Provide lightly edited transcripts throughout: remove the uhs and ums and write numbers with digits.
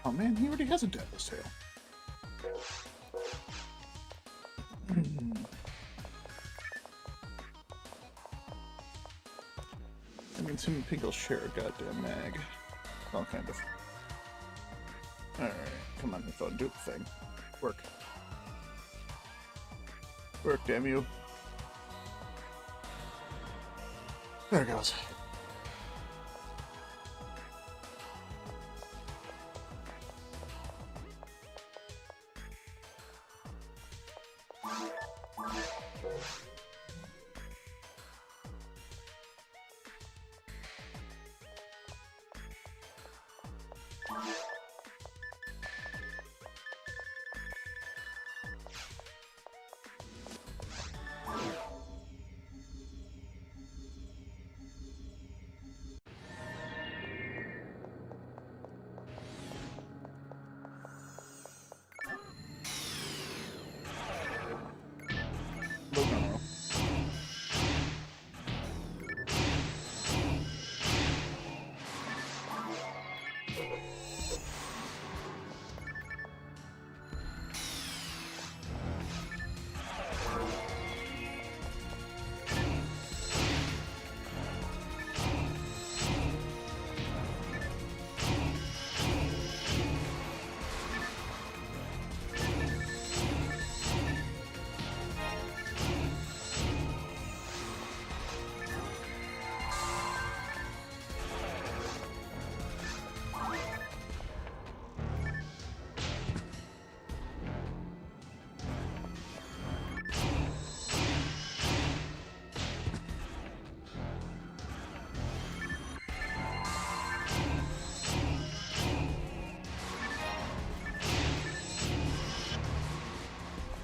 Oh man, he already has a devil's tail. I mean, soon pink will share a goddamn mag. Well, kind of. Alright, come on, your phone, do the thing. Work. Work, damn you. There it goes.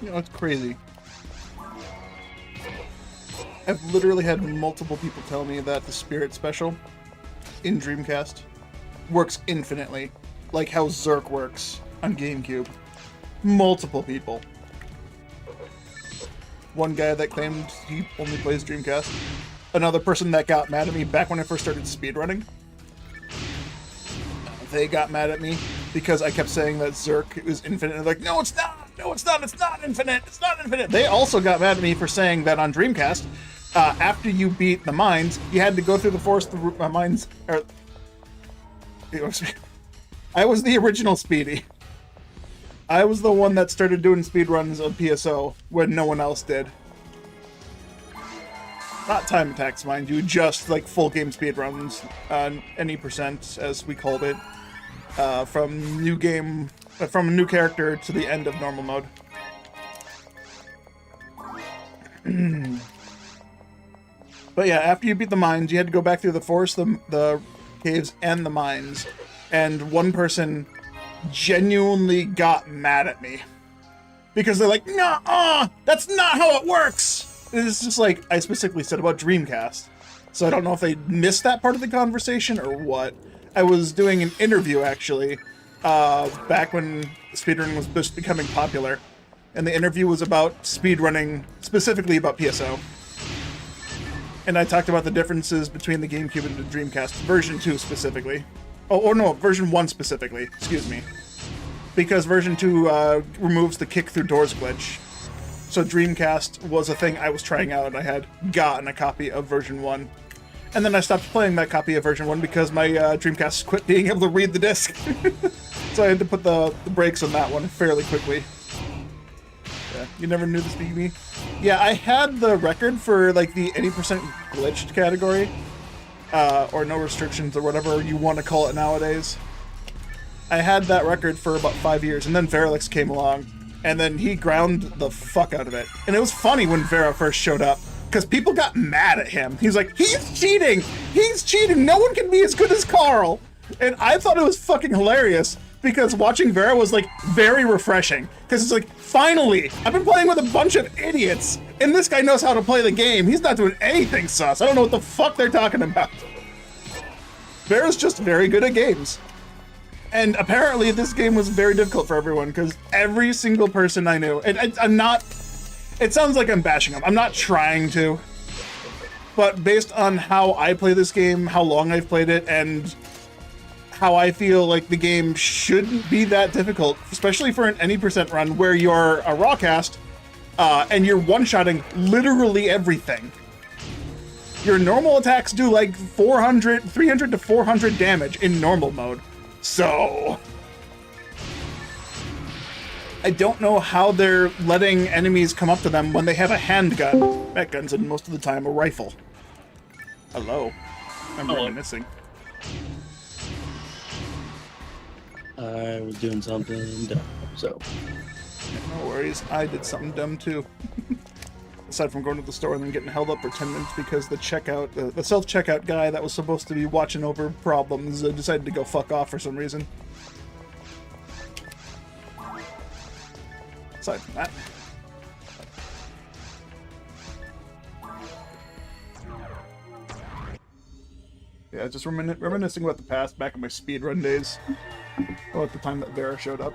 You know, it's crazy. I've literally had multiple people tell me that the Spirit Special in Dreamcast works infinitely, like how Zerk works on GameCube. Multiple people. One guy that claimed he only plays Dreamcast. Another person that got mad at me back when I first started speedrunning. They got mad at me because I kept saying that Zerk was infinite. And they're like, no, it's not! No, it's not! It's not infinite! It's not infinite! They also got mad at me for saying that on Dreamcast, after you beat the mines, you had to go through the forest, the mines... I was the original Speedy. I was the one that started doing speedruns of PSO when no one else did. Not time attacks, mind you, just like full game speedruns, any percent, as we called it, from a new character to the end of normal mode. But yeah, after you beat the mines, you had to go back through the forest, the caves, and the mines. And one person genuinely got mad at me. Because they're like, nah, that's not how it works! It's just like I specifically said about Dreamcast. So I don't know if they missed that part of the conversation or what. I was doing an interview, actually, back when speedrunning was just becoming popular. And the interview was about speedrunning, specifically about PSO. And I talked about the differences between the GameCube and the Dreamcast, version 2 specifically. Oh, no, version 1 specifically, excuse me. Because version 2 removes the kick through doors glitch. So Dreamcast was a thing I was trying out, and I had gotten a copy of version 1. And then I stopped playing that copy of version 1 because my Dreamcast quit being able to read the disc. So I had to put the brakes on that one fairly quickly. Yeah, you never knew this being me? Yeah, I had the record for like the 80% glitched category. Or no restrictions, or whatever you want to call it nowadays. I had that record for about 5 years, and then Verelix came along, and then he ground the fuck out of it. And it was funny when Vera first showed up, because people got mad at him. He was like, he's cheating! He's cheating! No one can be as good as Carl! And I thought it was fucking hilarious, because watching Vera was like very refreshing. Because it's like, finally, I've been playing with a bunch of idiots, and this guy knows how to play the game. He's not doing anything sus. I don't know what the fuck they're talking about. Vera's just very good at games. And apparently this game was very difficult for everyone, because every single person I knew, and I'm not, it sounds like I'm bashing them. I'm not trying to. But based on how I play this game, how long I've played it, and how I feel like the game shouldn't be that difficult, especially for an any percent run where you're a rawcast and you're one-shotting literally everything. Your normal attacks do like 300 to 400 damage in normal mode. So I don't know how they're letting enemies come up to them when they have a handgun. That gun's in most of the time a rifle. Hello. I'm reminiscing. I was doing something dumb, so. No worries, I did something dumb too. Aside from going to the store and then getting held up for 10 minutes because the checkout, the self-checkout guy that was supposed to be watching over problems decided to go fuck off for some reason. Aside from that. Yeah, just reminiscing about the past back in my speedrun days. Oh, at the time that Vera showed up.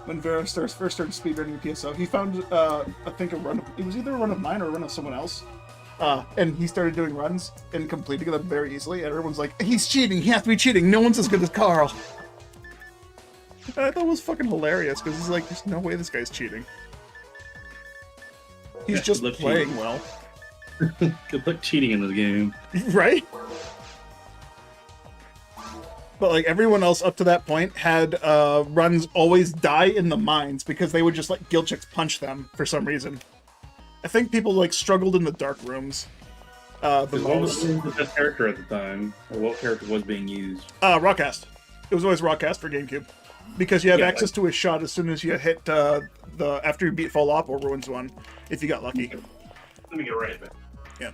When Vera first started speedrunning PSO, he found, I think, a run of, it was either a run of mine or a run of someone else. And he started doing runs and completing them very easily, and everyone's like, he's cheating, he has to be cheating, no one's as good as Carl. I thought it was fucking hilarious, because it's like, there's no way this guy's cheating. He's just playing cheating. Well. Good luck cheating in this game. Right? But like everyone else up to that point had runs always die in the mines because they would just let guild chicks punch them for some reason. I think people like struggled in the dark rooms. The most. What was the best character at the time? Or what character was being used? Rawcast. It was always Rawcast for GameCube. Because you have access to his shot as soon as you hit after you beat Fall Op or Ruins 1, if you got lucky. Let me get right back. Yeah.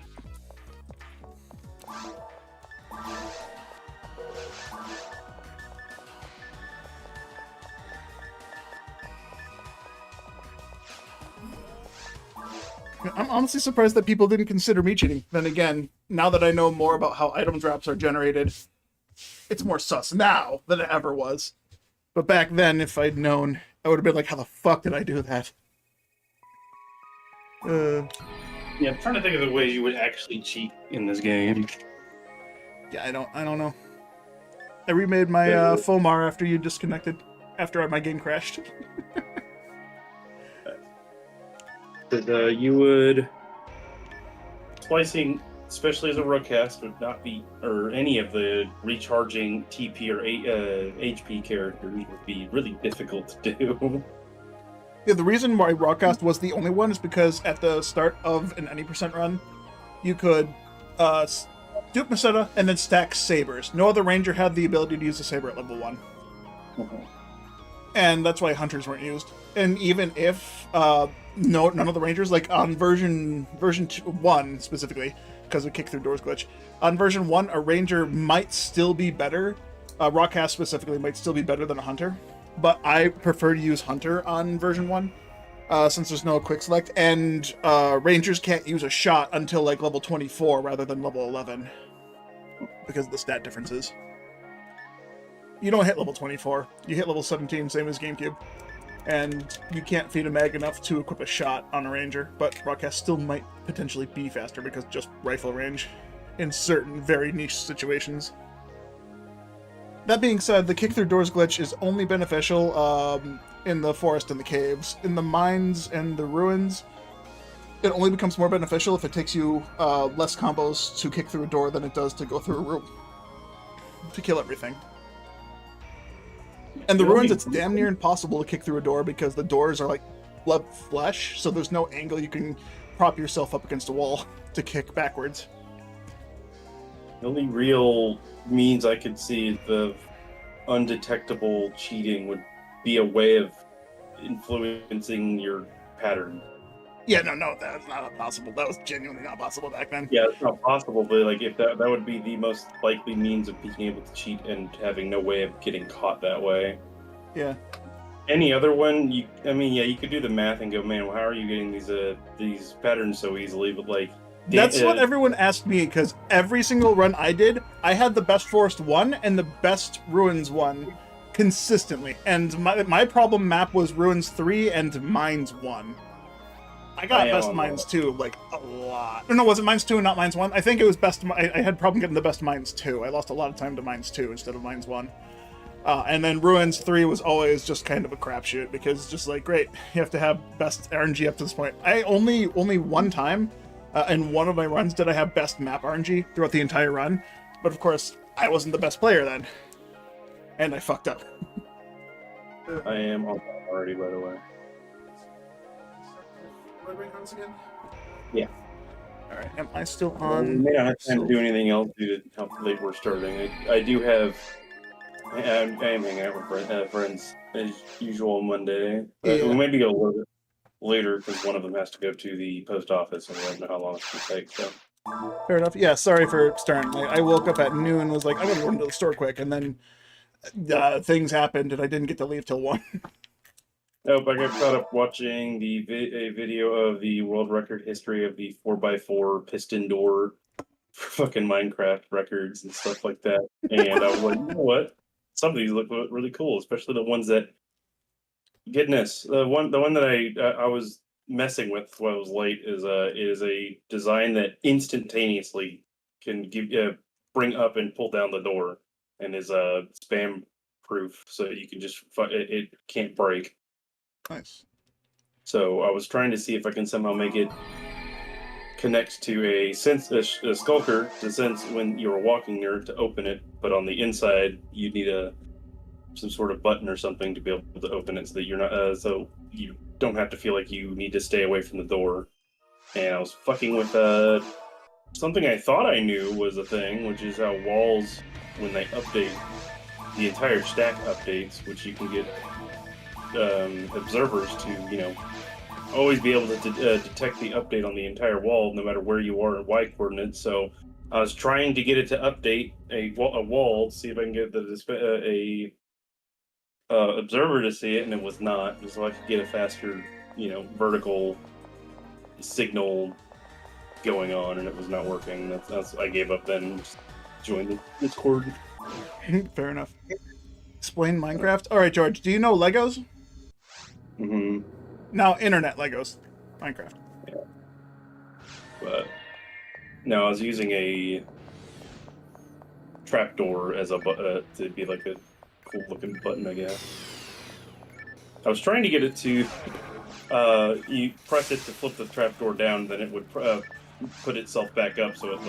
I'm honestly surprised that people didn't consider me cheating. Then again, now that I know more about how item drops are generated, it's more sus now than it ever was. But back then, if I'd known, I would have been like, how the fuck did I do that? Yeah, I'm trying to think of the way you would actually cheat in this game. Yeah, I don't know. I remade my Fomar after you disconnected, after my game crashed. You would splicing, especially as a roadcast, would not be, or any of the recharging TP or HP characters would be really difficult to do. Yeah, the reason why Rawcast was the only one is because at the start of an any percent run, you could dupe Masetta and then stack sabers. No other ranger had the ability to use a saber at level 1. And that's why hunters weren't used. And even if none of the rangers, like on version 1 specifically, because of kick through doors glitch, on version 1 a ranger might still be better. Rawcast specifically might still be better than a hunter, but I prefer to use hunter on version 1 since there's no quick select, and rangers can't use a shot until like level 24 rather than level 11 because of the stat differences. You don't hit level 24. You hit level 17, same as GameCube. And you can't feed a mag enough to equip a shot on a ranger, but Rawcast still might potentially be faster because just rifle range in certain very niche situations. That being said, the kick through doors glitch is only beneficial in the forest and the caves. In the mines and the ruins, it only becomes more beneficial if it takes you less combos to kick through a door than it does to go through a room to kill everything. And the ruins, it's damn near impossible to kick through a door because the doors are like blood flesh, so there's no angle you can prop yourself up against a wall to kick backwards. The only real means I could see of undetectable cheating would be a way of influencing your pattern. Yeah, no, that's not possible. That was genuinely not possible back then. Yeah, it's not possible, but like if that would be the most likely means of being able to cheat and having no way of getting caught that way. Yeah. Any other one, you could do the math and go, man, well, how are you getting these patterns so easily? But like, that's what everyone asked me, because every single run I did, I had the best forest 1 and the best ruins 1 consistently, and my problem map was ruins 3 and mines 1. I got I am best on mines 2 like a lot. Or no, was it mines 2 and not mines 1? I think it was best. I had problem getting the best mines 2. I lost a lot of time to mines 2 instead of mines 1. And then Ruins 3 was always just kind of a crapshoot because it's just like, great, you have to have best RNG up to this point. I only one time in one of my runs did I have best map RNG throughout the entire run, but of course I wasn't the best player then, and I fucked up. I am on already, by the way. Again? Yeah. All right, am I still We on? may not have time to do anything else due to how late we're starting. I do have. I am hanging out with friends as usual on Monday. Yeah. We maybe go a little bit later because one of them has to go to the post office and we don't know how long it's going to take. So. Fair enough. Yeah, sorry for starting. I woke up at noon and was like, I'm gonna run to the store quick, and then things happened and I didn't get to leave till 1. Nope, I got caught up watching a video of the world record history of the 4x4 piston door for fucking Minecraft records and stuff like that. And I was like, you know what? Some of these look really cool, especially the ones that. Goodness, the one that I was messing with while I was late is a design that instantaneously can bring up and pull down the door and is spam proof, so you can just it can't break. Nice. So I was trying to see if I can somehow make it connect to a skulker to sense when you're walking near it to open it, but on the inside you need some sort of button or something to be able to open it so that you're not so you don't have to feel like you need to stay away from the door. And I was fucking with something I thought I knew was a thing, which is how walls, when they update, the entire stack updates, which you can get observers to, always be able to detect the update on the entire wall, no matter where you are in Y coordinates. So I was trying to get it to update a wall, see if I can get the observer to see it, and it was not, so I could get a faster, vertical signal going on, and it was not working. That's I gave up then and just joined the Discord. Fair enough. Explain Minecraft. All right, George, do you know Legos? Mm-hmm. Now, internet Legos. Minecraft. Yeah. But no, I was using a trapdoor as to be like a cool looking button, I guess. I was trying to get it to you press it to flip the trapdoor down, then it would put itself back up, so it was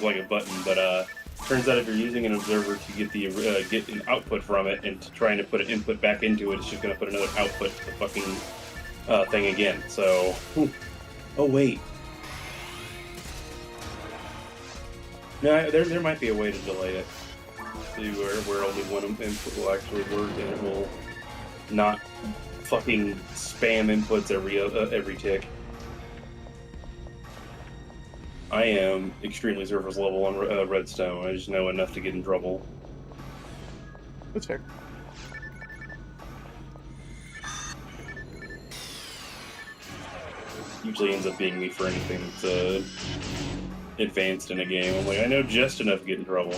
like a button. But turns out if you're using an observer to get the get an output from it, and to trying to put an input back into it, it's just gonna put another output to the fucking thing again. So, oh wait, no, there might be a way to delay it to where only one input will actually work, and it will not fucking spam inputs every tick. I am extremely surface level on Redstone. I just know enough to get in trouble. That's fair. Usually ends up being me for anything that's advanced in a game. I'm like, I know just enough to get in trouble.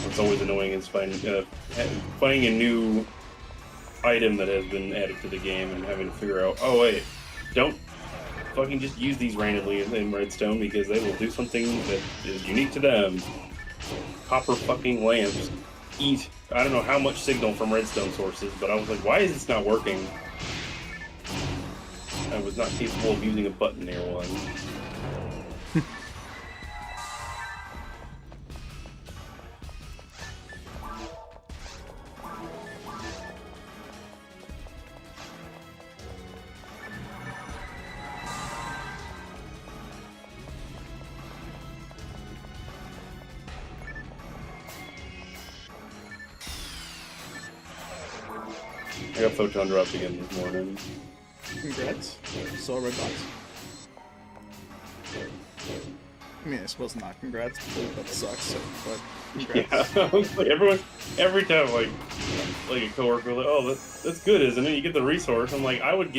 What's always annoying is finding a new item that has been added to the game and having to figure out, oh wait, don't fucking just use these randomly in Redstone because they will do something that is unique to them. Copper fucking lamps eat I don't know how much signal from Redstone sources, but I was like, why is this not working? I was not capable of using a button near one. I got photon dropped again this morning. Congrats. Saw a red box. I mean, I suppose not congrats, because that sucks, but congrats. Yeah, like every time, like a coworker, like, oh, that's good, isn't it? You get the resource. I'm like, I would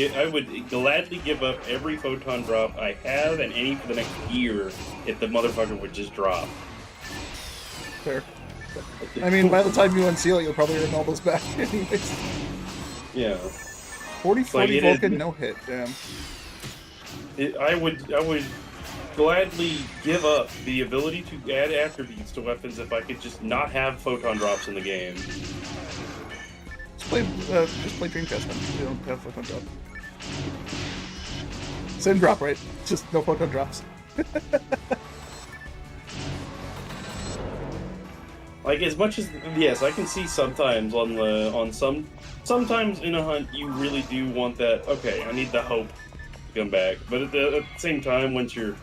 gladly give up every photon drop I have and any for the next year if the motherfucker would just drop. Fair. I mean, by the time you unseal it, you'll probably earn all those back anyways. Yeah. 40-40 Vulcan, no hit, damn. I would gladly give up the ability to add attributes to weapons if I could just not have photon drops in the game. Just play Dreamcast then. You don't have photon drop. Same drop, right? Just no photon drops. Like, as much as, yes, I can see sometimes sometimes in a hunt you really do want that, okay, I need the hope to come back. But at the same time, once you're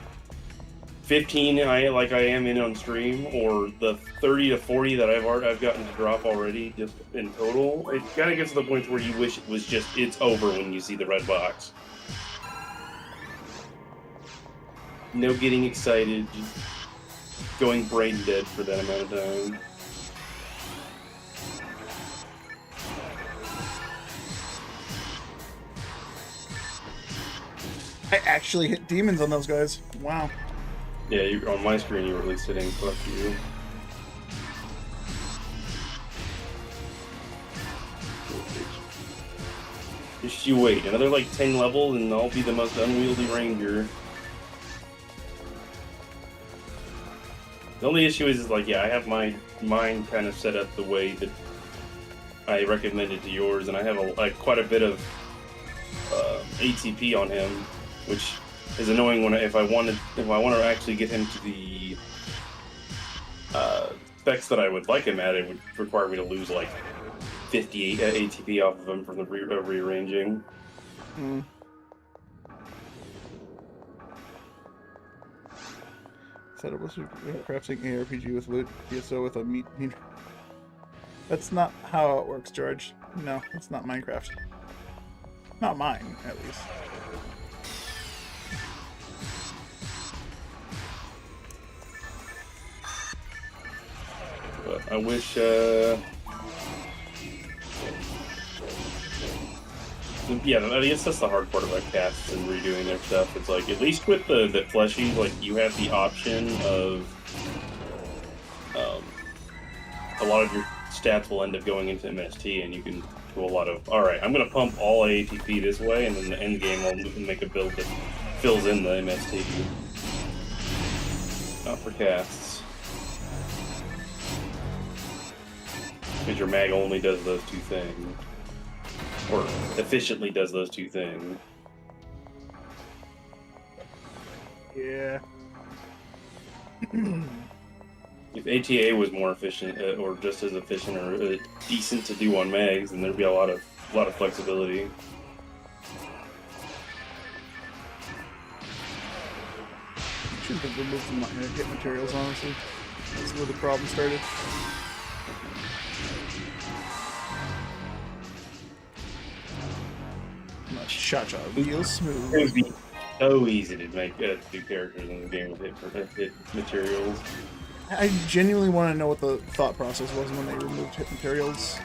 15, like I am in on stream, or the 30 to 40 that I've gotten to drop already, just in total, it kind of gets to the point where you wish it was just, it's over when you see the red box. No getting excited, just going brain dead for that amount of time. I actually hit demons on those guys. Wow. Yeah, on my screen you were at least hitting fuck you. Just you wait, another like 10 levels and I'll be the most unwieldy ranger. The only issue is like, yeah, I have my mind kind of set up the way that I recommended to yours, and I have quite a bit of ATP on him, which is annoying when if I want to actually get him to the specs that I would like him at, it would require me to lose like 50 ATP off of him from the rearranging. Mm. Said it was crafting ARPG with loot, PSO with a meat. That's not how it works, George. No, it's not Minecraft. Not mine, at least. But I wish, yeah, I guess that's the hard part about casts and redoing their stuff. It's like, at least with the fleshies, like, you have the option of, a lot of your stats will end up going into MST, and you can do a lot of, alright, I'm going to pump all ATP this way, and then the end game I'll make a build that fills in the MST. Not for casts. Because your mag only does those two things. Or efficiently does those two things. Yeah. If ATA was more efficient, or just as efficient, or decent to do on mags, then there'd be a lot of flexibility. Should have removed some hit materials, honestly. That's where the problem started. Cha-cha, real smooth. It would be so easy to make do characters in the game with hit materials. I genuinely want to know what the thought process was when they removed hit materials.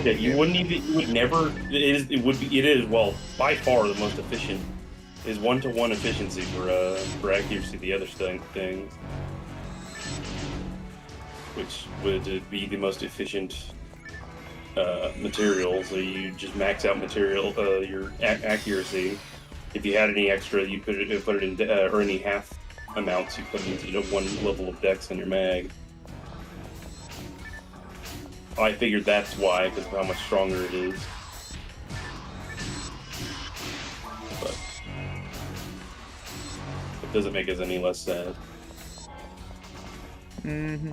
Yeah, you wouldn't even. You would never. It would be. It is, well, by far the most efficient. Is 1-to-1 efficiency for accuracy. The other things, which would be the most efficient material. So you just max out material your accuracy. If you had any extra, you put it in, or any half amounts, you put it into one level of dex on your mag. I figured that's why, because of how much stronger it is. But it doesn't make us any less sad. Mm-hmm.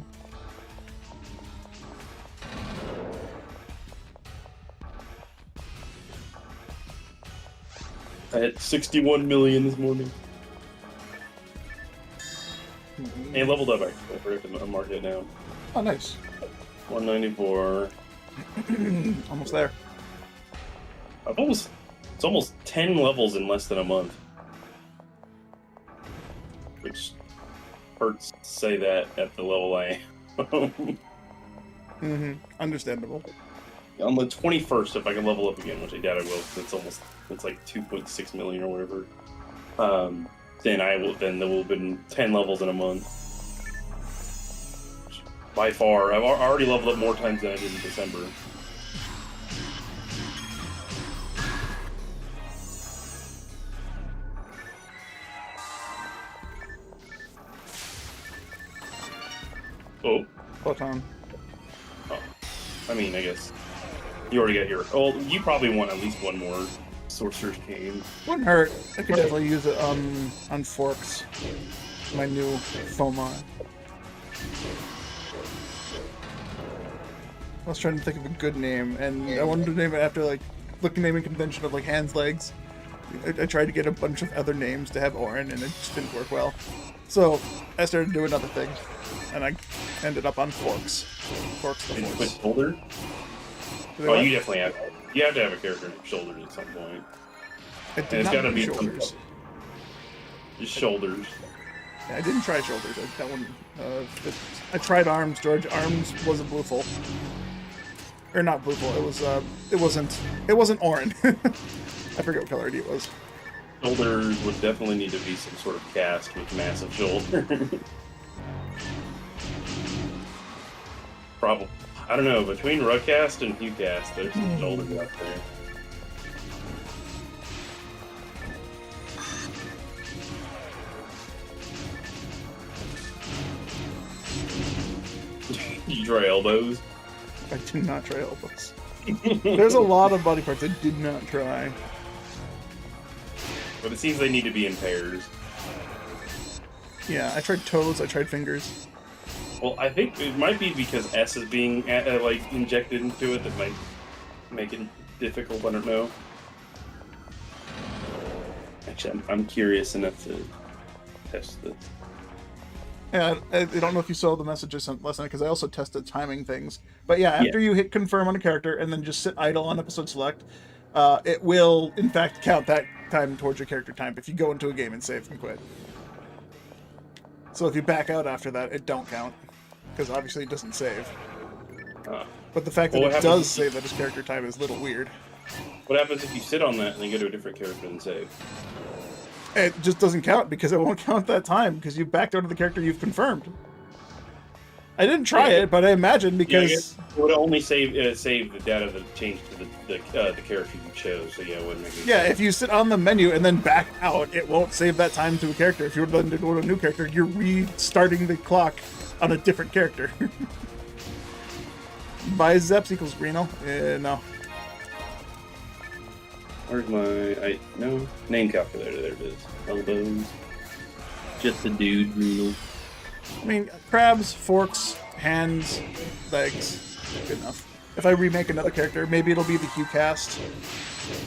I had 61 million this morning. Mm-hmm. And leveled up, actually. I forgot to mark it now. Oh, nice. 194. Almost there. It's almost 10 levels in less than a month. Which hurts to say that at the level I am. Mm-hmm. Understandable. On the 21st, if I can level up again, which I doubt I will, because it's like 2.6 million or whatever. Then there will have been 10 levels in a month. By far. I've already leveled up more times than I did in December. Oh. Photon. Oh. I mean, I guess. You already got your... Oh, you probably want at least one more Sorcerer's Cane. Wouldn't hurt. I could definitely use it on Forks. My new Foma. I was trying to think of a good name, and I wanted to name it after, like, the naming convention of, like, hands, legs. I tried to get a bunch of other names to have Orin, and it just didn't work well. So, I started doing other things, and I ended up on Forks. Forks the Did you put Forks. Shoulder? Oh, you definitely have... You have to have a character named Shoulders at some point. It did And it's not gotta do be Shoulders. some... Just Shoulders. Yeah, I didn't try Shoulders. That one... I tried Arms, George. Arms wasn't Blueful. Or not Blueful. It wasn't Orin. I forget what color ID it was. Shoulders would definitely need to be some sort of cast with massive shoulder. Probably. I don't know, between Rugcast and Hughcast, there's some shoulders out there. You try elbows? I did not try elbows. There's a lot of body parts I did not try. But it seems they need to be in pairs. Yeah, I tried toes, I tried fingers. Well, I think it might be because S is being like injected into it that might make it difficult. I don't know. Actually, I'm curious enough to test this. Yeah, I don't know if you saw the message I sent last night, because I also tested timing things. But yeah, after you hit confirm on a character and then just sit idle on episode select, it will, in fact, count that time towards your character time if you go into a game and save and quit. So if you back out after that, it don't count, because obviously it doesn't save. But the fact that it does save that his character time is a little weird. What happens if you sit on that and then go to a different character and save? It just doesn't count, because it won't count that time, because you backed out of the character you've confirmed. I didn't try it, but I imagine because... Yeah, it would only save the data that changed to the character you chose, so yeah, it wouldn't make any Yeah, sense. if you sit on the menu and then back out, it won't save that time to a character. If you were to go to a new character, you're restarting the clock on a different character. By Zeps equals Reno? No. Where's my... no? Name calculator, there it is. Elbows. Just a dude, Reno. I mean, crabs, forks, hands, legs. Good enough. If I remake another character, maybe it'll be the Hughcast.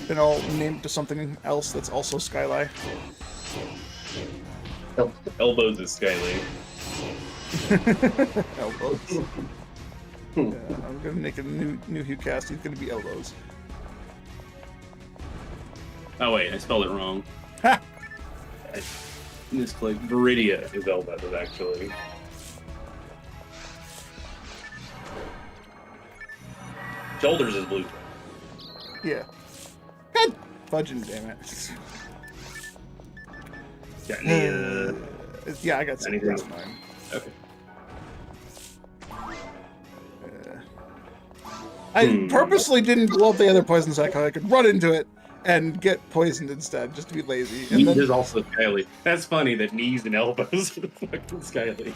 Then I'll name it to something else that's also Skyline. Elbows is Skyline. Elbows. Yeah, I'm gonna make a new Hughcast. He's gonna be Elbows. Oh wait, I spelled it wrong. Ha! I misclicked. Viridia is elbows, actually. Shoulders is blue. Yeah. God fudging, damn it. Got any, Yeah, I got some. anything? That's fine. Okay. I purposely didn't blow up the other poison sack. I could run into it and get poisoned instead, just to be lazy. And Knees then, is also Skyly. That's funny that knees and elbows are fucking Skyly.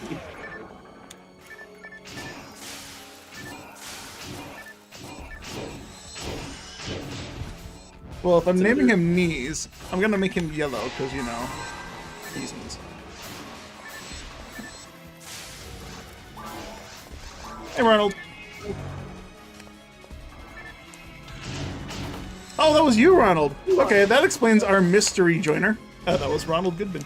well, if I'm naming him Knees, I'm gonna make him yellow, because, you know, he's knees. Hey, Ronald. Oh, that was you, Ronald. Okay, that explains our mystery joiner. That was Ronald Goodman.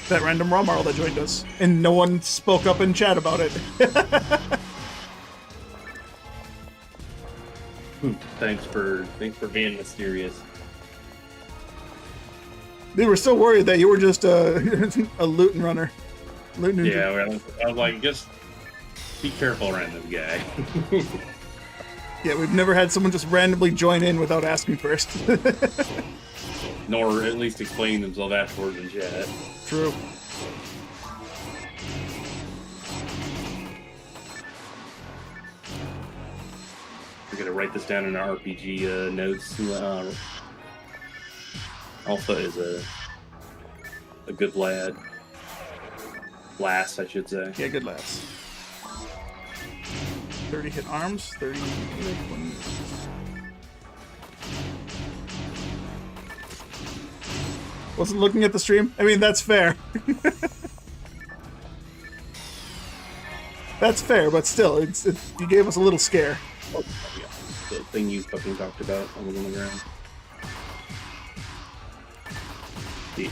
That random raw marl that joined us. And no one spoke up in chat about it. Thanks for being mysterious. They were so worried that you were just a loot and runner. Loot ninja. Yeah, well, I was like, just be careful around this guy. Yeah, we've never had someone just randomly join in without asking first. Nor at least explain themselves afterwards in chat. True. gotta write this down in our RPG notes. Alpha is a good lad. Lass, I should say. Yeah, good lass. 30 hit arms, 30 20. Wasn't looking at the stream? I mean, that's fair. That's fair, but still, you gave us a little scare. Oh, yeah. The thing you fucking talked about on the ground. Yeah.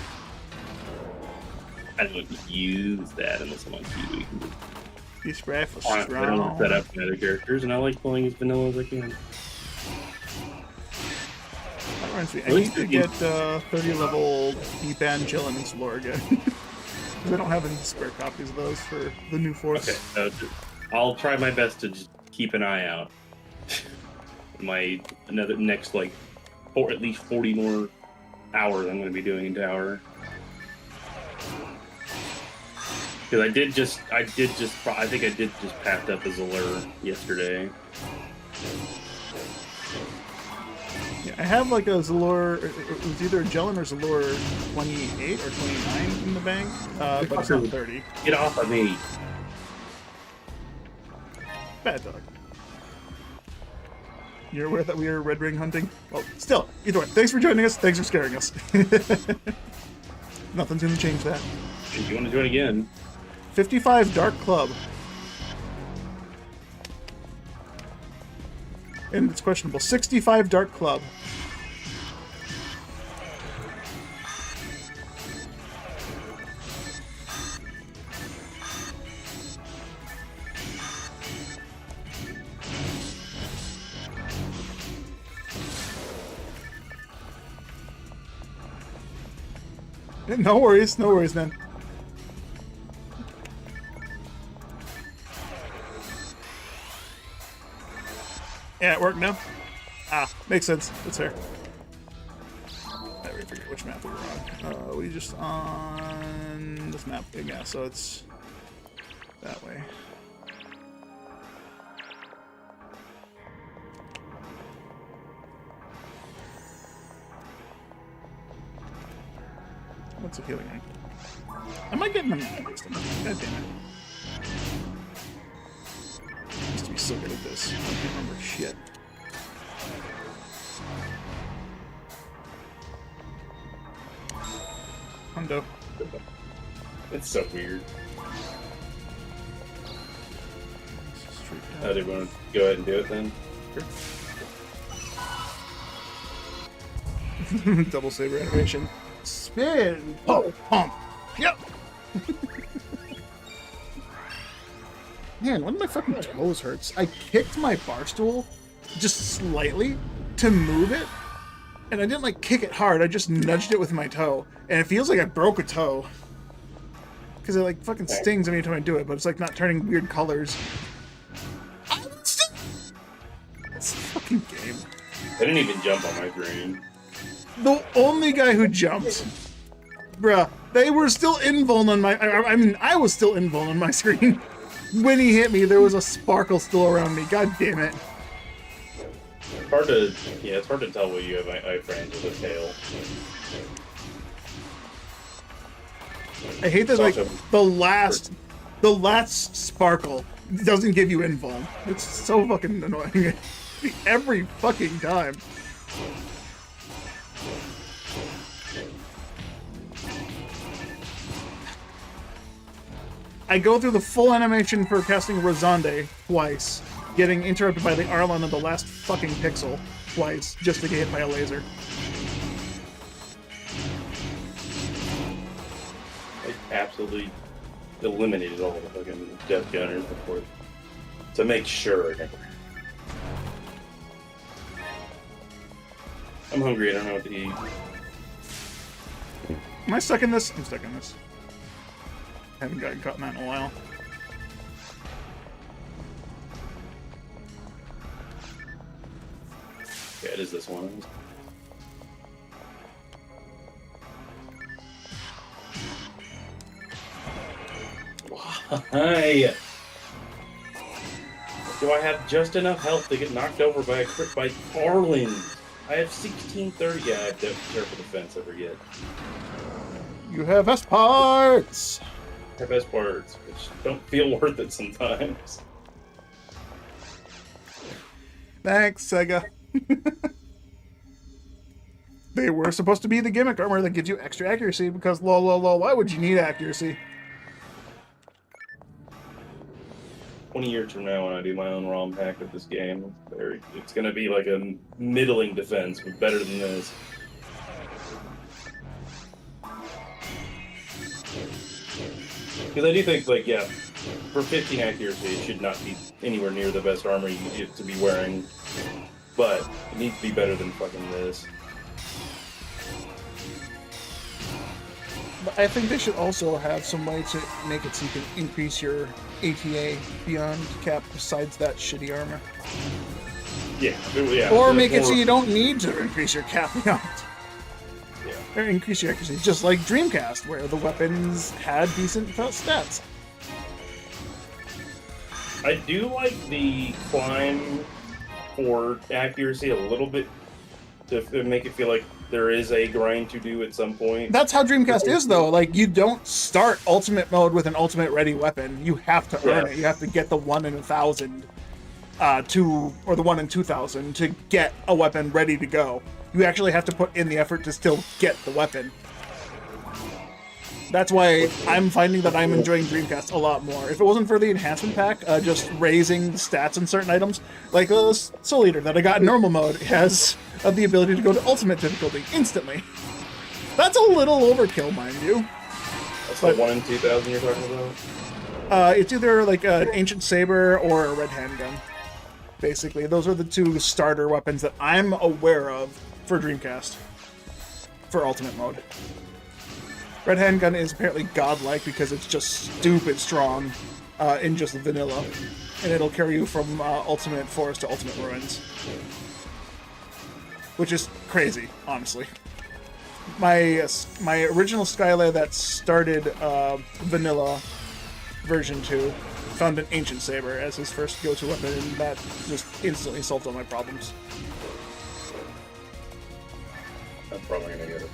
I don't use that unless I'm on TV. He's brave, I don't set up other characters, and I like playing as vanilla as I can. That reminds me, I need to get 30 level Evangelin's lore again. Because I don't have any spare copies of those for the new Force. Okay, I'll try my best to just keep an eye out. Next like at least 40 more hours I'm going to be doing in Tower. Because I think I did just pass up as a lure yesterday. Yeah, I have like a Zalor, it was either a Jellin or Zalor 28 or 29 in the bank, but it's not 30. Get off of me! Bad dog. You're aware that we are red ring hunting? Well, still, either way, thanks for joining us, thanks for scaring us. Nothing's gonna change that. If you want to join again. 55 Dark Club. And it's questionable. 65 Dark Club. No worries, man. Yeah, it worked now. Ah, makes sense. That's fair. I already forget which map we were on. We just on this map. Yeah, so it's that way. What's a healing ring? Am I getting them next time? God damn it. I used to be so good at this. I can't remember shit. Hundo. It's so weird. Do you want to go ahead and do it then? Sure. Double saber animation. Spin! Oh, pump! Yep! Man, one of my fucking toes hurts. I kicked my bar stool just slightly to move it, and I didn't like kick it hard, I just nudged it with my toe. And it feels like I broke a toe. Because it like fucking stings every time I do it, but it's like not turning weird colors. It's a fucking game. I didn't even jump on my screen. The only guy who jumped. Bruh, they were still invuln on my... I mean, I was still invuln on my screen. When he hit me, there was a sparkle still around me. God damn it. It's hard to tell what you have iframes with a tail. I hate that, like, the last sparkle doesn't give you invuln. It's so fucking annoying. Every fucking time. I go through the full animation for casting Rosande twice, getting interrupted by the Arlon of the last fucking pixel twice, just to get hit by a laser. I absolutely eliminated all the fucking Death Gunners before to make sure. I'm hungry, I don't know what to eat. Am I stuck in this? I'm stuck in this. Haven't gotten caught in that in a while. Yeah, it is this one. Why? Do I have just enough health to get knocked over by a crit by Arlen? I have 1630. Yeah, I have careful defense, I forget. You have S parts! I have best parts, which don't feel worth it sometimes. Thanks, Sega. They were supposed to be the gimmick armor that gives you extra accuracy because lol, why would you need accuracy? 20 years from now, when I do my own ROM hack of this game, it's going to be like a middling defense, but better than this. Because I do think, like, yeah, for 15 accuracy, it should not be anywhere near the best armor you get to be wearing. But it needs to be better than fucking this. But I think they should also have some way to make it so you can increase your ATA beyond cap besides that shitty armor. Yeah. Or make it so you don't need to increase your cap beyond. Yeah. Or increase your accuracy, just like Dreamcast, where the weapons had decent stats. I do like the climb for accuracy a little bit to make it feel like there is a grind to do at some point. That's how Dreamcast is, though. Like, you don't start Ultimate Mode with an Ultimate Ready weapon. You have to earn it. You have to get the 1 in 1,000 or the 1 in 2,000 to get a weapon ready to go. You actually have to put in the effort to still get the weapon. That's why I'm finding that I'm enjoying Dreamcast a lot more. If it wasn't for the enhancement pack, just raising the stats on certain items, like Soul Eater that I got in normal mode, has the ability to go to ultimate difficulty instantly. That's a little overkill, mind you. That's the 1 in 2,000 you're talking about? It's either like an Ancient Saber or a Red Handgun. Basically, those are the two starter weapons that I'm aware of for Dreamcast for ultimate mode. Red Handgun is apparently godlike because it's just stupid strong in just vanilla, and it'll carry you from Ultimate Forest to Ultimate Ruins, which is crazy, honestly. My original Skylair that started vanilla version 2 found an Ancient Saber as his first go-to weapon, and that just instantly solved all my problems. I'm probably gonna get it.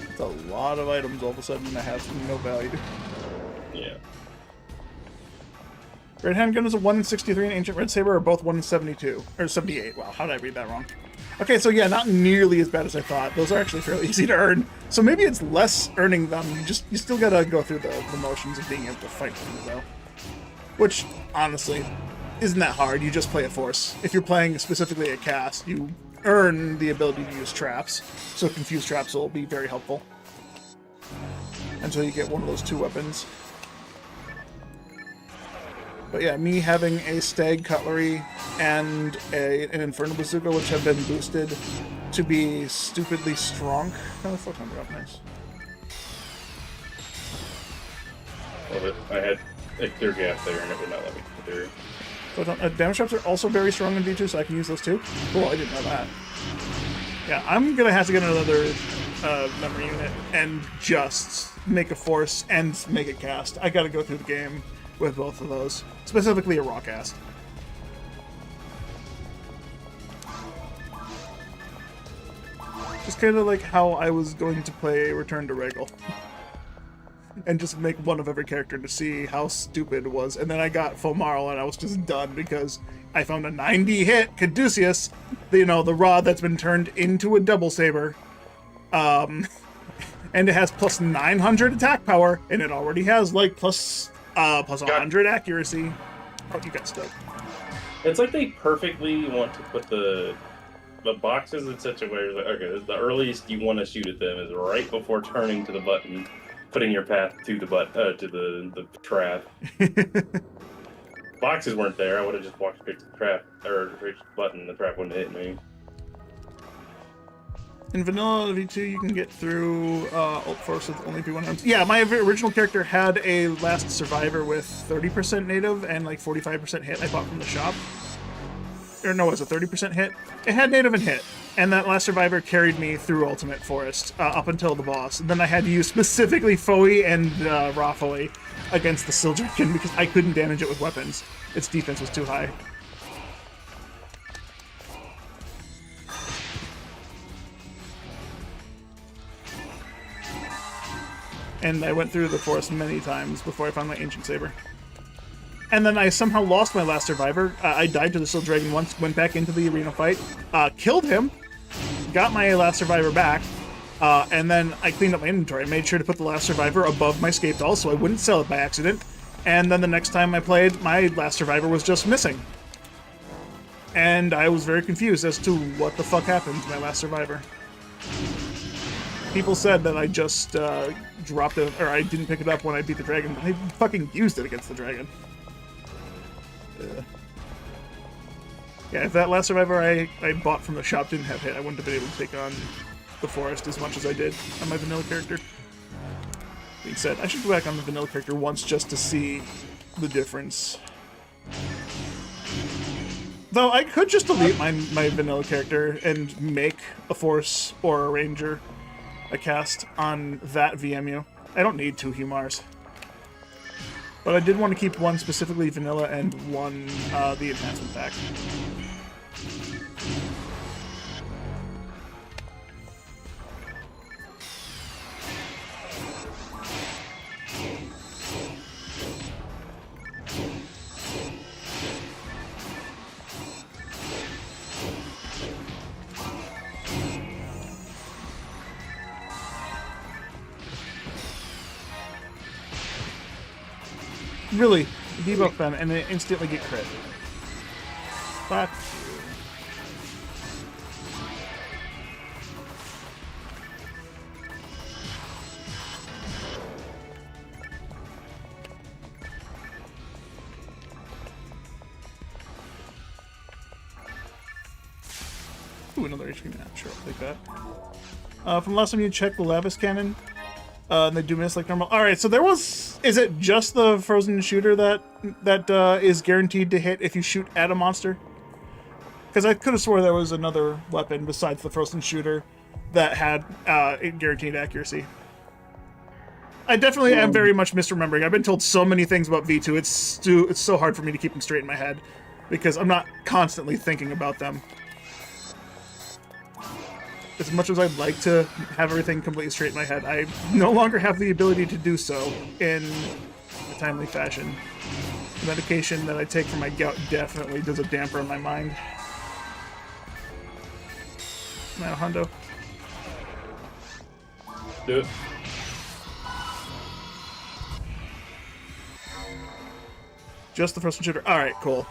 It's a lot of items all of a sudden that have no value. Yeah. Red Handgun is a 1 in 63 and Ancient Red Saber are both 1 in 72. Or 78. Wow, how did I read that wrong? Okay, so yeah, not nearly as bad as I thought. Those are actually fairly easy to earn. So maybe it's less earning them. You still gotta go through the motions of being able to fight them, though. Which, honestly, isn't that hard. You just play a force. If you're playing specifically a cast, you earn the ability to use traps. So confused traps will be very helpful. Until you get one of those two weapons. But yeah, me having a Stag Cutlery and an Infernal Bazooka, which have been boosted to be stupidly strong. Oh, the photon drop, nice. Love it. I had a clear gap there and it would not let me go through. Photon, damage traps are also very strong in V2, so I can use those too. Cool, I didn't know that. Yeah, I'm gonna have to get another memory unit and just make a force and make it cast. I gotta go through the game with both of those. Specifically a raw cast. Just kind of like how I was going to play Return to Regal. And just make one of every character to see how stupid it was. And then I got Fomarl and I was just done because I found a 90 hit Caduceus, the rod that's been turned into a double saber. And it has plus 900 attack power, and it already has like plus 100 accuracy. Oh, you got stuck. It's like they perfectly want to put the boxes in such a way like, okay, the earliest you want to shoot at them is right before turning to the button, putting your path to the the trap. Boxes weren't there. I would have just walked straight to the trap or straight to the button. The trap wouldn't hit me. In Vanilla V2, you can get through Ult Force with only P1 arms. Yeah, my original character had a Last Survivor with 30% native and like 45% hit I bought from the shop. or no, was it 30% hit? It had native and hit, and that last survivor carried me through Ultimate Forest up until the boss. And then I had to use specifically Foey and Raw Foey against the Sildraken because I couldn't damage it with weapons. Its defense was too high. And I went through the forest many times before I found my Ancient Saber. And then I somehow lost my last survivor. I died to the Sildraken once, went back into the arena fight, killed him, got my last survivor back, and then I cleaned up my inventory. I made sure to put the last survivor above my escape doll so I wouldn't sell it by accident. And then the next time I played, my last survivor was just missing. And I was very confused as to what the fuck happened to my last survivor. People said that I just dropped it, or I didn't pick it up when I beat the dragon, but I fucking used it against the dragon. Yeah, if that last survivor I bought from the shop didn't have hit, I wouldn't have been able to take on the forest as much as I did on my vanilla character. Being said, I should go back on the vanilla character once just to see the difference. Though I could just delete my vanilla character and make a force or a ranger a cast on that VMU. I don't need 2 Humars. But I did want to keep one specifically vanilla and one the enhancement pack. Really, debuff them and then instantly get crit. Fuck. Ooh, another HP map. Sure, I'll take that. From last time you checked the Lavis Cannon, they do miss like normal. Alright, so there was... Is it just the frozen shooter that is guaranteed to hit if you shoot at a monster? Because I could have swore there was another weapon besides the frozen shooter that had guaranteed accuracy. I definitely am very much misremembering. I've been told so many things about V2, it's so hard for me to keep them straight in my head because I'm not constantly thinking about them. As much as I'd like to have everything completely straight in my head, I no longer have the ability to do so in a timely fashion. The medication that I take for my gout definitely does a damper on my mind. Now, Hondo. Do it. Just the first shooter. Alright, cool.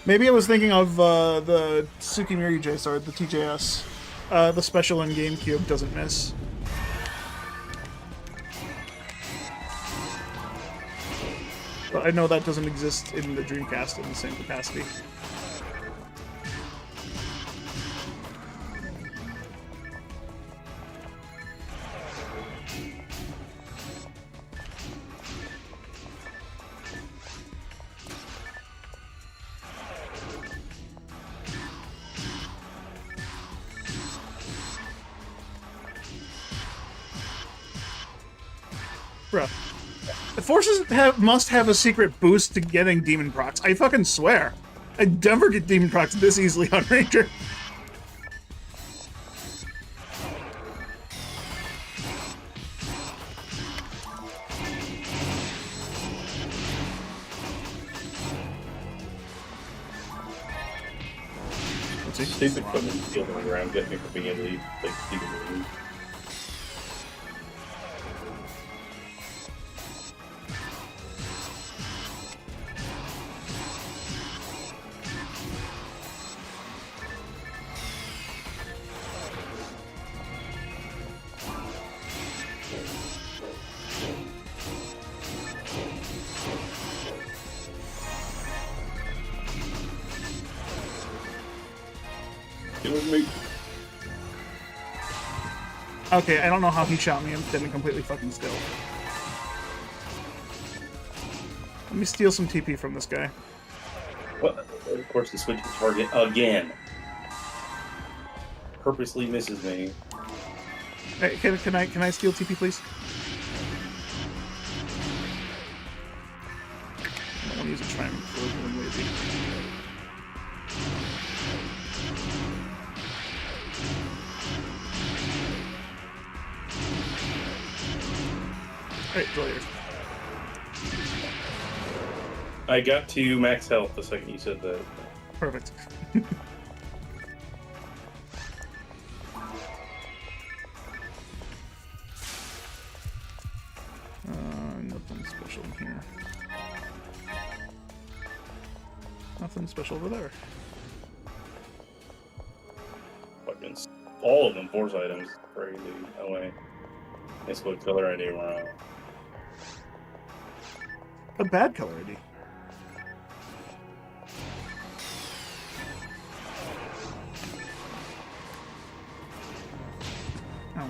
Maybe I was thinking of the Tsukimiri J-Sword, the TJS. The special in Gamecube doesn't miss. But I know that doesn't exist in the Dreamcast in the same capacity. Bruh. The forces must have a secret boost to getting demon procs. I fucking swear. I never get demon procs this easily on Ranger. Let's see. Safe equipment field on the ground, get me from being able to like see the moon. Okay, I don't know how he shot me. I'm standing completely fucking still. Let me steal some TP from this guy. Well, of course, the switching target again. Purposely misses me. Hey, can I steal TP, please? I want to use a triumph for one lazy. Alright, draw yours. I got to max health the second you said that. Perfect. Nothing special in here. Nothing special over there. Fucking all of them force items. Crazy. No way. Guess what color ID we're on. A bad color ID. Oh.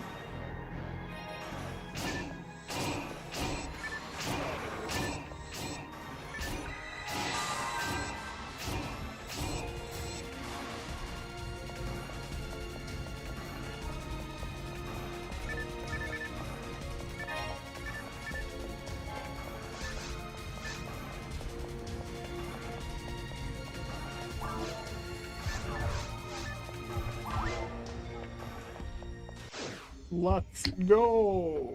Let's go!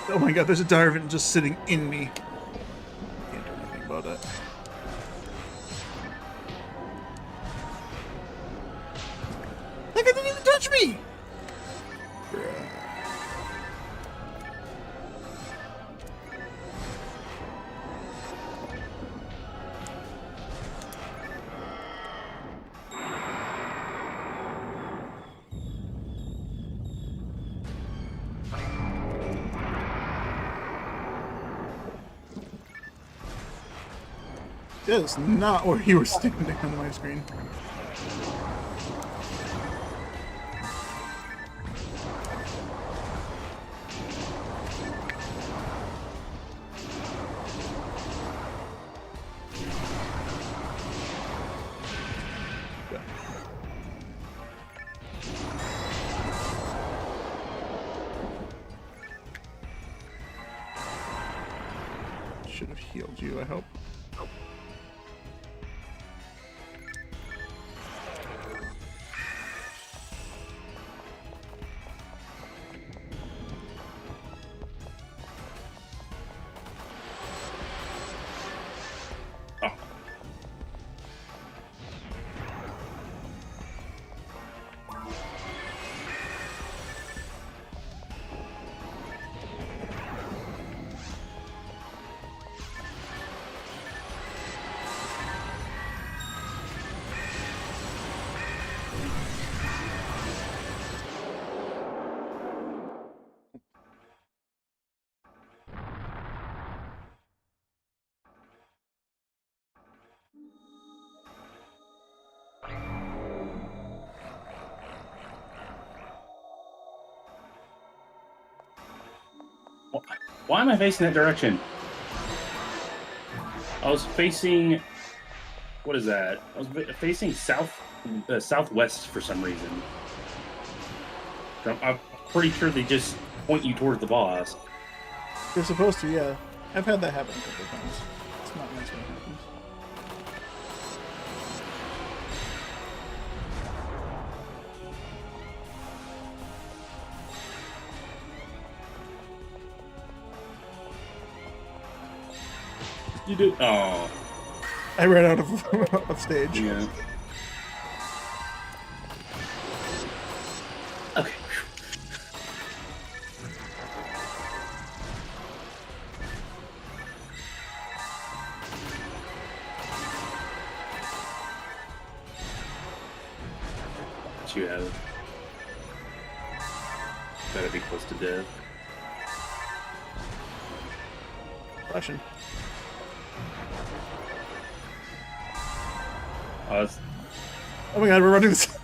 Oh my god, there's a Darvin just sitting in me. Can't do anything about it. That guy didn't even touch me! That is not where you were standing on my screen. Should have healed you, I hope. Why am I facing that direction? I was facing... What is that? I was facing southwest for some reason. I'm pretty sure they just point you towards the boss. You're supposed to, yeah. I've had that happen a couple of times. It's not nice when it happens. You did. Oh. I ran out of stage. Yeah. Okay. Gotta be close to death. Flashing. Oh my god, we're running this.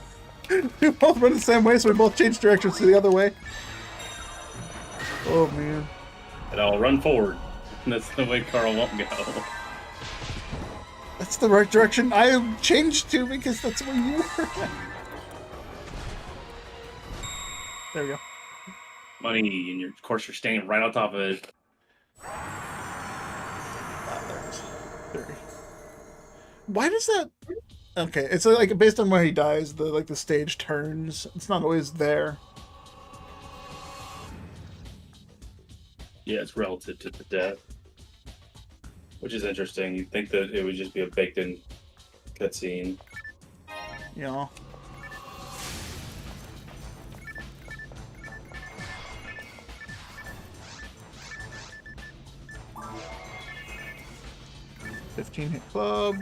We both run the same way, so we both change directions to the other way. Oh man. And I'll run forward. That's the way Carl won't go. That's the right direction I changed to because that's where you were. There we go. Money, and of course you're standing right on top of it. There it is. 30. Why does that? Okay, it's like based on where he dies, the stage turns. It's not always there. Yeah, it's relative to the death, which is interesting. You'd think that it would just be a baked-in cutscene. You know. $15 hit club.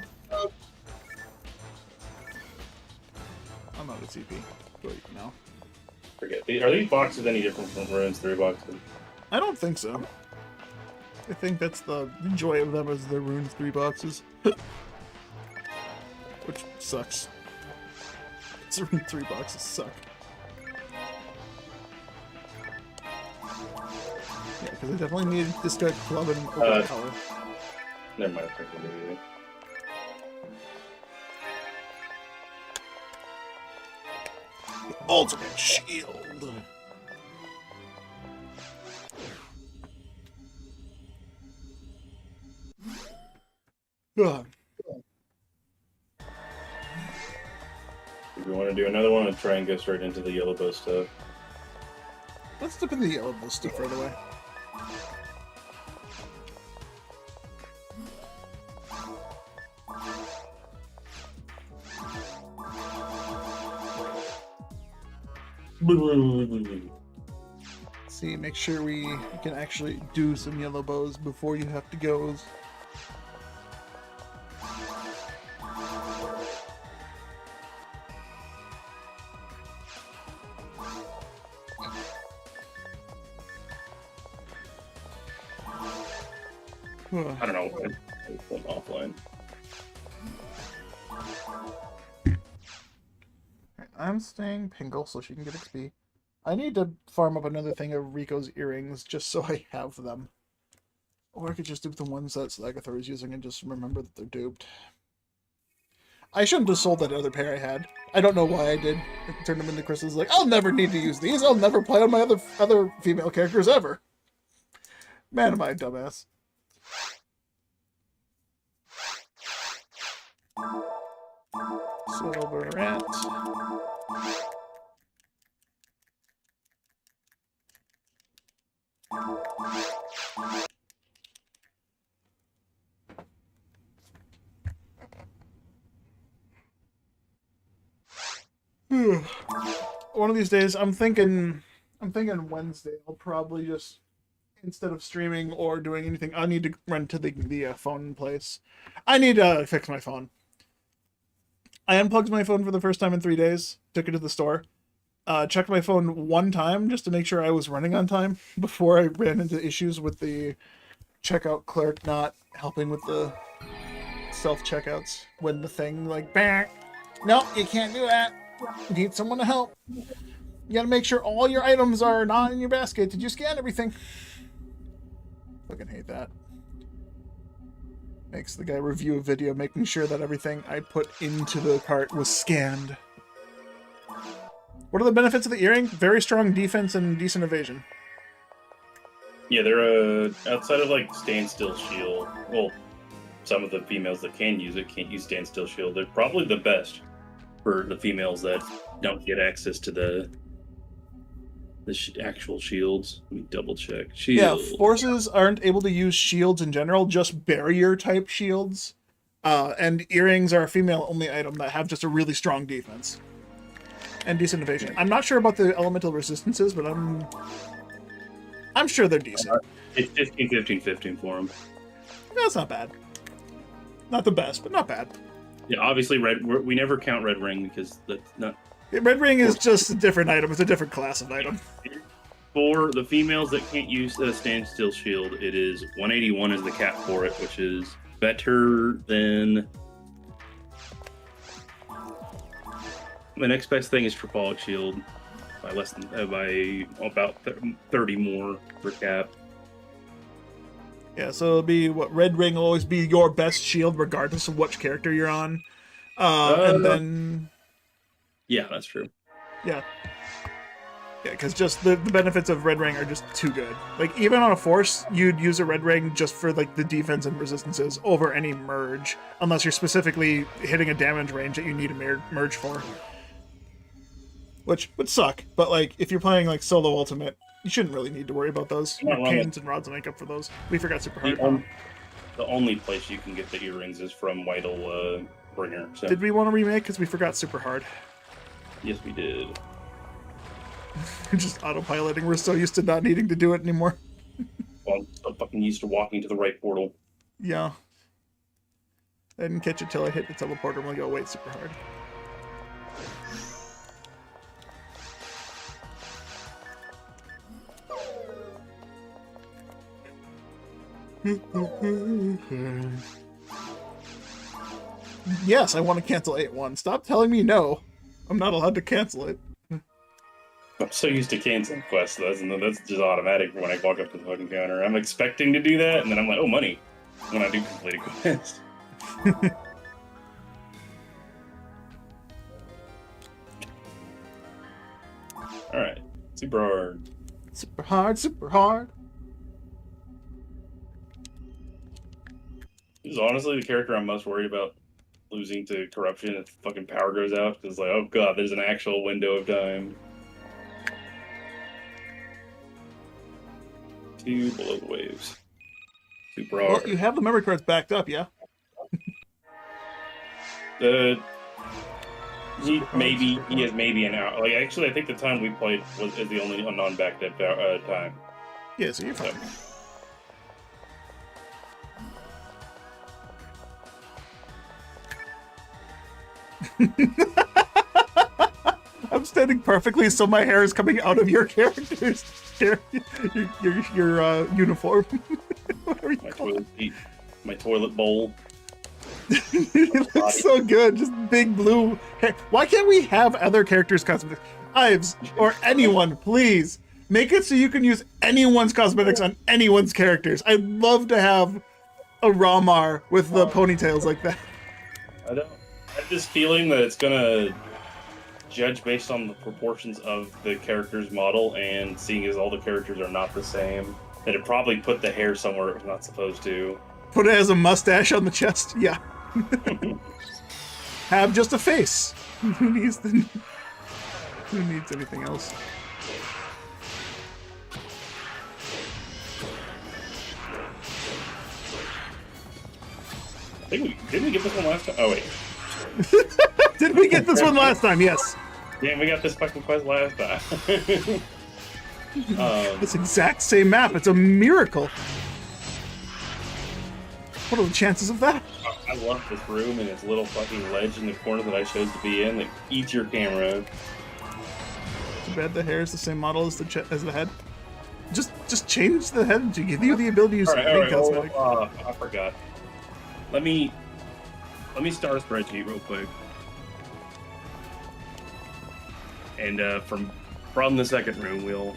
I'm out of CP. Wait, no. Forget. Are these boxes any different from Ruins 3 boxes? I don't think so. I think that's the joy of them as the Runes 3 boxes. Which sucks. The Rune 3 boxes suck. Yeah, because I definitely need this guy club and overpower. Never mind, I think we'll do it. Ultimate shield! Ugh. If we want to do another one, I'll try and go straight into the yellow bow stuff. Let's dip in the yellow bow stuff right away. See, make sure we can actually do some yellow bows before you have to go. I don't know. I went offline. I'm staying Pingle so she can get XP. I need to farm up another thing of Rico's earrings just so I have them. Or I could just dupe the ones that Slagathor is using and just remember that they're duped. I shouldn't have sold that other pair I had. I don't know why I did. I turned them into crystals like, I'll never need to use these. I'll never play on my other female characters ever. Man, am I a dumbass. Silver rat. One of these days, I'm thinking Wednesday. I'll probably just, instead of streaming or doing anything, I need to run to the phone place. I need to fix my phone. I unplugged my phone for the first time in 3 days. Took it to the store. Checked my phone one time just to make sure I was running on time before I ran into issues with the checkout clerk not helping with the self-checkouts. When the thing like, bang, no, you can't do that. You need someone to help. You gotta make sure all your items are not in your basket. Did you scan everything? Fucking hate that. Makes the guy review a video making sure that everything I put into the cart was scanned. What are the benefits of the earring? Very strong defense and decent evasion. Yeah, they're outside of like standstill shield. Well, some of the females that can use it can't use standstill shield. They're probably the best for the females that don't get access to the actual shields. Let me double check. Shield. Yeah, forces aren't able to use shields in general, just barrier type shields. And earrings are a female only item that have just a really strong defense. And decent evasion. I'm not sure about the elemental resistances, but I'm sure they're decent. It's 15, 15, 15 for them. That's not bad. Not the best, but not bad. Yeah, obviously we never count Red Ring because that's not... Red Ring is just a different item. It's a different class of item. For the females that can't use a standstill shield, it is 181 is the cap for it, which is better than. The next best thing is Tripolic Shield by less than by about 30 more per cap. Yeah, so it'll be what Red Ring will always be your best shield regardless of which character you're on. And then yeah, that's true. Yeah. Yeah, because just the benefits of Red Ring are just too good. Like, even on a Force, you'd use a Red Ring just for, like, the defense and resistances over any merge, unless you're specifically hitting a damage range that you need a merge for. Which would suck, but, like, if you're playing, like, solo ultimate, you shouldn't really need to worry about those. Canes and rods will make up for those. We forgot super hard. The only place you can get the earrings is from Whittle Bringer. So. Did we want to remake? Because we forgot super hard. Yes, we did. Just autopiloting. We're so used to not needing to do it anymore. Well, I'm so fucking used to walking to the right portal. Yeah. I didn't catch it till I hit the teleporter. I'm gonna go wait super hard. Yes, I want to cancel 8-1. Stop telling me no. I'm not allowed to cancel it. I'm so used to canceling quests, that's just automatic when I walk up to the fucking counter. I'm expecting to do that, and then I'm like, oh, money, when I do complete a quest. Alright, super hard. Super hard, super hard. This is honestly the character I'm most worried about losing to corruption if fucking power goes out, because like, oh god, there's an actual window of time. 2 below the waves. Super hard. Well, you have the memory cards backed up, yeah? He has maybe an hour. Like, actually, I think the time we played is the only non-backed up time. Yeah, so you're fine. I'm standing perfectly, so my hair is coming out of your character's hair, your uniform. What are you calling? My toilet bowl. It looks so good, just big blue hair. Why can't we have other characters' cosmetics? Ives, or anyone, please make it so you can use anyone's cosmetics on anyone's characters. I'd love to have a Ramar with the ponytails like that. I have this feeling that it's gonna judge based on the proportions of the character's model, and seeing as all the characters are not the same, that it probably put the hair somewhere it was not supposed to. Put it as a mustache on the chest? Yeah. Have just a face. Who needs anything else? Didn't we get this one last time? Oh wait. Did we get this one last time? Yes. Yeah, we got this fucking quest last time. This exact same map. It's a miracle. What are the chances of that? I love this room and its little fucking ledge in the corner that I chose to be in that eats your camera. Too bad the hair is the same model as the head. Just change the head to give you the ability to use any cosmetic. I forgot. Let me start a spreadsheet real quick. And from the second room, we'll.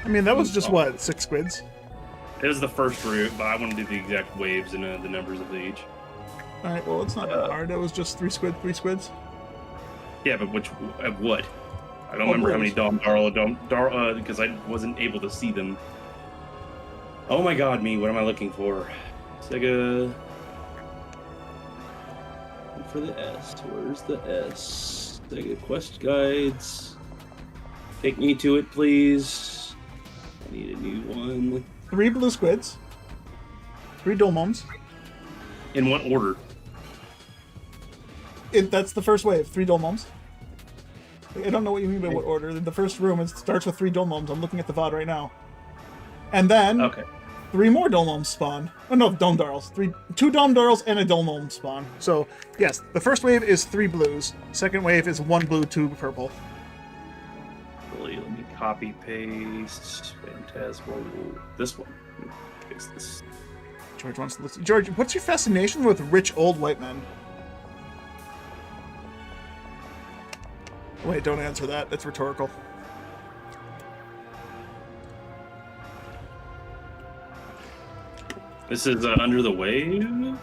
I mean, that was just what, 6 squids. It was the first route, but I want to do the exact waves and the numbers of each. All right, well, it's not that hard. It was just 3 squids. Yeah, but what? I don't remember how many Darl because I wasn't able to see them. Oh my god, me! What am I looking for? Sega. Look for the S. Where's the S? Sega quest guides. Take me to it, please. I need a new one. 3 blue squids. 3 dolmons. In what order? That's the first wave. 3 dolmons. I don't know what you mean by what order. In the first room, it starts with 3 dolmons. I'm looking at the VOD right now. And then 3 more dolmons spawn. Oh no, dome darls. 2 dome darls and a dolmon spawn. So yes, the first wave is 3 blues. Second wave is 1 blue, 2 purple. Really, let me copy paste. Phantasmal. This one. Paste this. George wants to listen. George, what's your fascination with rich old white men? Wait, don't answer that. It's rhetorical. This is Under the Wave.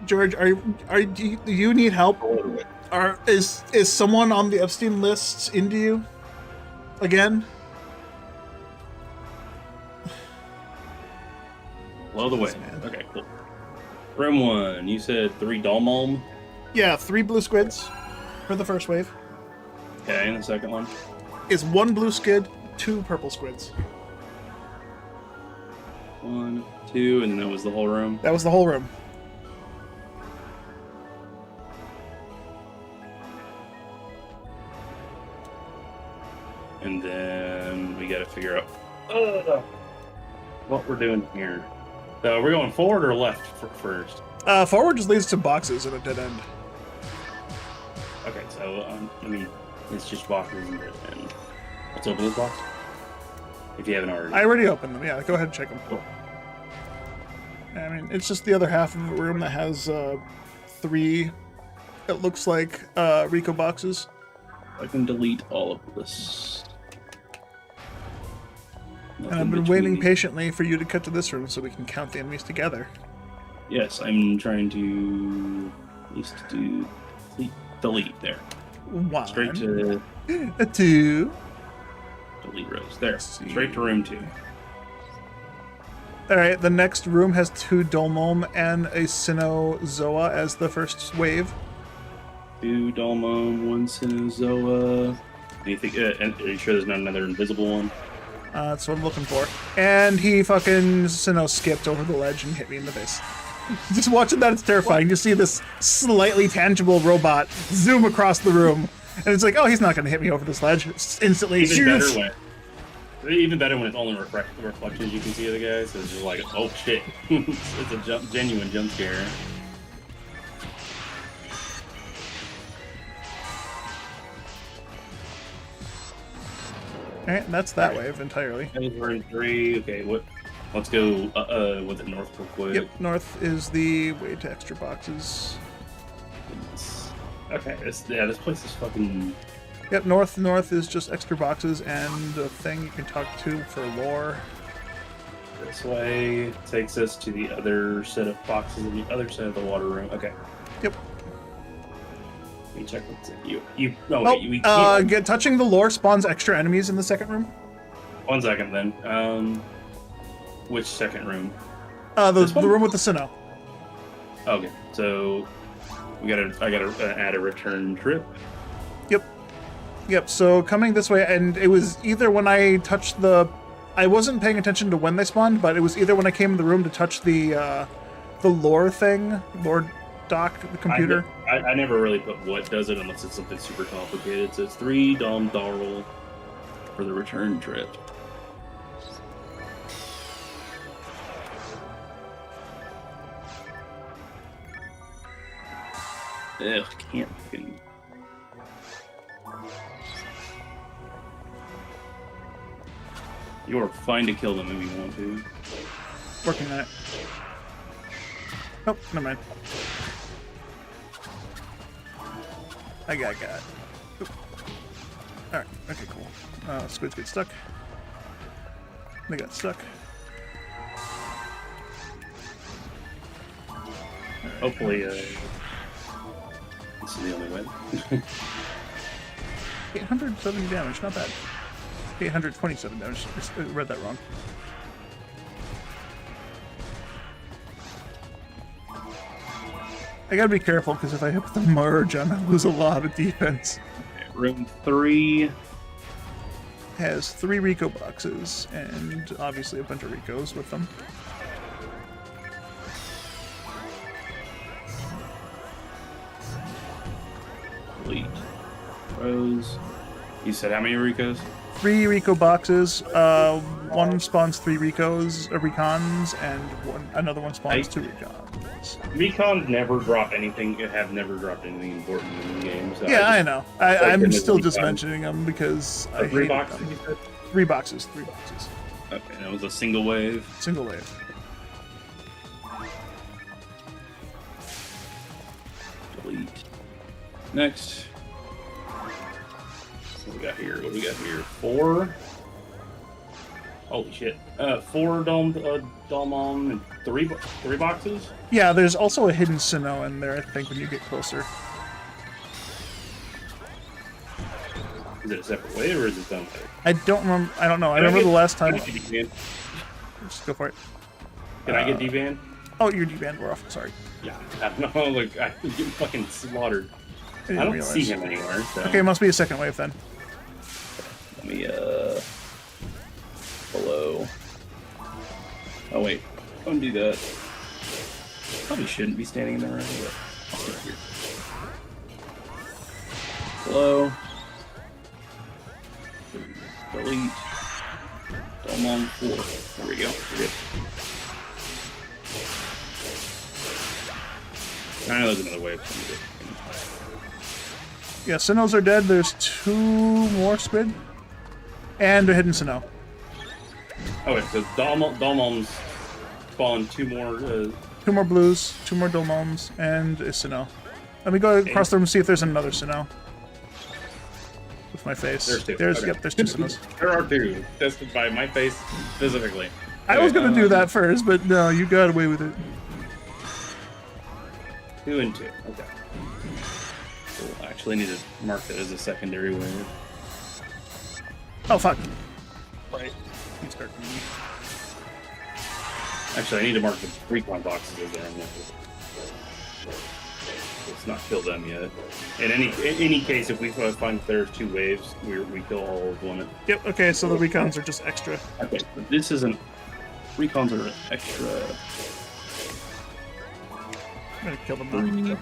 George, do you need help? Is someone on the Epstein lists into you? Again? Below the Wave. Okay, cool. Room 1, you said 3 Dolmalm? Yeah, 3 blue squids for the first wave. Okay, and the second one? Is 1 blue squid, 2 purple squids. 1, 2, and then that was the whole room? That was the whole room. And then we gotta figure out what we're doing here. So we're going forward or left first? Forward just leads to boxes and a dead end. Okay, so it's just boxes and let's open this box. If you haven't already. I already opened them. Yeah, go ahead and check them. Cool. I mean, it's just the other half of the room that has 3. It looks like Rico boxes. I can delete all of this. And I've been waiting patiently for you to cut to this room so we can count the enemies together. Yes, I'm trying to at least do delete there. 1. Straight to 2. delete rows. There. Straight to room 2. Alright, the next room has 2 Dolmom and a Sinnoh-Zoa as the first wave. 2 Dolmom, 1 Sinnoh-Zoa. Anything? Are you sure there's not another invisible one? That's what I'm looking for. And he fucking Sinnoh skipped over the ledge and hit me in the face. Just watching that, it's terrifying. You see this slightly tangible robot zoom across the room, and it's like, oh, he's not going to hit me over this ledge. It's instantly Even better when it's only reflections you can see of the guy, so it's just like, oh shit. It's a genuine jump scare. Alright, that's that wave entirely. We're in 3. Okay, let's go with the north real quick. Yep, north is the way to extra boxes. Okay, this place is fucking... Yep, north is just extra boxes and a thing you can talk to for lore. This way takes us to the other set of boxes on the other side of the water room. Okay. Yep. Let me check what's in we can't. Touching the lore spawns extra enemies in the second room. 1 second then. Which second room? The room with the Sinnoh. Okay, so I gotta add a return trip. Yep, so coming this way, and it was either when I touched I wasn't paying attention to when they spawned, but it was either when I came in the room to touch the lore thing, lore dock, the computer. I never really put what does it unless it's something super complicated. So it's 3 Dom Darl for the return trip. Ugh, can't fucking... You're fine to kill them if you want to. Working on it. Oh, never mind. I got it. Alright, okay, cool. Squids get stuck. They got stuck. Right. Hopefully, this is the only way. 870 damage, not bad. 827 damage. I read that wrong. I gotta be careful because if I hit with the merge, I'm gonna lose a lot of defense. Okay, room 3 has 3 Rico boxes and obviously a bunch of Ricos with them. Delete rows. You said how many Ricos? 3 Rico boxes. One spawns 3 Recons, and another one spawns 2 Recons. Recon never drop anything. Have never dropped anything important in the game. So Yeah, I know. I'm still just Recon. mentioning them because I Three hate boxes, them. you said? 3 boxes. 3 boxes. Okay, that was a single wave. Single wave. Delete. Next. What we got here? What we got here? 4. Holy shit. 4 Dalmon and 3 boxes? Yeah, there's also a hidden Sinnoh in there, I think, when you get closer. Is it a separate wave or is it its own wave? I don't remember. I don't know. I remember the last time. Just go for it. Can I get D-Van? Oh, you're D-band. We're off. Sorry. Yeah. I don't know. Like, I was getting fucking slaughtered. I didn't don't realize. see him anywhere, so. Okay, it must be a second wave then. Let me, Hello. Oh, wait. Don't do that. Probably shouldn't be standing in the room, but I'll sit here. Hello. Delete. Dalmon 4. There we go. We're good. I know there's another wave. Yeah, Sinnohs are dead. There's 2 more squid. And a hidden Sinnoh. Okay, so Dalmons spawn 2 more. 2 more blues, 2 more Dolmoms, and a Sinnoh. Let me go across the room and see if there's another Sinnoh. With my face. There's 2. There's, Okay. Yep, there's 2 Sinnohs. There are 2, tested by my face specifically. I was gonna do that first, but no, you got away with it. 2 and 2. Okay. We'll actually need to mark that as a secondary wave. Oh, fuck. Right. You start from me. Actually, I need to mark the recon boxes as they're in there. Let's not kill them yet. In any case, if we find that there's 2 waves, we kill all of one. Yep, okay, so the recons are just extra. Okay, but this isn't. Recons are extra. I'm gonna kill them now.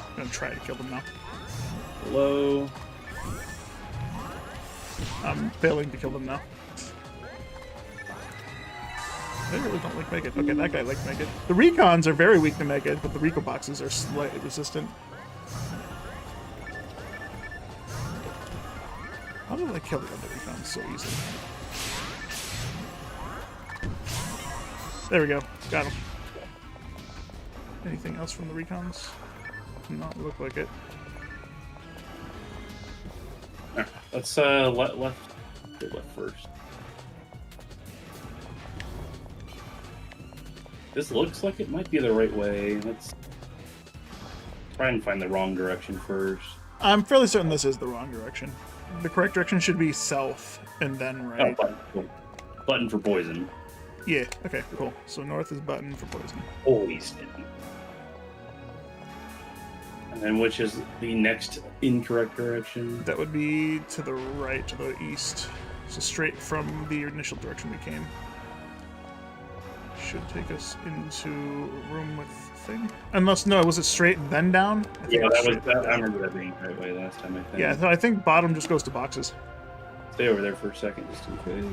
I'm gonna try to kill them now. Hello. I'm failing to kill them now. They really don't like Megan. Okay, that guy likes Megan. The recons are very weak to Megan, but the Rico boxes are slightly resistant. How did I kill the other recons so easily? There we go. Got him. Anything else from the recons? Not look like it. Alright, let's left first. This looks like it might be the right way. Let's try and find the wrong direction first. I'm fairly certain this is the wrong direction. The correct direction should be south and then right. Oh, button. Cool. Button for poison. Yeah, okay, cool. So north is button for poison. Poison. And then which is the next incorrect direction? That would be to the right, to the east. So straight from the initial direction we came. Should take us into a room with thing. Unless, no, was it straight and then down? Yeah, that was that. I remember that being the right way last time, I think. Yeah, I think bottom just goes to boxes. Stay over there for a second, just in case.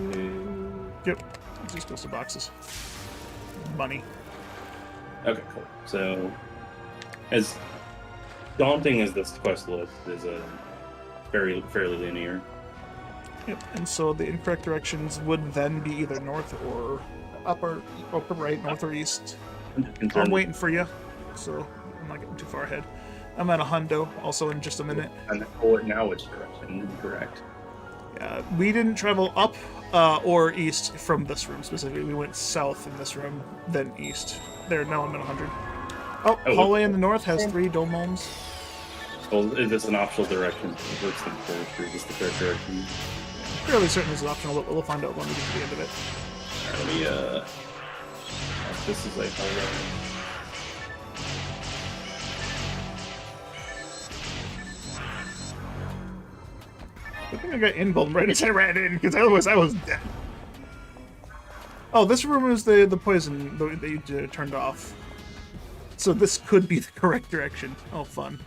Yep, it just goes to boxes. Money. Okay, cool. So, as daunting as this quest looks, is a fairly linear. Yep, and so the incorrect directions would then be either north or upper right, north or east. I'm waiting for you, so I'm not getting too far ahead. I'm at a hundo, also in just a minute. And now which direction? Correct. Yeah, we didn't travel up or east from this room specifically. We went south in this room, then east. There, now I'm at 100. Oh, hallway in the north has 3 Dolmoms. Well, is this an optional direction? First thing first, or is this the correct direction? Fairly certain it's optional, but we'll find out when we get to the end of it. Alright, let me, this is like alright. I think I got inbuilt right as I ran in, because otherwise I was dead. Oh, this room is the poison that you turned off. So this could be the correct direction. Oh, fun.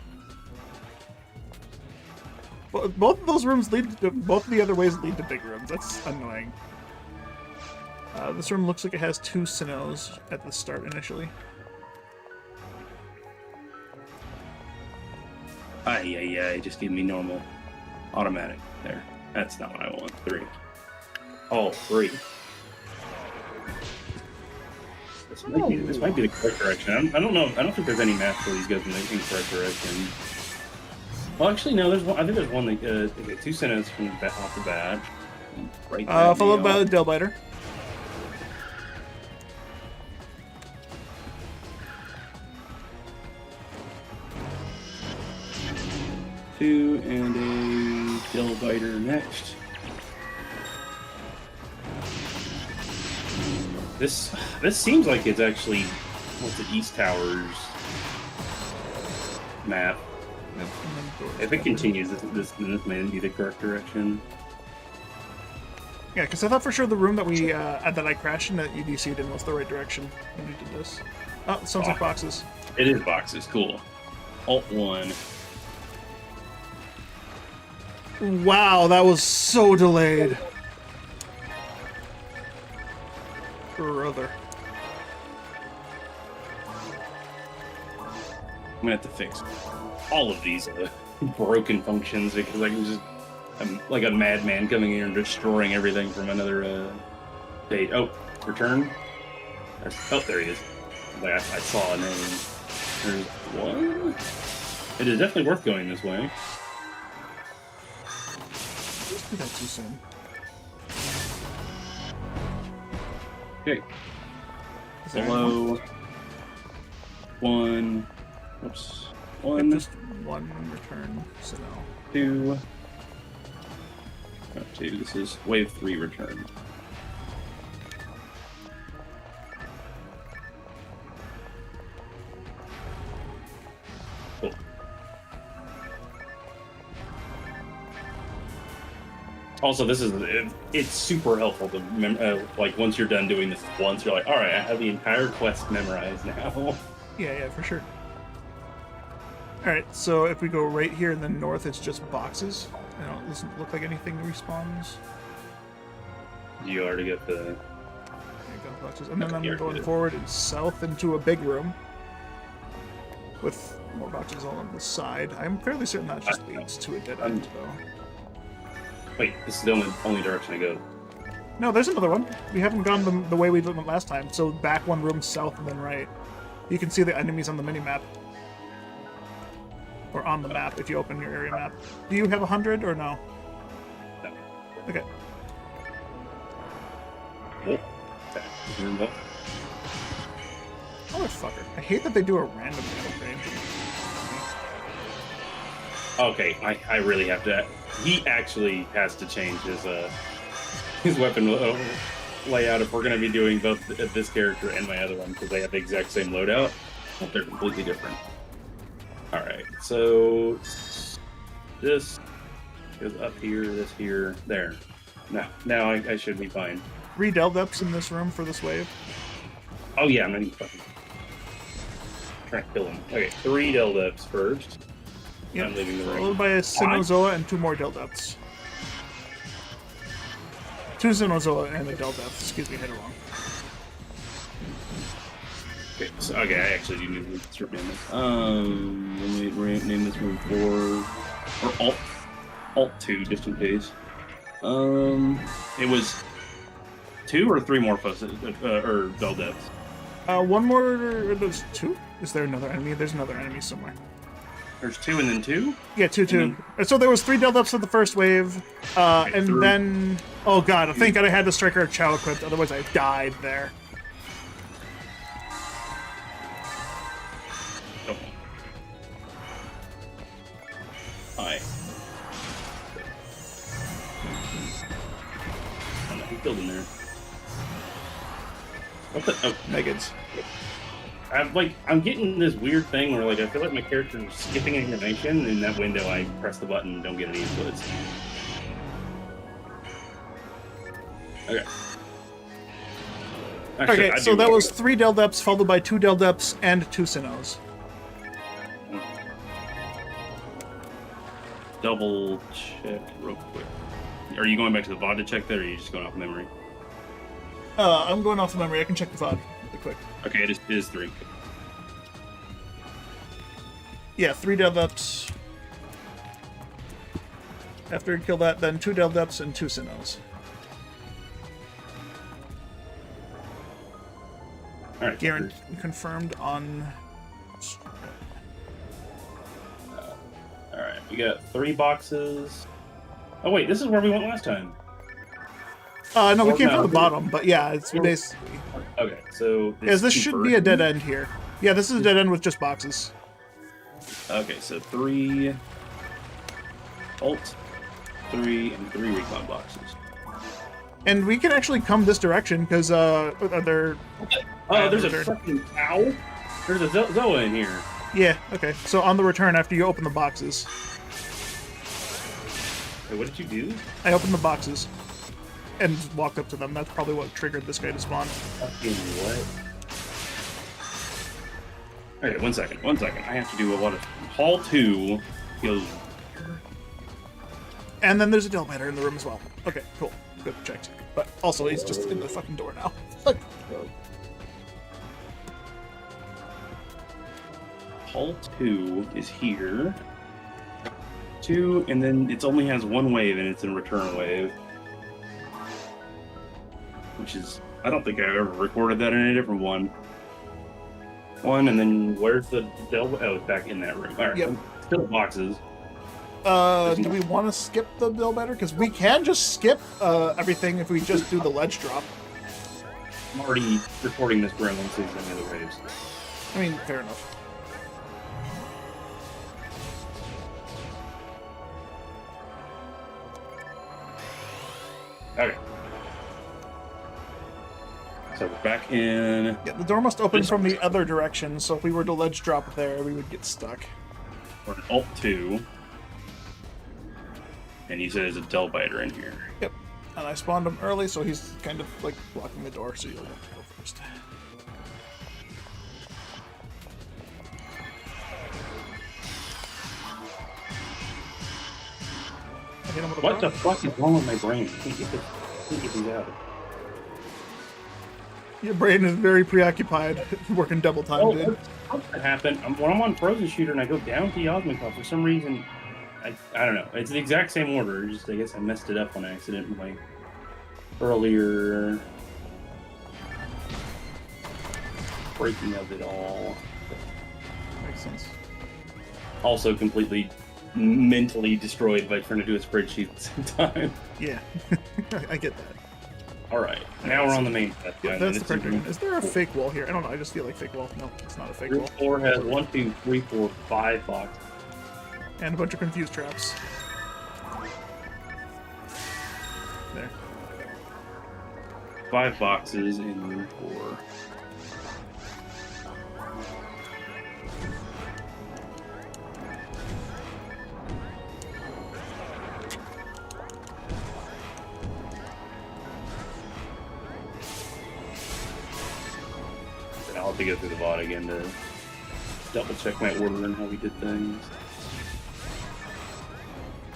Both of those rooms lead to, both of the other ways lead to big rooms. That's annoying. This room looks like it has 2 Sinnohs at the start initially. Yeah, just give me normal. Automatic. There. That's not what I want. 3. Oh, 3. This might be the correct direction. I don't know. I don't think there's any math where these guys in the incorrect direction. Well, actually, no. There's one. I think there's one that they get 2 sentences from off the bat. Right. Followed by the Dill Biter. Two and a Dill Biter next. This seems like it's actually what's the East Towers map. If it continues, this may be the correct direction. Yeah, because I thought for sure the room that I crashed in that UDC'd in was the right direction when we did this. Oh, it sounds like boxes. It is boxes. Cool. Alt 1. Wow, that was so delayed. Brother. I'm gonna have to fix all of these broken functions because I'm like a madman coming in and destroying everything from another page. Oh, return. Oh, there he is. Like I saw a name. There's one. It is definitely worth going this way. Let's do that too soon. Okay. Hello. One. Oops. One. Just one return, so no. 2. Oh, 2. This is wave 3 return. Cool. Also, it's super helpful to like once you're done doing this once, you're like, all right, I have the entire quest memorized now. Yeah, for sure. All right, so if we go right here and then north, it's just boxes. It doesn't look like anything respawns. You already get the... There you go, boxes. And then I'm going forward and south into a big room with more boxes all on the side. I'm fairly certain that just leads to a dead end, though. Wait, this is the only direction I go. No, there's another one. We haven't gone the way we went last time. So back one room south and then right. You can see the enemies on the mini-map. Or on the map if you open your area map. Do you have 100 or no? No. Okay. Oh. Motherfucker. I hate that they do a random range. Okay, I really have to... He actually has to change his weapon layout if we're going to be doing both this character and my other one, because they have the exact same loadout, but they're completely different. Alright, so this goes up here, this here, there. Now I should be fine. 3 Deldeps in this room for this wave. Oh yeah, I'm not even fucking trying to kill him. Okay, 3 Deldeps first. Yep. I'm leaving the ring. Followed by a Sinozoa and 2 more Deldeps. 2 Sinozoa and a Deldep. Excuse me, hit it wrong. Okay, I actually do need to name this. Let me name this move 4 or Alt 2 just in case. It was 2 or 3 more or Deldeps. One more. There's 2. Is there another enemy? There's another enemy somewhere. There's 2 and then 2. Yeah, 2. So there was 3 Deldeps for the first wave, and then oh god, thank God I had the Striker Chow equipped. Otherwise, I died there. Hi. Oh no, he's building there. What the? Oh, Megans. I'm getting this weird thing where I feel like my character is skipping animation. In that window, I press the button and don't get any inputs. Okay. Actually, okay, so that was 3 Deldeps followed by 2 Deldeps and 2 Sinnohs. Double check real quick. Are you going back to the VOD to check that, or are you just going off memory? I'm going off the memory. I can check the VOD really quick. Okay, it is 3. Yeah, 3 Deldeps. After you kill that, then 2 Deldeps and 2 Sinnohs. Alright. Guaranteed confirmed on... Alright, we got 3 boxes. Oh wait, this is where we went last time. No, we Or came no, from the we- bottom, but yeah, it's basically... Okay, so... This should be a dead end here. Yeah, this is a dead end with just boxes. Okay, so 3... Alt, 3, and 3 recon boxes. And we can actually come this direction, because, they're... Oh, there's a fucking cow? There's a Zoa in here. Yeah, okay. So on the return, after you open the boxes... Wait, what did you do? I opened the boxes. And walked up to them. That's probably what triggered this guy to spawn. Fucking what? Okay, 1 second, 1 second. I have to do a lot of... Hall 2 goes... And then there's a Delbiter in the room as well. Okay, cool. Good, checked. But also, he's just in the fucking door now. Like, Hall 2 is here. 2, and then it only has 1 wave, and it's a return wave. Which is... I don't think I've ever recorded that in a different one. 1, and then where's the Delta? Oh, it's back in that room. Alright, Yep. Still boxes. do we want to skip the Delbiter? Because we can just skip everything if we just do the ledge drop. I'm already recording this room once there's any other waves. I mean, fair enough. Okay. So we're back in... Yeah, the door must open from the other direction, so if we were to ledge drop there, we would get stuck. We're in Alt 2. And you said there's a Delbiter in here. Yep. And I spawned him early, so he's kind of like blocking the door, so you'll have to go first. I hit him with a What the proc. fuck is wrong with my brain? I can't get these out. Your brain is very preoccupied, working double time, Oh, dude. what's that happen? When I'm on Frozen Shooter and I go down to Yasmikov, for some reason, I don't know. It's the exact same order. Just I guess I messed it up on accident in my earlier breaking of it all. Makes sense. Also completely mentally destroyed by trying to do a spreadsheet at the same time. Yeah, I get that. Alright, now we're on the main path. Yeah, that's the correct one. Is there a fake wall here? I don't know, I just feel like fake wall. No, it's not a fake Group wall. 4 has 1, 2, 3, 4, 5 boxes. And a bunch of confused traps. There. 5 boxes in room 4. And I'll have to go through the VOD again to double check my order and how we did things.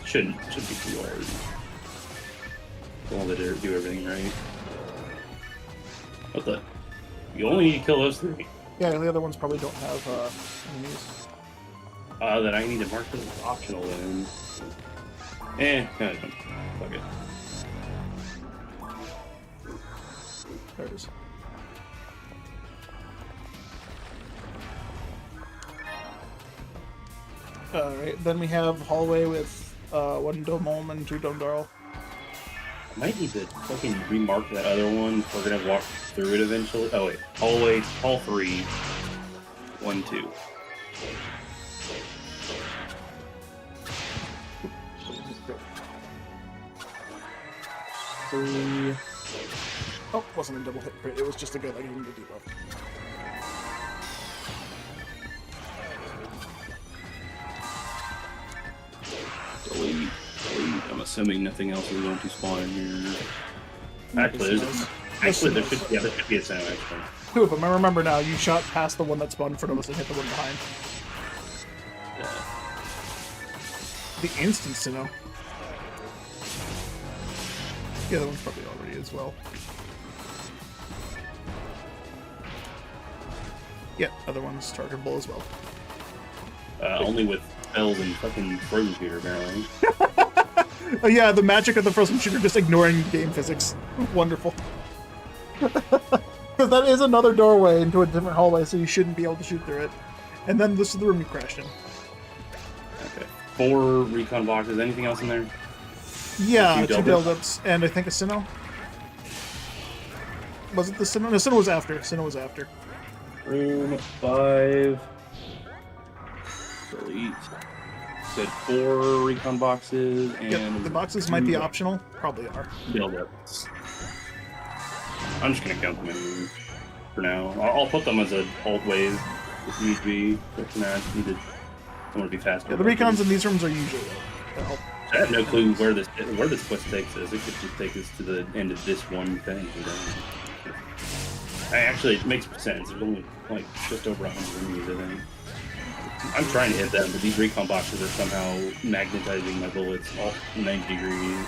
Should be too hard. As long as I do everything right. What the? You only need to kill those 3. Yeah, the other ones probably don't have enemies. Then I need to mark those as optional then. No, fuck it. There it is. Alright, then we have hallway with 1 Domolm and 2 Domdarl. I might need to fucking remark that other one if we're gonna walk through it eventually. Oh wait, hallway, hall 3, 1, 2. Three. Oh, wasn't a double hit crit, it was just a guy that gave him the debuff. Delete. I'm assuming nothing else is going to spawn in here. Actually, there should be a sound actually. 2 of them, I remember now, you shot past the one that spawned in front of us and hit the one behind. The instant Sinnoh. The other one's probably already as well. Yeah, other one's targetable as well. Only with spells and fucking frozen shooter apparently. Oh yeah, the magic of the frozen shooter just ignoring game physics. Wonderful. Because that is another doorway into a different hallway, so you shouldn't be able to shoot through it. And then this is the room you crashed in. Okay. 4 recon boxes. Anything else in there? Yeah, 2 Delta? build-ups, and I think a Sinnoh. Was it the Sinnoh? No, Sinnoh was after. Sinnoh was after. Room 5. Delete. Said 4 recon boxes and Yep, the boxes might be optional. Probably are. build-ups. I'm just gonna count them in for now. I'll put them as an alt wave if need be. But for now, I just need to. I want to be faster. Yeah, the recons in these rooms are usually help. I have no clue where this quest takes us. It could just take us to the end of this one thing. You know? Actually, it makes sense. There's only like just over 100 enemies, I think. I'm trying to hit them, but these recon boxes are somehow magnetizing my bullets all 90 degrees.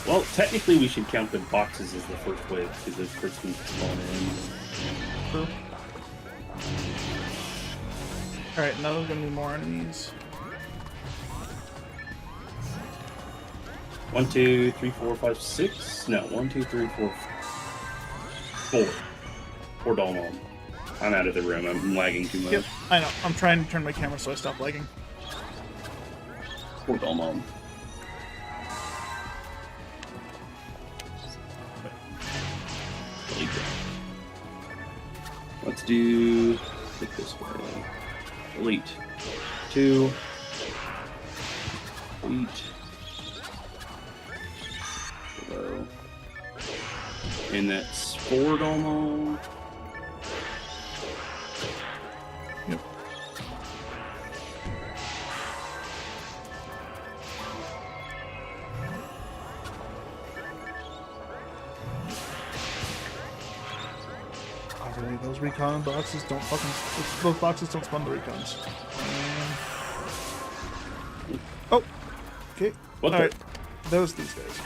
Well, technically we should count the boxes as the first wave, because the first ones spawn in. True. Alright, now there's gonna be more enemies. 1, 2, 3, 4, 5, 6. No, 1, 2, 3, 4, 4. 4 Dalmon. I'm out of the room. I'm lagging too much. Yep, I know. I'm trying to turn my camera so I stop lagging. 4 Dalmon. Let's do it this way. Delete. 2. Delete. Hello. And that's 4 Dalmon. Yep. Really, those recon boxes don't fucking. Those boxes don't spawn the recons. Oh, okay. What All the? right, those these guys.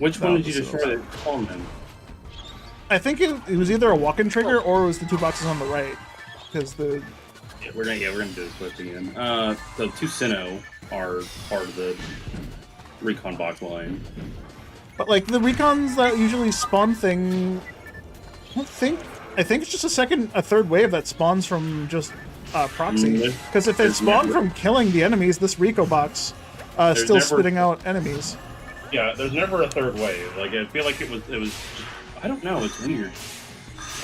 Which No, one did you this is- destroy that spawned them? I think it was either a walk-in trigger or it was the 2 boxes on the right, because the Yeah, we're gonna do this quest again. So 2 Sinnoh are part of the recon box line. but like the recons that usually spawn thing. I think it's just a third wave that spawns from just proxy. Because if it there's spawned never- from killing the enemies, this Rico box is still never- spitting out enemies. Yeah, there's never a third wave. Like I feel like it was. I don't know. It's weird.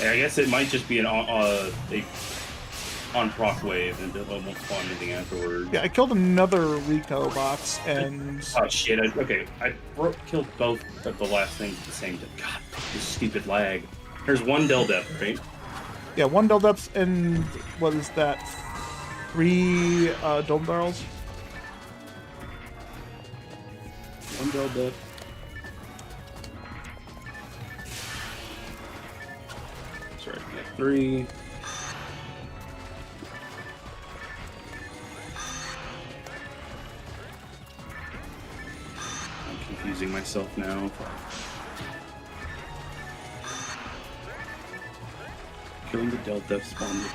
I guess it might just be an on proc wave and it won't spawn anything afterward. Yeah, I killed another Rico box and Oh shit! I killed both of the last things at the same time. God, this stupid lag. There's 1 Del Depth, right? yeah, 1 Del Depths and what is that? 3 Dome Barrels. 1 Del Depth. Sorry, I got 3. I'm confusing myself now. Killing the Del Depth spawn with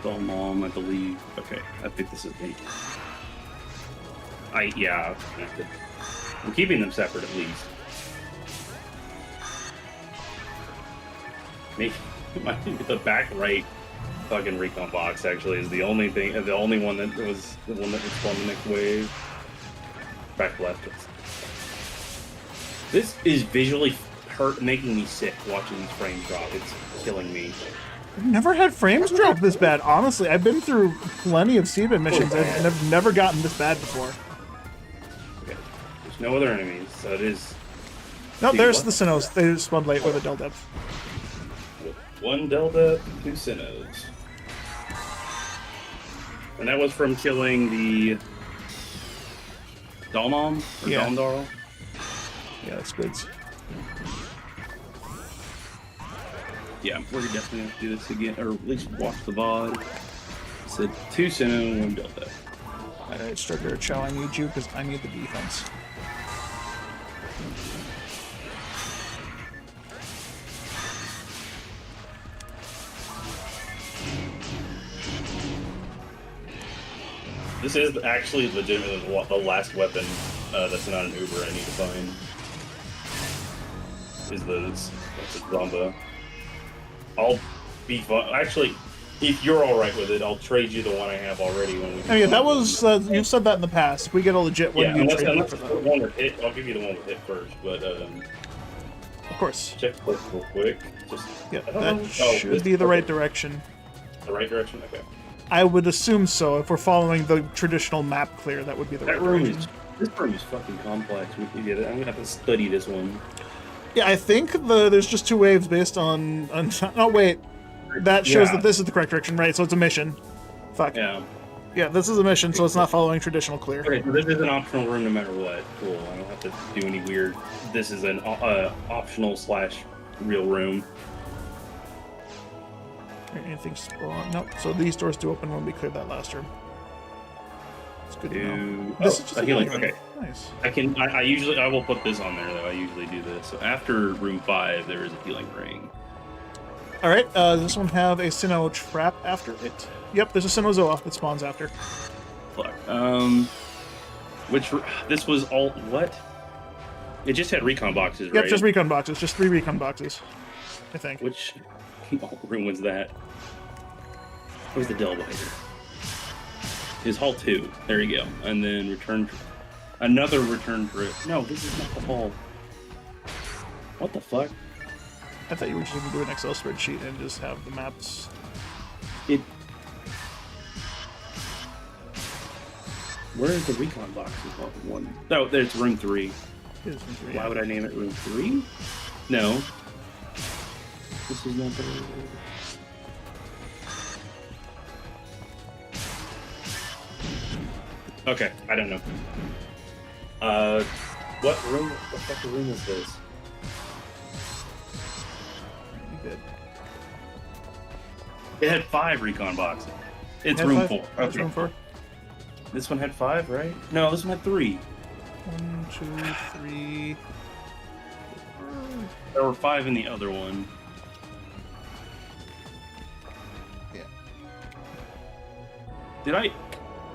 Dalmon, I believe. Okay, I think this is 8. Yeah, I'm keeping them separate at least. Maybe the back right fucking recon box actually is the only one that was the one that would spawn the next wave. Back left. This is visually making me sick watching these frames drop. It's killing me. I've never had frames drop this bad, honestly. I've been through plenty of Seedman missions and I've never gotten this bad before. Okay. There's no other enemies, so it is. No, Dude, there's what? the Sinnohs. They spawned late with a Del Depth. 1 Delta, 2 Sinnohs. And that was from killing the Dalmon? Or Yeah. Dalmdarl? Yeah, that's good. Yeah, we're definitely gonna have to do this again, or at least watch the VOD. It said 2 Sinnoh, 1 Delta. Alright, Striker, Chow, I need you because I need the defense. This is actually legitimately the last weapon that's not an Uber I need to find. Is that's a Zomba. I'll be fun. Actually, if you're alright with it, I'll trade you the one I have already when we. I mean, that was you've said that in the past. If we get a legit one, Yeah, you unless trade it the for that. one with hit, I'll give you the one with hit first. But Of course. check this real quick. Just Yeah, I don't that know. Oh, should be the right direction. The right direction. Okay. I would assume so. If we're following the traditional map clear, that would be the right That room direction. is. This room is fucking complex. I'm gonna have to study this one. Yeah, I think there's just 2 waves based on oh wait, that shows Yeah. that this is the correct direction, right? So it's a mission. Fuck. Yeah. Yeah, this is a mission, so it's not following traditional clear. Okay, so this is an optional room no matter what. Cool. I don't have to do any weird. This is an optional / real room. Anything spawn? Nope. So these doors do open when we cleared that last room. It's good to know. This is just a a healing. room. Okay. Nice. I will put this on there though. I usually do this. So after room 5, there is a healing ring. All right. Does this one have a Sinnoh trap after it? Yep. There's a Sinnoh that spawns after. Fuck. This was all what? It just had recon boxes, right? Yep. Just recon boxes. Just 3 recon boxes. I think. Which room was that? Where's the Delbiter? Is hall 2. There you go. And then another return trip. No, this is not the hall. What the fuck? I thought you were just going to do an Excel spreadsheet and just have the maps. Where is the recon box? One. Oh, there's room 3. Here's room 3. Why would I name it room 3? No. This is not the room. Okay, I don't know. What room? What fucking room is this? You good? It had 5 recon boxes. It's Had room 5? 4. That's Okay. room 4. This one had 5, right? No, this one had 3. 1, 2, 3. There were 5 in the other one. Yeah. Did I?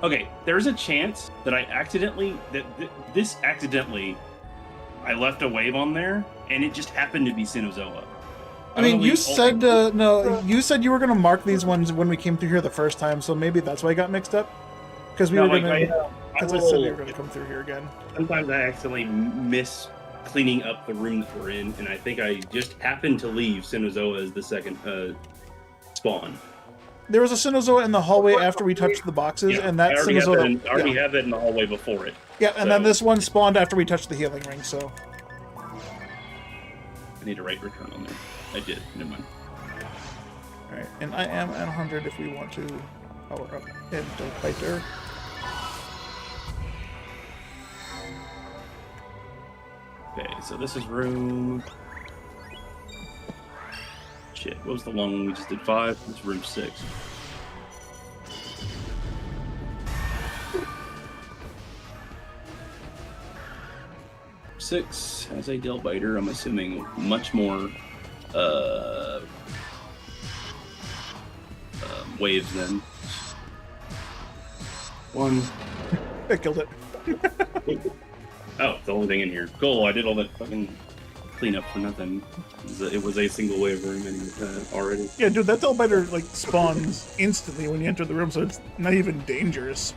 Okay, there's a chance that I accidentally I left a wave on there, and it just happened to be Sinozoa. I mean, you said no. You said you were gonna mark these ones when we came through here the first time, so maybe that's why I got mixed up. Because we were gonna. Because I said we were gonna come through here again. Sometimes I accidentally miss cleaning up the room that we're in, and I think I just happened to leave Sinozoa as the second spawn. There was a Sinnoh in the hallway after we touched the boxes, Yeah, and that I already had Sinnoh. that, had that in the hallway before it. Yeah, and so- then this one spawned after we touched the healing ring. So I need a right return on there. I did. Never mind. all right, and I am at 100 if we want to power up and fighter. Okay, so this is room. Shit, what was the long one we just did? 5. This is room 6. Six has a Delbiter. I'm assuming much more waves than 1. I killed it. Oh, the only thing in here. Cool. I did all that fucking cleanup for nothing. It was a single wave room already. Yeah, dude, that Delbiter like spawns instantly when you enter the room, so it's not even dangerous.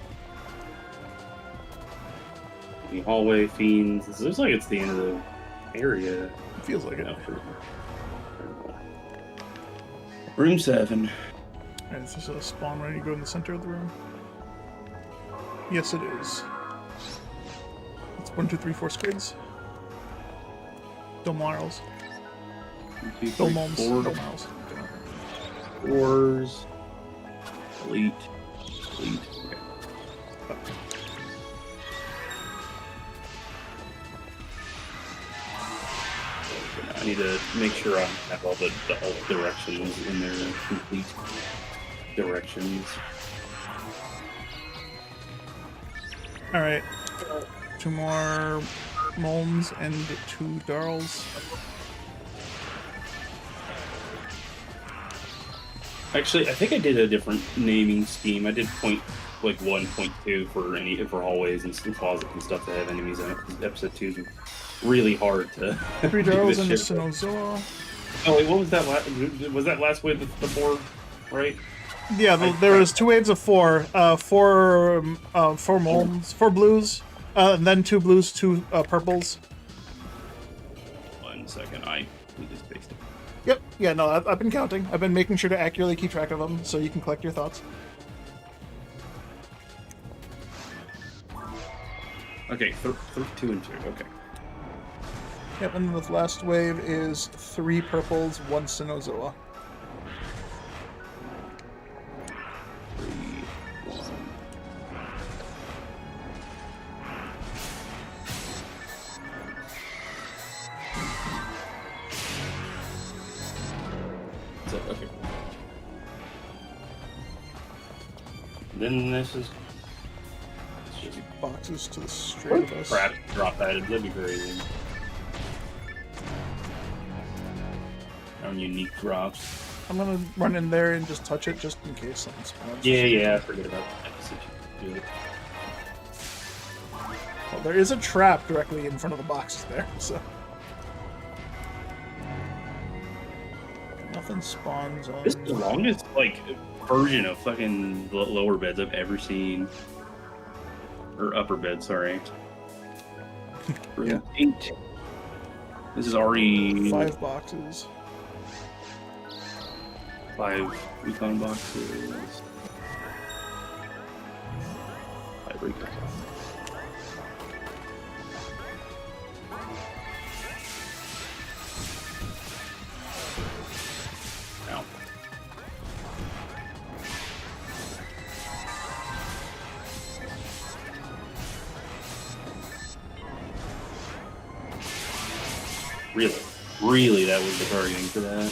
The hallway fiends. This looks like it's the end of the area. It feels like it. No. Room 7. Alright, is this a spawn ready to go in the center of the room? Yes, it is. It's 1, 2, 3, 4 squids. Dolmarls. 1, 2, 3, Dolmons. 4 Dolmarls. doors. Elite. Okay. I need to make sure I have all the alt directions in there, complete directions. Alright. 2 more Molns and 2 Darls. Actually, I think I did a different naming scheme. I did point like 1.2 for hallways and some closets and stuff that have enemies in it. 'Cause episode 2 is really hard to 3 do Darrows this and a shit. Sinozoa. Oh wait, what was that last? Was that last wave the 4, right? Yeah, there was 2 waves of 4. 4 molds, 4 blues, and then 2 blues, 2 purples. 1 second, I just spaced it. Yep. Yeah, no, I've been counting. I've been making sure to accurately keep track of them so you can collect your thoughts. Okay, 2 and 2. Okay. Yep, and the last wave is 3 purples, 1 Sinozoa. 3, 1. So, okay. Then this is just Boxes to the straight of us. crap. Drop that. That'd be crazy. On unique drops. I'm gonna run in there and just touch it just in case something spawns. Yeah. Forget about that. Do it. Well, there is a trap directly in front of the boxes there, so. Nothing spawns on. This is the longest version of fucking lower beds I've ever seen. Or upper bed, sorry. Yeah. 8. This is already 5 boxes. 5 recon boxes. 5 recon boxes. Ow. Really, that was the targeting for that.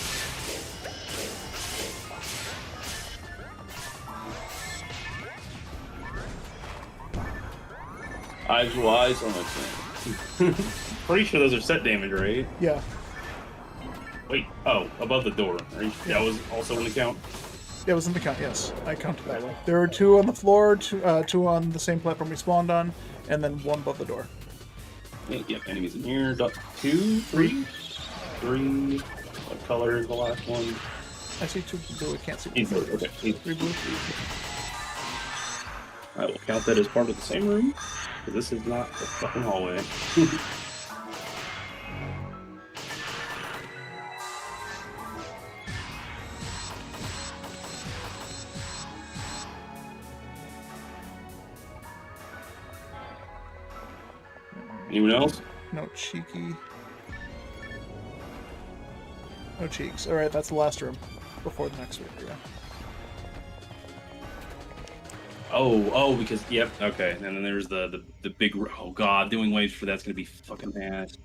Eyes wise on my team. Pretty sure those are set damage, right? Yeah. Wait, oh, above the door. That was also in the count? Yeah, it was in the count, yes. I counted that way. There were 2 on the floor, 2 on the same platform we spawned on, and then 1 above the door. Yep, enemies in here. 2, 3. What color is the last one? I see 2 blue, I can't see He's blue. blue, okay. 3 blue. I will count that as part of the same room, because this is not the fucking hallway. Anyone else? No cheeky. No cheeks. Alright, that's the last room. Before the next week, yeah. Oh, because yep, okay. And then there's the big. Oh god, doing waves for that's gonna be fucking ass.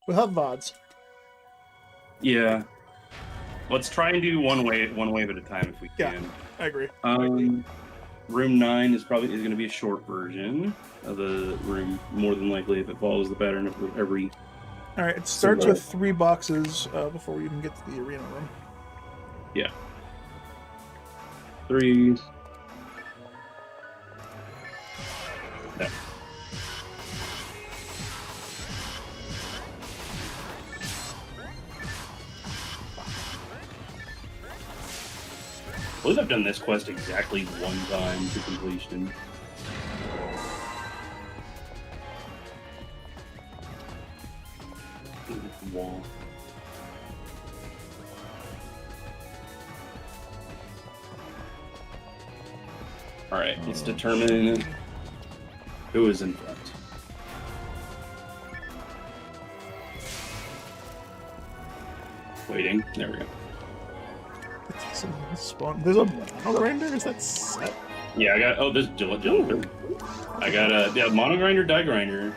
We'll have VODs. Yeah. Let's try and do one wave at a time if we Yeah. can. I agree. Room 9 is gonna be a short version of the room, more than likely if it follows the pattern of every. Alright, it starts with 3 boxes before we even get to the arena room. Yeah. 3. No. I believe I've done this quest exactly 1 time to completion. Wall. Alright, let's determine who is in front. Waiting. There we go. There's a mono grinder? Is that set? Yeah, I got. Oh, there's Jill. I got a mono grinder, die grinder.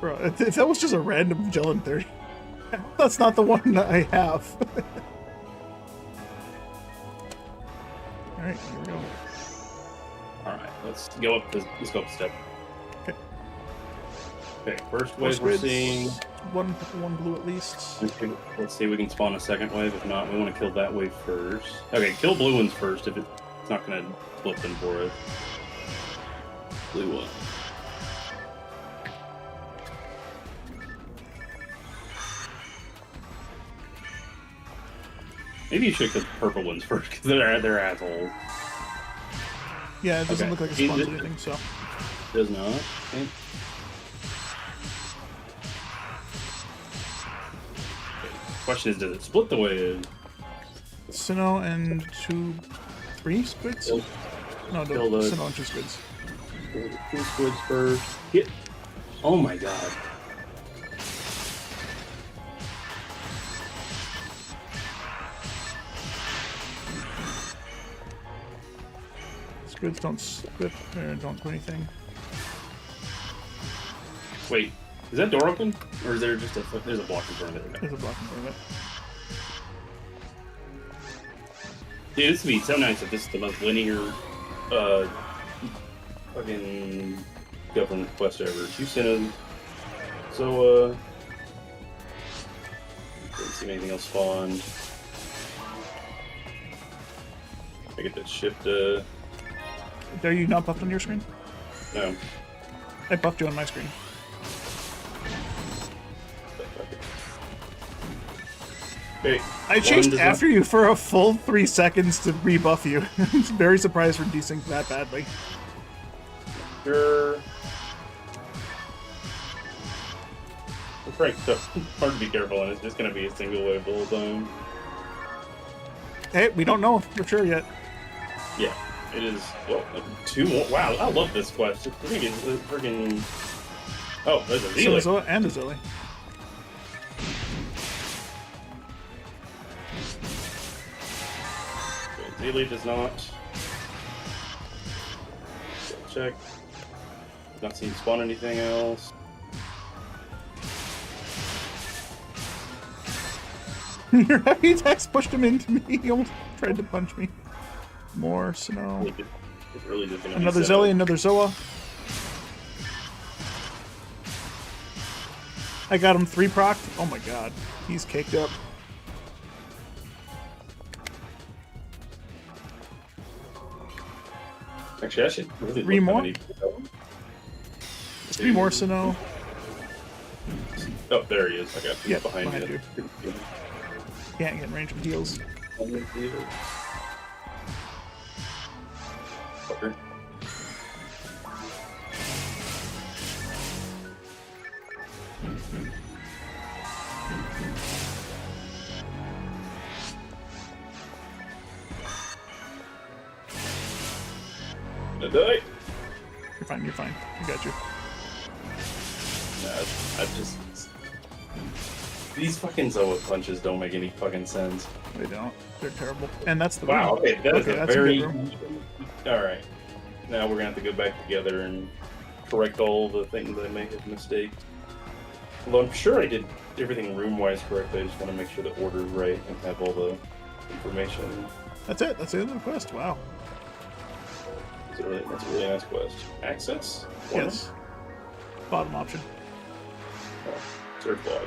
Bro, if that was just a random Jellin 30, that's not the one that I have. Alright, here we go. Alright, let's go up the step. Okay. Okay, first wave we're seeing One blue at least. Okay, let's see if we can spawn a second wave. If not, we want to kill that wave first. Okay, kill blue ones first if it's not going to flip them for us. Blue one. Maybe you should kill the purple ones first because they're assholes. Yeah, it doesn't Okay. look like it spawns anything, so. Does not. Okay. Question is, does it split the wave? Sinnoh and 3 squids? Kill- No, kill the- Sinnoh and 2 squids. Kill the 2 squids first. Hit. Oh my god. Squids don't split or don't do anything. Wait, is that door open? Or is there just there's a block in front of it? There's a block in front of it. Dude, this would be so nice if this is the most linear, fucking government quest ever. You sent him. So, didn't see anything else spawned. I get that shift, Are you not buffed on your screen? no. I buffed you on my screen. Okay. I chased does after you for a full 3 seconds to rebuff you. I'm very surprised for desync that badly. Sure. Frank, so hard to be careful, and it's just going to be a single wave the whole time. Hey, we don't know for sure yet. Yeah, it is. Well, 2 more. Wow, I love this quest. It's freaking. Oh, there's a Zealot. Zoa and a Zilly. Zealot does not. Check. Not seen spawn anything else. Your heavy attacks pushed him into me. He almost tried to punch me. More snow. It's really just gonna Another be set Zelly, up. another Zoa. I got him 3 proc. Oh my god. He's caked up. Actually, I should really 3 look how more? many- 3 more Sinnoh. Oh, there he is. I got him Yeah, behind, behind you. Can't get in range of heals. Fucker. Gonna die. You're fine, you're fine. I got you. Nah, I just. These fucking Zoa punches don't make any fucking sense. They don't. They're terrible. And that's the Wow, room. okay, that is a that's very. good room. Alright. Now we're gonna have to go back together and correct all the things I may have mistaked. Although I'm sure I did everything room-wise correctly, I just want to make sure the order's right and have all the information. That's it. That's the end of the quest. Wow. That's a really nice quest. Access? Yes. Bottom option. Oh, search log.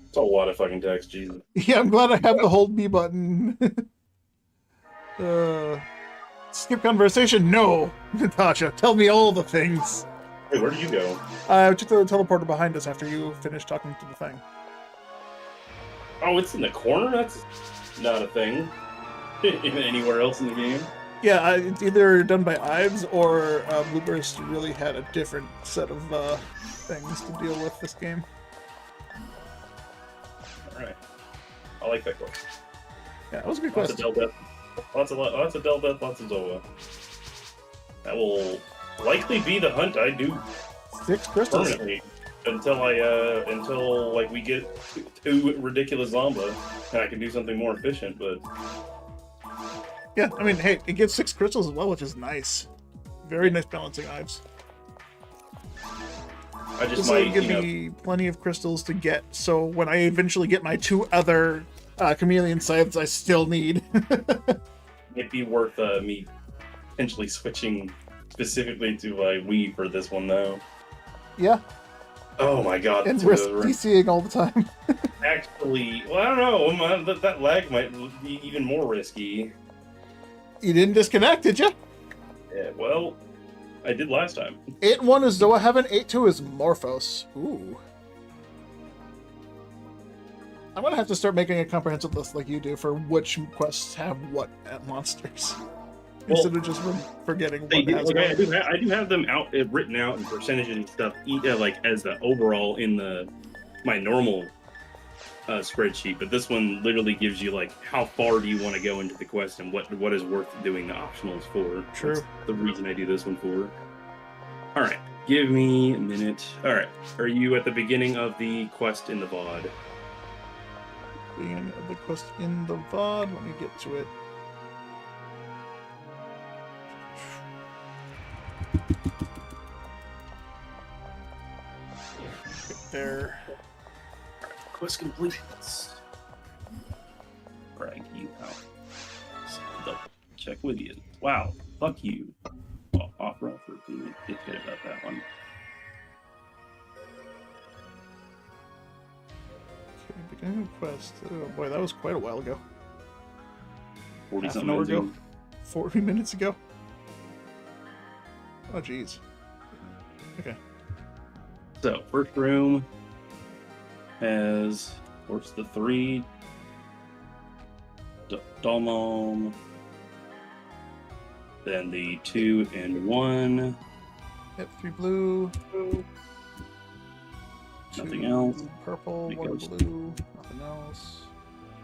It's a lot of fucking text, Jesus. Yeah, I'm glad I have the hold B button. Skip conversation? No! Natasha, tell me all the things. Hey, where do you go? Just the teleporter behind us after you finish talking to the thing. Oh, it's in the corner? That's not a thing. Anywhere else in the game? Yeah, it's either done by Ives or Blueburst really had a different set of things to deal with this game. Alright. I like that quest. Yeah, it was a good Lots of quest. Del Death. Lots of Del Death, lots of Zoa. That will likely be the hunt I do 6 crystals. permanently until like we get 2 ridiculous Zomba and I can do something more efficient, but Yeah, I mean, hey, it gives 6 crystals as well, which is nice. Very nice balancing Ives. I just This will might, give me plenty of crystals to get, so when I eventually get my 2 other chameleon scythes I still need. it'd be worth me potentially switching specifically to my Wii for this one though. Yeah, Oh my god! and two risk of those DCing all the time. actually, well, I don't know. That lag might be even more risky. You didn't disconnect, did you? Yeah, well, I did last time. 8-1 is Zoa Heaven, 8-2 is Morphos. Ooh. I'm gonna have to start making a comprehensive list like you do for which quests have what at monsters. Instead of just forgetting what has like, what. I do have them out written out in percentages and stuff, like as the overall in my normal spreadsheet. But this one literally gives you like how far do you want to go into the quest and what is worth doing the optionals for. True. That's the reason I do this one for. All right, give me a minute. All right, are you at the beginning of the quest in the VOD? Beginning of the quest in the VOD. Let me get to it. There. Quest complete. Drag you out. Double check with you. Wow, fuck you. Opera for being a dickhead about that one. Okay, beginning of quest. Oh boy, that was quite a while ago. 40 Half an something hour ago. minutes 40 minutes ago. Oh jeez. Okay. So, first room has, of course, the 3 Dalmom, then the 2 and 1, Yep, 3 blue. nothing 2 else. Purple, Three 1 ghosts. blue, nothing else.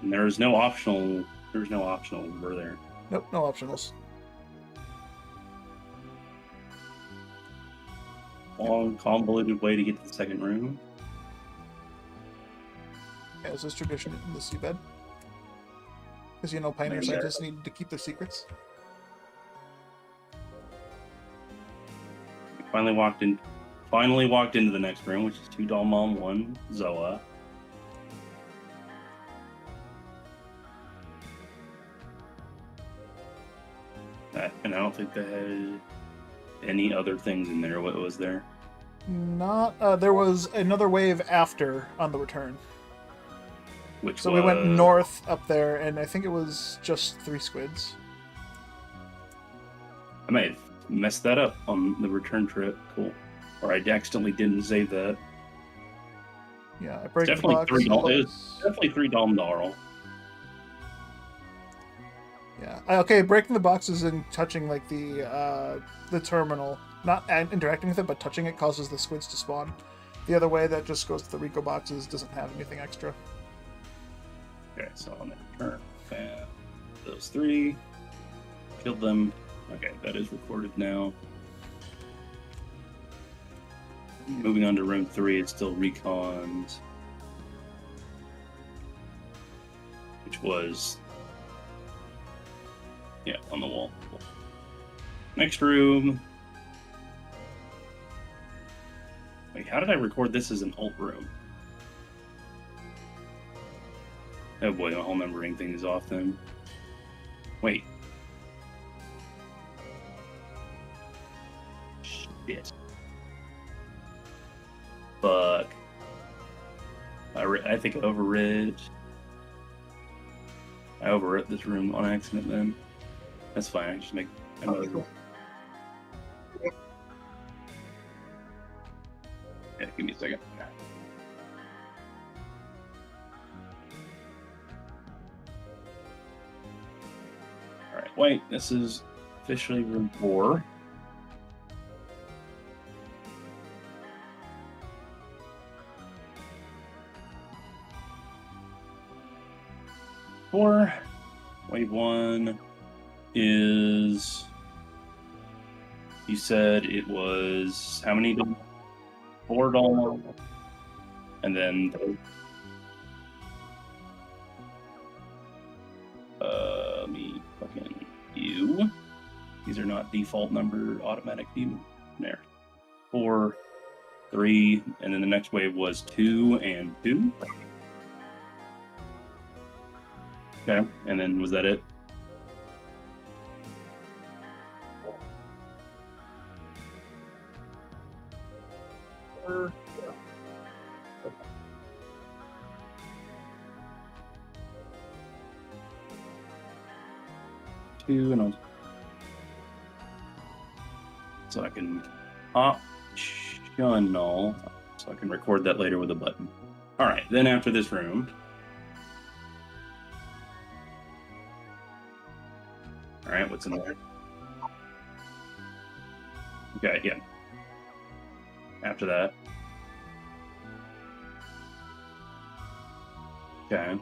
And there's no optional over there. Nope, no optionals. Long, convoluted way to get to the second room. Yeah, is this tradition in the seabed? Because you know pioneer Yeah. scientists need to keep their secrets. Finally walked into the next room, which is 2 Dalmom, 1 Zoa. And I don't think they had any other things in there. What was there? Not. There was another wave after on the return. Which So was... we went north up there, and I think it was just 3 squids. I may have messed that up on the return trip. Cool. Or I accidentally didn't save that. Yeah, I break the Definitely box. 3 Dalm. It was definitely 3 Dalmdarl. Yeah. Okay, breaking the boxes and touching like the terminal, not interacting with it, but touching it causes the squids to spawn. The other way that just goes to the Rico boxes doesn't have anything extra. Okay, so on the return, those 3, killed them. Okay, that is recorded now. Moving on to room 3, it's still recons, which was, yeah, on the wall. Next room. Wait, how did I record this as an alt room? Oh boy, I'm remembering things off then. Wait. Shit. Fuck. I think I overwrit this room on accident then. That's fine, I just make another. Yeah, give me a second. Alright, wait, this is officially room 4. Wave 1 is, you said it was how many? 4 Dalmor, and then me fucking you. These are not default number automatic view. There, 4, 3, and then the next wave was 2 and 2. Okay, and then was that it? 2, and so I can optional, so I can record that later with a button. All right, then after this room, all right, what's in there? Okay, yeah. After that, okay.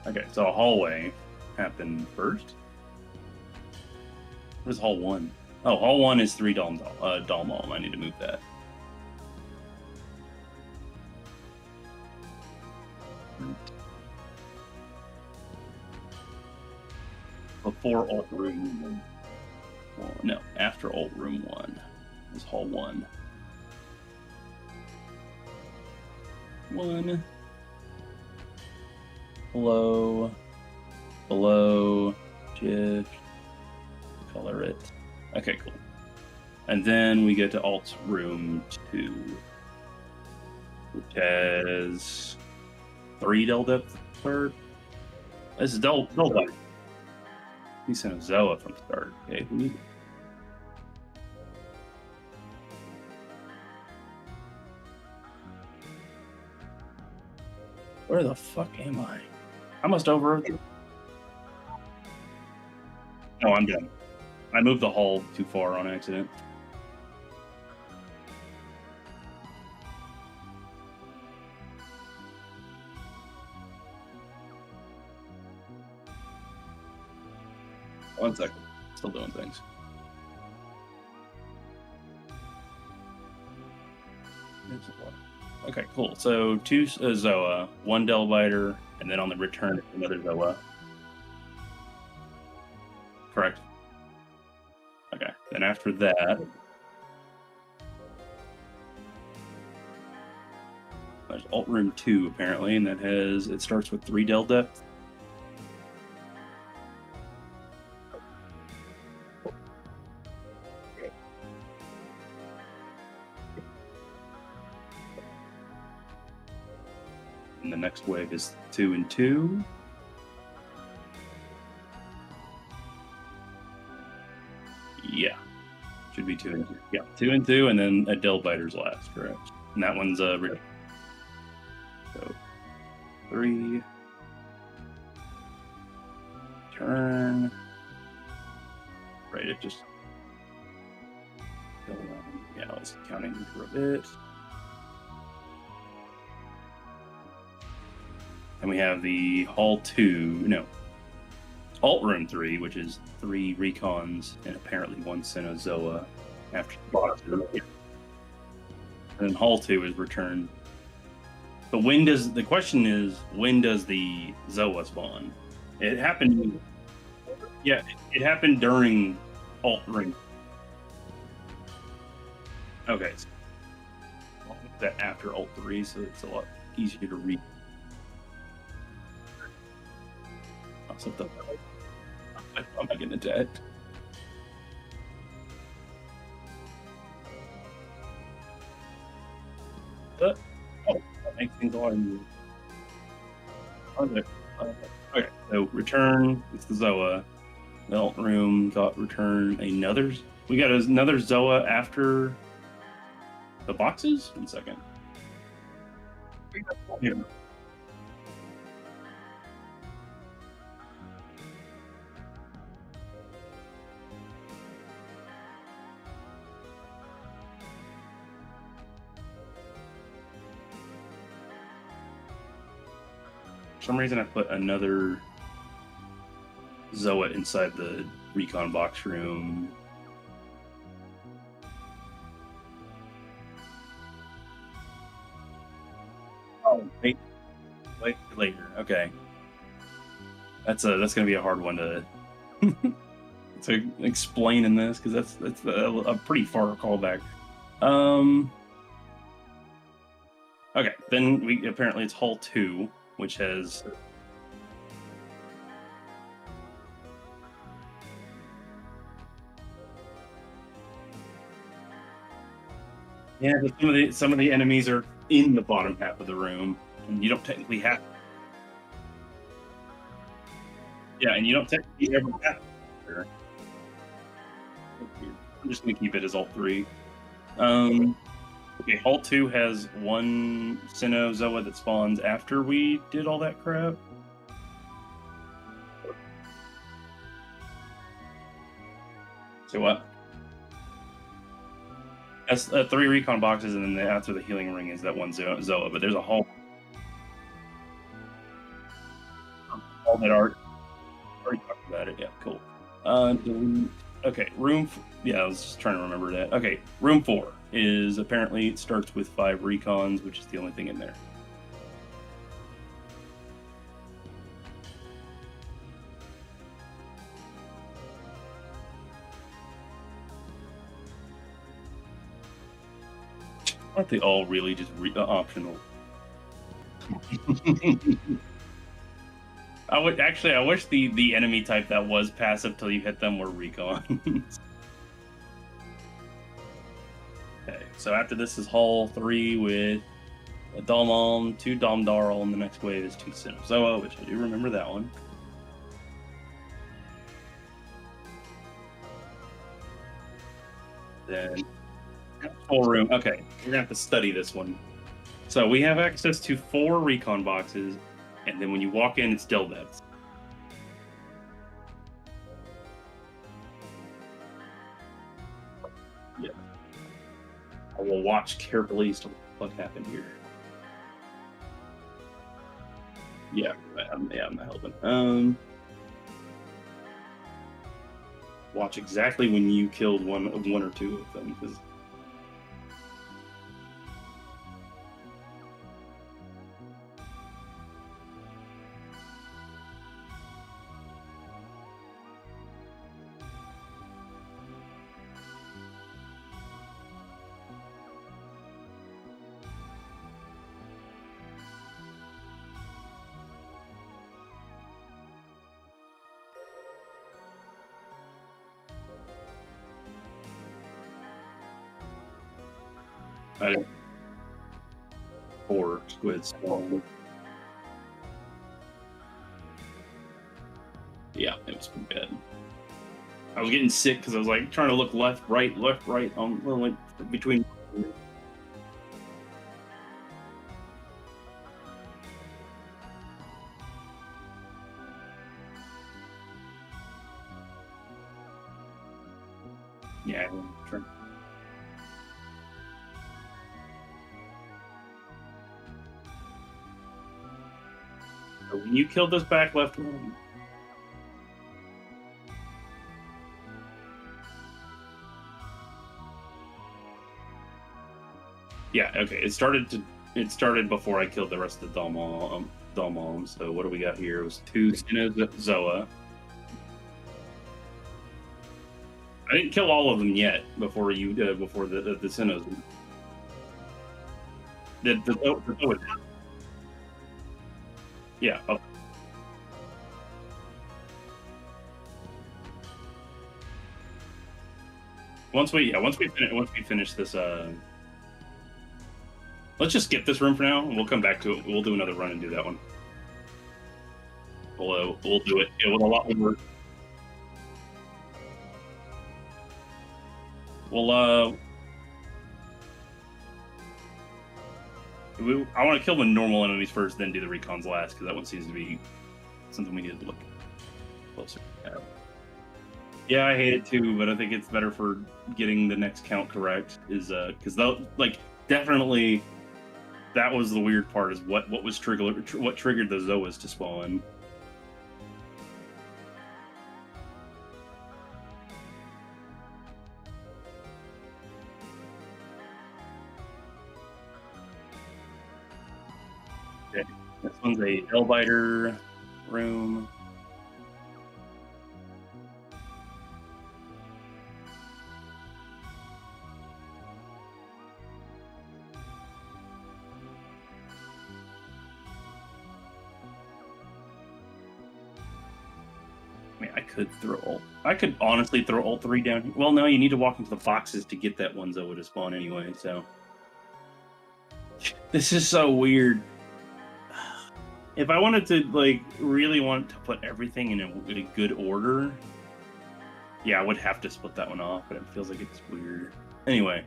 Okay, so a hallway happened first. What is hall 1? Oh, hall 1 is 3 Dalmalm. I need to move that. Before alt room 1. Well, no, after alt room 1 is hall 1. 1. Below, shift, color it. Okay, cool. And then we get to alt room 2, which has 3 del depth start. This is del depth. He sent a Zoa from start. Okay, where the fuck am I? I must over. No, I'm done. I moved the hall too far on accident. One second. Still doing things. Okay, cool. So 2 Zoa, 1 Delbiter, and then on the return, another Zoa. Correct. Okay. Then after that, there's alt room 2 apparently, and that has, it starts with 3 del depth. And the next wave is 2 and 2. Yeah. Should be 2 and 2. Yeah, 2 and 2, and then a Delbiter's last, correct? And that one's so 3. Turn. Right, it just. Yeah, I was counting for a bit. And we have the Hall 2, no, Alt Room 3, which is 3 Recons and apparently 1 Cenozoa after the box. And then Hall 2 is returned. But when does, the question is, when does the Zoa spawn? It happened, yeah, it happened during Alt Room. Okay, so that after Alt 3, so it's a lot easier to read. Something. I'm not getting attacked. Oh, that makes things a lot easier. Okay, so return. It's the Zoa. The alt room got return another. We got another Zoa after the boxes. 1 second. Yeah. For some reason I put another Zoa inside the recon box room. Oh, wait later. Okay, that's gonna be a hard one to to explain in this because that's a pretty far callback. Okay, then we apparently it's Hall 2, which has Yeah, but some of the enemies are in the bottom half of the room, and you don't technically have. Yeah, and you don't technically ever have. To. I'm just gonna keep it as alt 3. Okay, alt 2 has one Sinnoh-Zoa that spawns after we did all that crap. So what? That's 3 recon boxes, and then after the healing ring is that one Zoa. But there's a whole all that art. Already talked about it. Yeah, cool. Okay, yeah, I was just trying to remember that. Okay, room 4 is apparently it starts with 5 recons, which is the only thing in there. Aren't they all really just optional? I wish the enemy type that was passive till you hit them were recon. Okay, so after this is Hall 3 with a Dalmon, 2 Domdarl, and the next wave is 2 Sinnoh-Zoa, which I do remember that one. Then full room. Okay, we're gonna have to study this one. So we have access to 4 recon boxes, and then when you walk in, it's Delvets. Yeah. I will watch carefully as to what happened here. Yeah, I'm not helping. Watch exactly when you killed one or 2 of them, because. I didn't. 4 squids. Yeah, it was pretty bad. I was getting sick because I was like trying to look left, right, on like between. Yeah, sure. So when you killed this back left one. Yeah, okay. It started before I killed the rest of the Dalmon. So what do we got here? It was 2 Sinnoh-Zoa. I didn't kill all of them yet before the Sinnohs. The Zoa. Yeah. Okay. Once we finish this, let's just skip this room for now, and we'll come back to it. We'll do another run and do that one. We'll do it with a lot more. I want to kill the normal enemies first, then do the recons last, because that one seems to be something we need to look closer at. Yeah, I hate it too, but I think it's better for getting the next count correct. Is because definitely that was the weird part. Is what triggered the Zoas to spawn. Okay, this one's a Hellbiter room. I could honestly throw alt 3 down here. Well, no, you need to walk into the boxes to get that one Zoa to spawn anyway, so. This is so weird. If I wanted to, like, really want to put everything in a good order, yeah, I would have to split that one off, but it feels like it's weird. Anyway,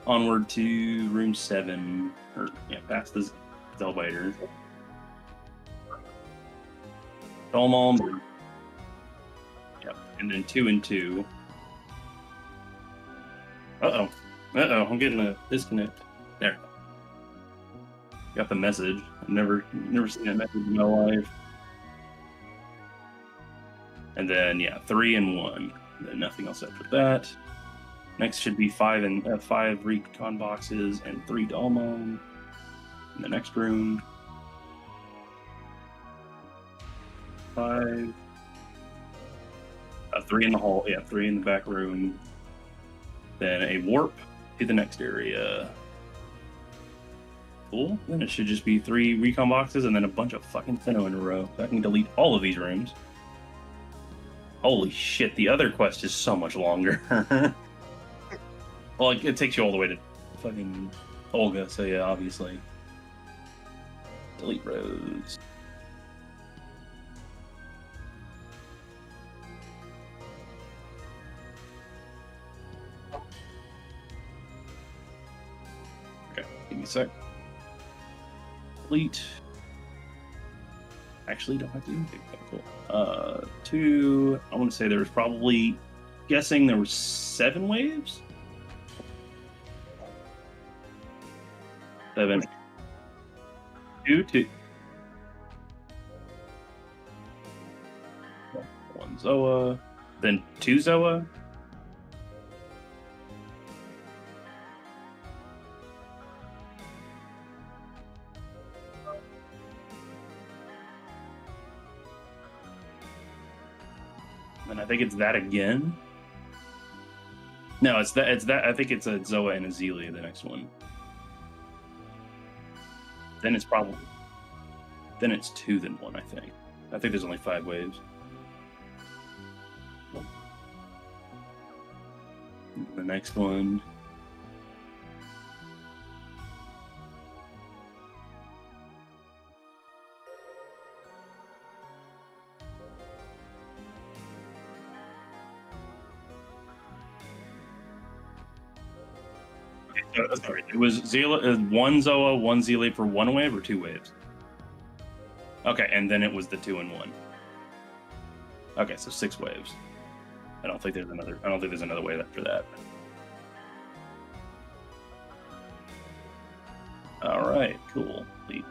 onward to room 7, or, yeah, past this elevator. Dolmall. Yep, and then 2 and 2. Uh-oh. Uh-oh, I'm getting a disconnect. There. Got the message. I've never seen that message in my life. And then, yeah, 3 and 1. And then nothing else after that. Next should be 5 recon boxes and 3 Dalmon in the next room. 5. 3 in the hall. Yeah, 3 in the back room. Then a warp to the next area. Cool. Then it should just be 3 recon boxes and then a bunch of fucking Sinnoh in a row. So I can delete all of these rooms. Holy shit, the other quest is so much longer. Well, it takes you all the way to fucking Olga, so yeah, obviously. Delete rows. Okay, give me a sec. Delete. Actually, don't have to do anything. Okay, cool. 2. I want to say there was probably, guessing there were 7 waves. 7. 2. 1 Zoa, then 2 Zoa. And I think it's that again. No, it's that. I think it's a Zoa and a Zelia, the next one. Then it's probably. Then it's 2 then 1, I think. I think there's only 5 waves. The next one. Sorry, it was 1 Zoa, 1 Zelia for 1 wave or 2 waves? Okay, and then it was the 2 and 1. Okay, so 6 waves. I don't think there's another wave after that. All right, cool. Lead.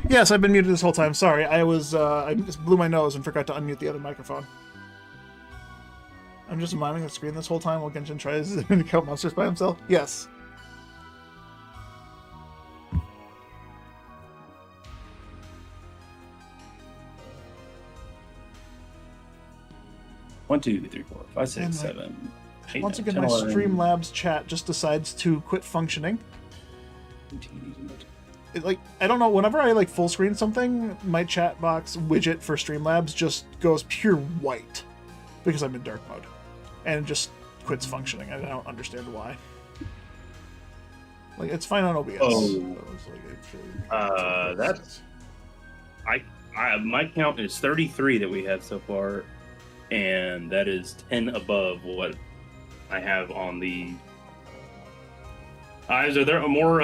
Yes, I've been muted this whole time. Sorry, I just blew my nose and forgot to unmute the other microphone. I'm just miming the screen this whole time while Genshin tries to count monsters by himself. Yes. One, 2, 3, 4, 5, 6, 7. 8, Once 9, again, 10, my 11. Streamlabs chat just decides to quit functioning. I don't know, whenever I full screen something, my chat box widget for Streamlabs just goes pure white because I'm in dark mode, and it just quits functioning. I don't understand why. It's fine on OBS. Oh, that's my count is 33 that we have so far, and that is 10 above what I have on the. Are there more?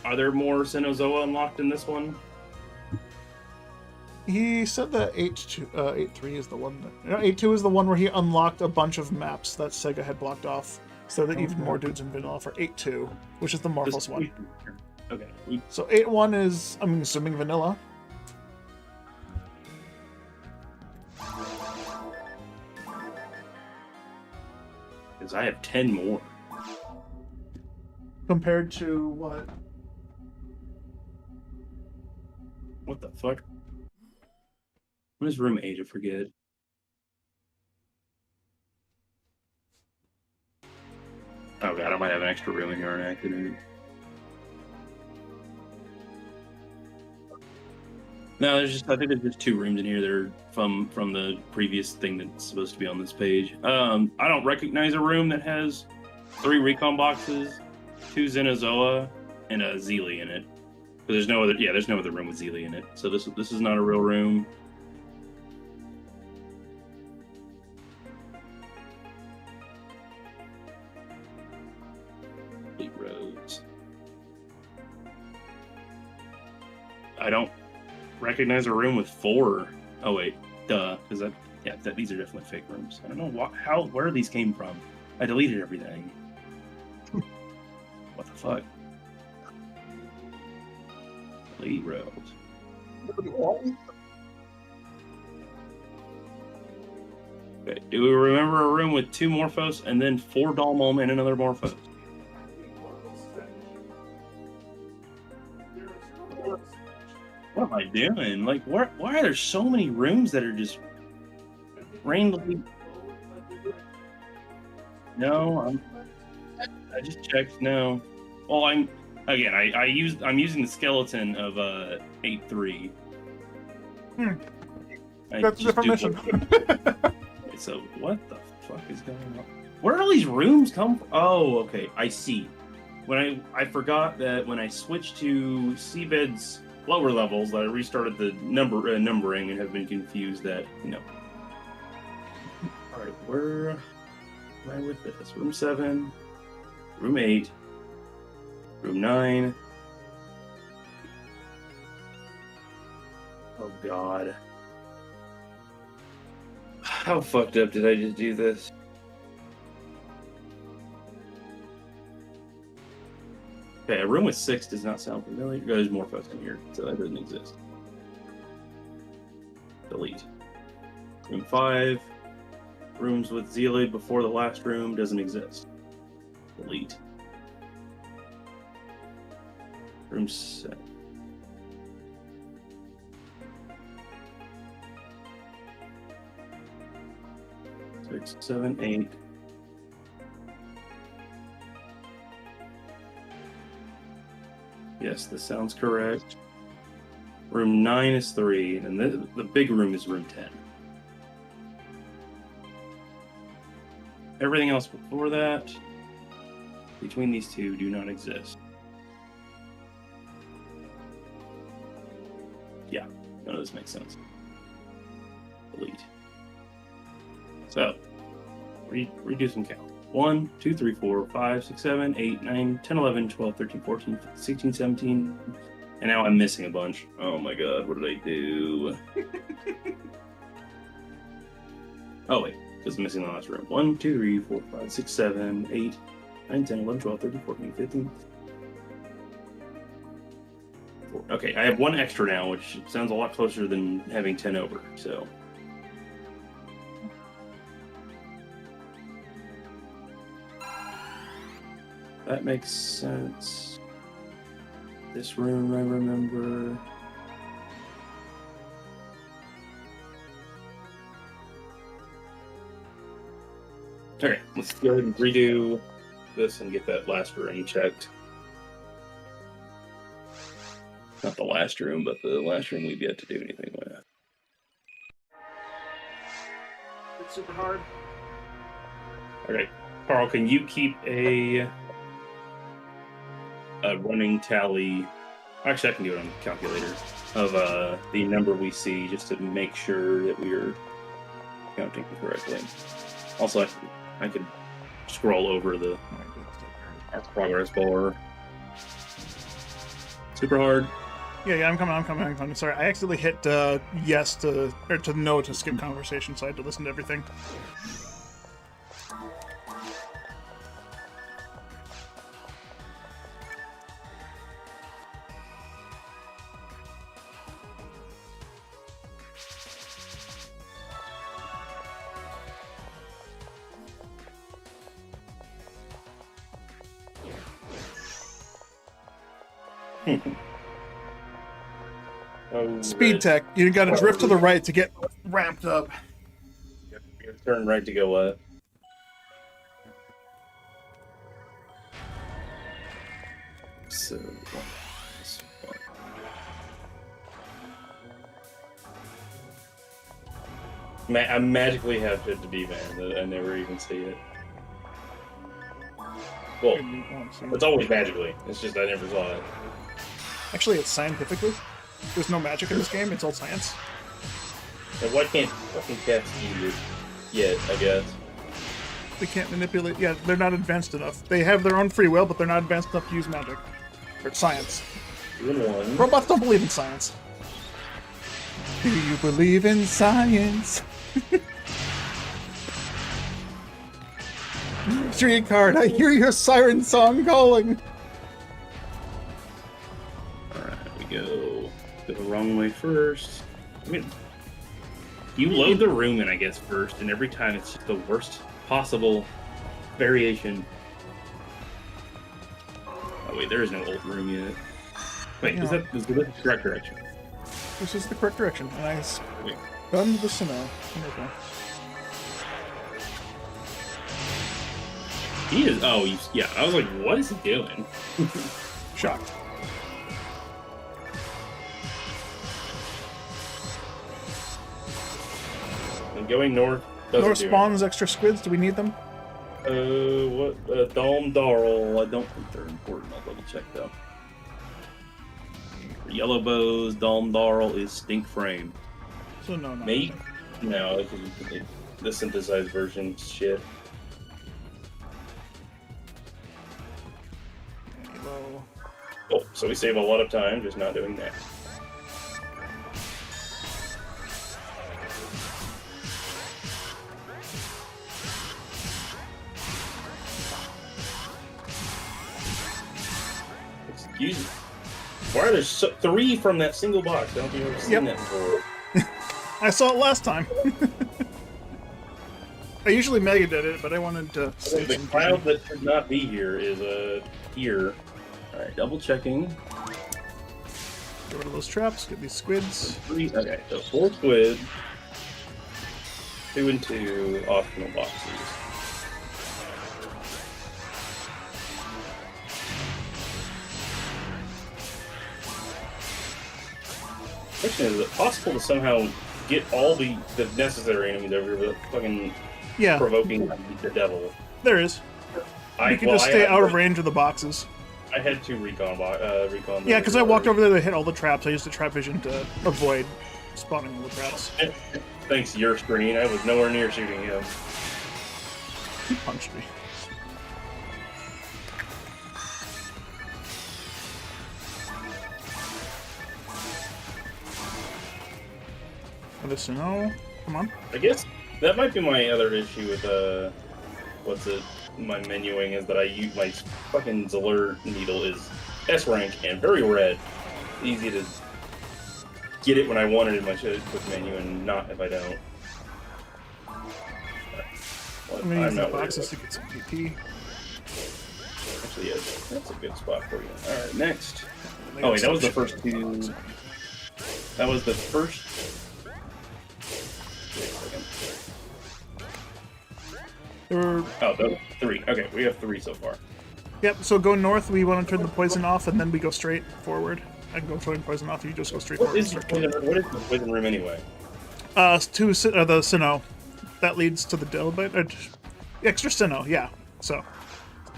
Are there more Sinnoh unlocked in this one? He said that 8.3 is the one. 8.2 is the one where he unlocked a bunch of maps that Sega had blocked off, so that even more dudes in vanilla for 8.2, which is the Morphos one. Okay. So 8.1 is, I'm assuming, vanilla. Because I have 10 more. Compared to what? What the fuck? What is room 8? I forget. Oh god, I might have an extra room in here on accident. No, I think there's just 2 rooms in here that are from the previous thing that's supposed to be on this page. I don't recognize a room that has 3 recon boxes, 2 Xenozoa, and a Zeely in it. But there's no other room with Zeely in it. So this is not a real room. Complete roads. I don't recognize a room with 4. Oh wait, duh, because these are definitely fake rooms. I don't know where these came from. I deleted everything. What the fuck? Complete roads. Okay, do we remember a room with 2 Morphos and then 4 Dalmom and another Morphos? What am I doing? Like, why are there so many rooms that are just randomly? No, I just checked. No. Well, I'm using the skeleton of 8-3. That's a different mission. Okay, so what the fuck is going on? Where do all these rooms come from? Oh, okay, I see. When I forgot that when I switched to Seabed's lower levels, that I restarted the numbering and have been confused that, you know. All right, where am I with this? Room 7, room 8, room 9. Oh God. How fucked up did I just do this? Okay, a room with 6 does not sound familiar. There's more folks in here, so that doesn't exist. Delete. Room 5. Rooms with Zealoid before the last room doesn't exist. Delete. Room 7. Six, 7, 8. Yes, this sounds correct. Room 9 is 3, and the big room is room 10. Everything else before that, between these 2, do not exist. Yeah, none of this makes sense. Delete. So, redo some count. 1, 2, 3, 4, 5, 6, 7, 8, 9, 10, 11, 12, 13, 14, 15, 16, 17. And now I'm missing a bunch. Oh my god, what did I do? Oh wait, because I'm missing the last room. 1, 2, 3, 4, 5, 6, 7, 8, 9, 10, 11, 12, 13, 14, 15. Okay, I have 1 extra now, which sounds a lot closer than having 10 over, so. That makes sense. This room I remember. Okay, let's go ahead and redo this and get that last room checked. Not the last room, but the last room we've yet to do anything with. It's super hard. Okay, Carl, can you keep a running tally? Actually, I can do it on the calculator of the number we see, just to make sure that we are counting correctly. Also, I could scroll over our progress bar. Super hard. Yeah, I'm coming. Sorry, I accidentally hit yes to no to skip conversation, so I had to listen to everything. Oh, Speed tech. You got to drift to the right to get ramped up. You turn right to go up. So, I magically have 50 man. I never even see it. Well, it's always magically. It's just I never saw it. Actually, it's scientifically. There's no magic in this game. It's all science. And why can't fucking cats use it yet? I guess. They can't manipulate. Yeah, they're not advanced enough. They have their own free will, but they're not advanced enough to use magic. Or science. One. Robots don't believe in science. Do you believe in science? Street card, I hear your siren song calling. Alright, we go the wrong way first. I mean, you load the room in, I guess, first, and every time it's just the worst possible variation. Oh wait, there is no old room yet. Wait, is that the correct direction? This is the correct direction. Nice. Done the snow. Wonderful. He is. Oh, yeah. I was like, what is he doing? Shocked. And going north. North spawns extra squids. Do we need them? What? Dom Darl. I don't think they're important. I'll double check though. For yellow bows, Dom Darl is stink frame. So no, not Maybe? No, the synthesized version shit. Low. Oh, so we save a lot of time just not doing that. Excuse me. Why are there 3 from that single box? I don't think I've ever seen that before. I saw it last time. I usually mega did it, but I wanted to. The cloud that should not be here is here. All right, double checking. Get rid of those traps. Get these squids. 3. Okay, so 4 squid. 2 and 2 optional boxes. Question is it possible to somehow get all the necessary enemies over here without fucking provoking the devil? There is. You can just stay out of range of the boxes. I had 2 recon. Yeah, because I walked over there to hit all the traps. I used the trap vision to avoid spawning all the traps. Thanks to your screen, I was nowhere near shooting him. He punched me. Listen, no. Come on. I guess that might be my other issue with my menuing is that I use my fucking Zalur needle is S rank and very red. Easy to get it when I want it in my quick menu and not if I don't. Well, I'm gonna use the boxes to get some PP. Actually, yeah, that's a good spot for you. Alright, next. Oh wait, that was the first 2. That was the first. There were... Oh, those 3. Okay, we have 3 so far. Yep, so go north, we want to turn the poison off, and then we go straight forward. I can go turn poison off, you just go straight forward. What is the poison room anyway? The Sinnoh. That leads to the Delbiter. Extra Sinnoh, yeah. So,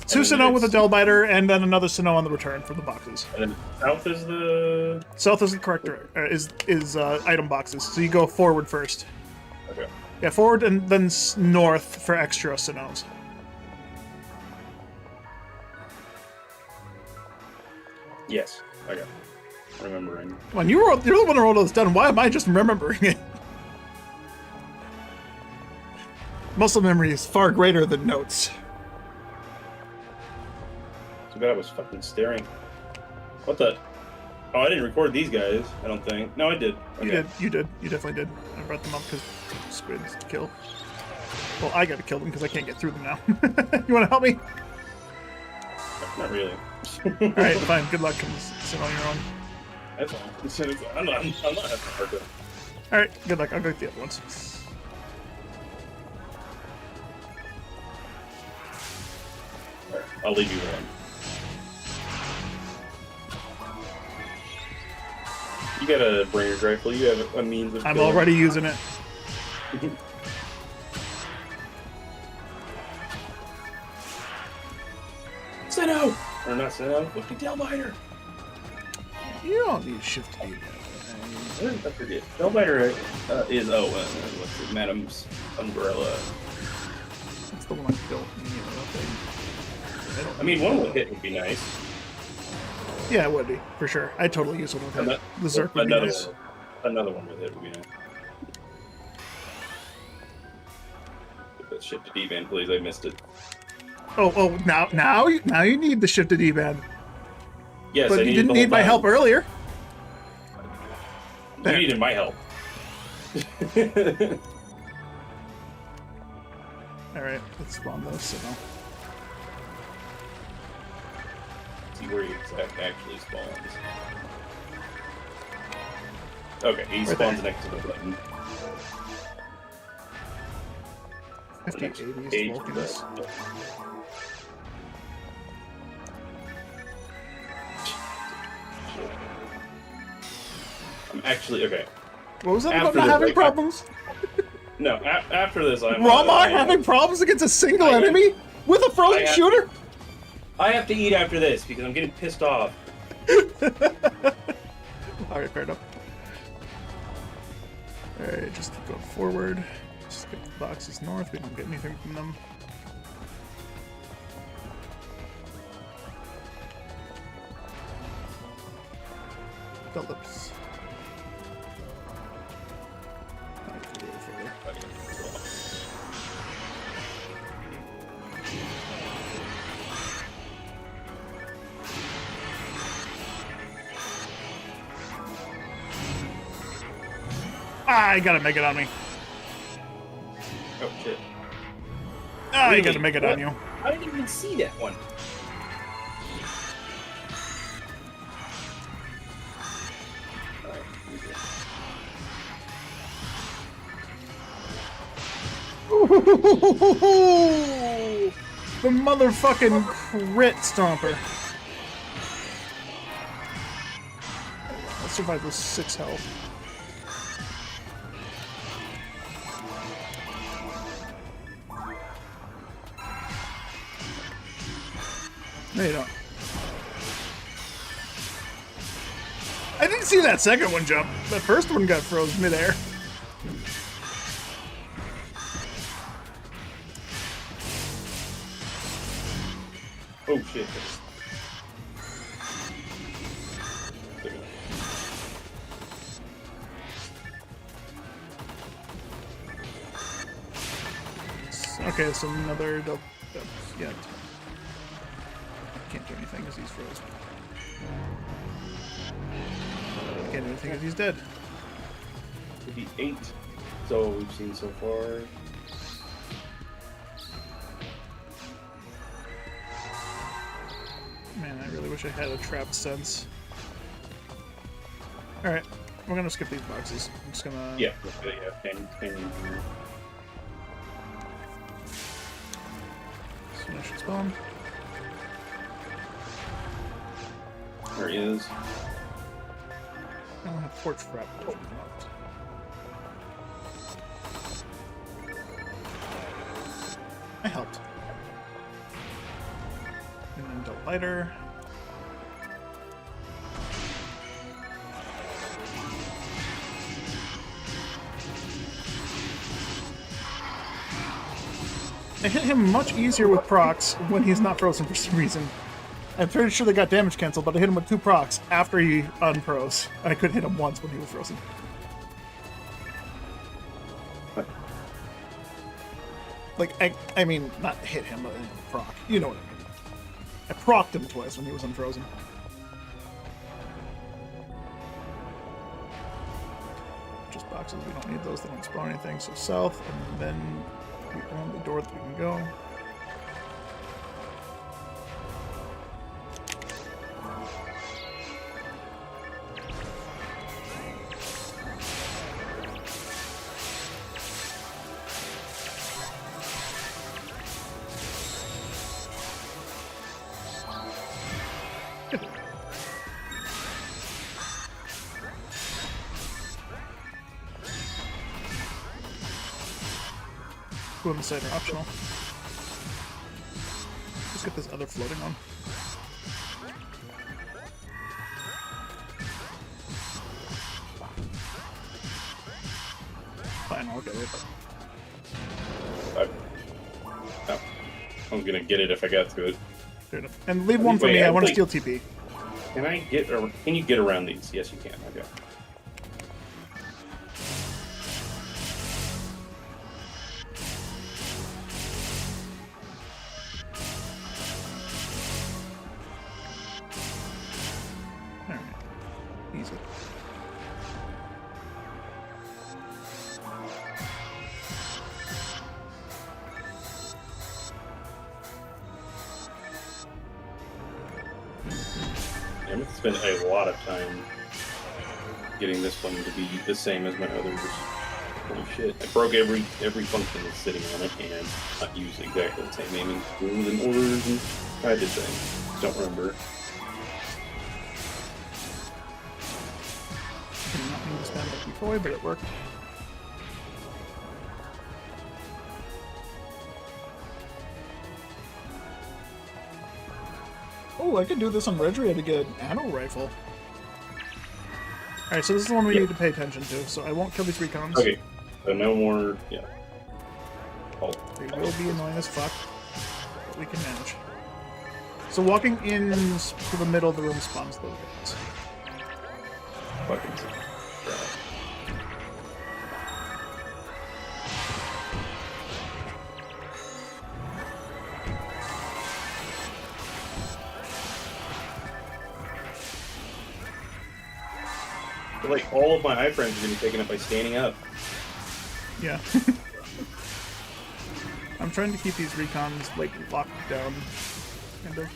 2 Sinnoh with a Delbiter, and then another Sinnoh on the return from the boxes. And then south is the... South is the correct, is item boxes, so you go forward first. Okay. Yeah, forward and then north for extra Sinnohs. Yes. Okay. Remembering. When you're the one who wrote all this down, why am I just remembering it? Muscle memory is far greater than notes. Too bad I was fucking staring. What the? Oh, I didn't record these guys, I don't think. No, I did. Okay. You did. You definitely did. I brought them up because squids kill. Well, I gotta kill them because I can't get through them now. You wanna help me? Not really. Alright, fine. Good luck. Come sit on your own. That's all. I'm not having a hard time. Alright, good luck. I'll go get the other ones. Alright, I'll leave you one. You gotta bring your rifle. You have a means of. I'm already using it. Sinnoh! Or not Sinnoh, look at Tailbiter! You don't need shift to do that. I forget. Tailbiter is, what's it? Madam's umbrella. That's the one I don't need. I mean, one with hit would be nice. Yeah, it would be, for sure. I'd totally use one with hit. The Zerk would be nice. Another one with hit would be nice. Get that shift to D-band, please. I missed it. Oh, now you need the shift to D-band. Yes, but I you didn't need my help earlier. You needed my help. Alright, let's spawn those signal. See where he actually spawns. Okay, he Right spawns there. next to the button. 50, 80 Age Vulcans. I'm actually okay. What was that After about not the having break, problems? No, after this, I'm. Ramar having problems against a single enemy with a frozen shooter? I have to eat after this because I'm getting pissed off. Alright, fair enough. Alright, just keep going forward. Skip the boxes north, we don't get anything from them. Phillips. Ah, you gotta make it on me. Oh shit! Ah, you Really? gotta make it on you. I didn't even see that one. The motherfucking crit stomper. Let's survive with 6 health. No, you don't. I didn't see that second one jump. The first one got froze midair. Oh shit! Okay, so another yeah. Can't do anything because he's frozen. Can't do anything because he's dead. It'd be 8. So we've seen so far. Man, I really wish I had a trapped sense. Alright, we're gonna skip these boxes. I'm just gonna... Yeah, 10. So I should spawn. There he is. I don't have torch trap. I helped. And then the lighter. I hit him much easier with procs when he's not frozen for some reason. I'm pretty sure they got damage canceled, but I hit him with 2 procs after he unfroze. I couldn't hit him once when he was frozen. Like, I mean, not hit him, but proc. You know what I mean. I procced him twice when he was unfrozen. Just boxes, we don't need those, they don't spawn anything. So south, and then the only door that we can go. two on the side are optional. Let's get this other floating on. Fine, I'll get it. I'm gonna get it if I got to it. Fair enough. And leave one for me. I want to steal TP. Can I get? Can you get around these? Yes, you can. Okay. Alright. Easy. I'm gonna spend a lot of time getting this one to be the same as my others. Holy shit! I broke every function that's sitting on it and not use exactly the same aiming rules and orders and I did things. Don't remember. Did not mean to spam it before, but it worked. Oh, I could do this on Regria to get an ammo rifle. Alright, so this is the one we need to pay attention to, so I won't kill these recons. Okay, so no more. Yeah. Oh. They will be annoying as fuck, but we can manage. So walking in to the middle of the room spawns those guys. Fucking. Like all of my iframes are gonna be taken up by standing up. Yeah. I'm trying to keep these recons, like, locked down, kind of.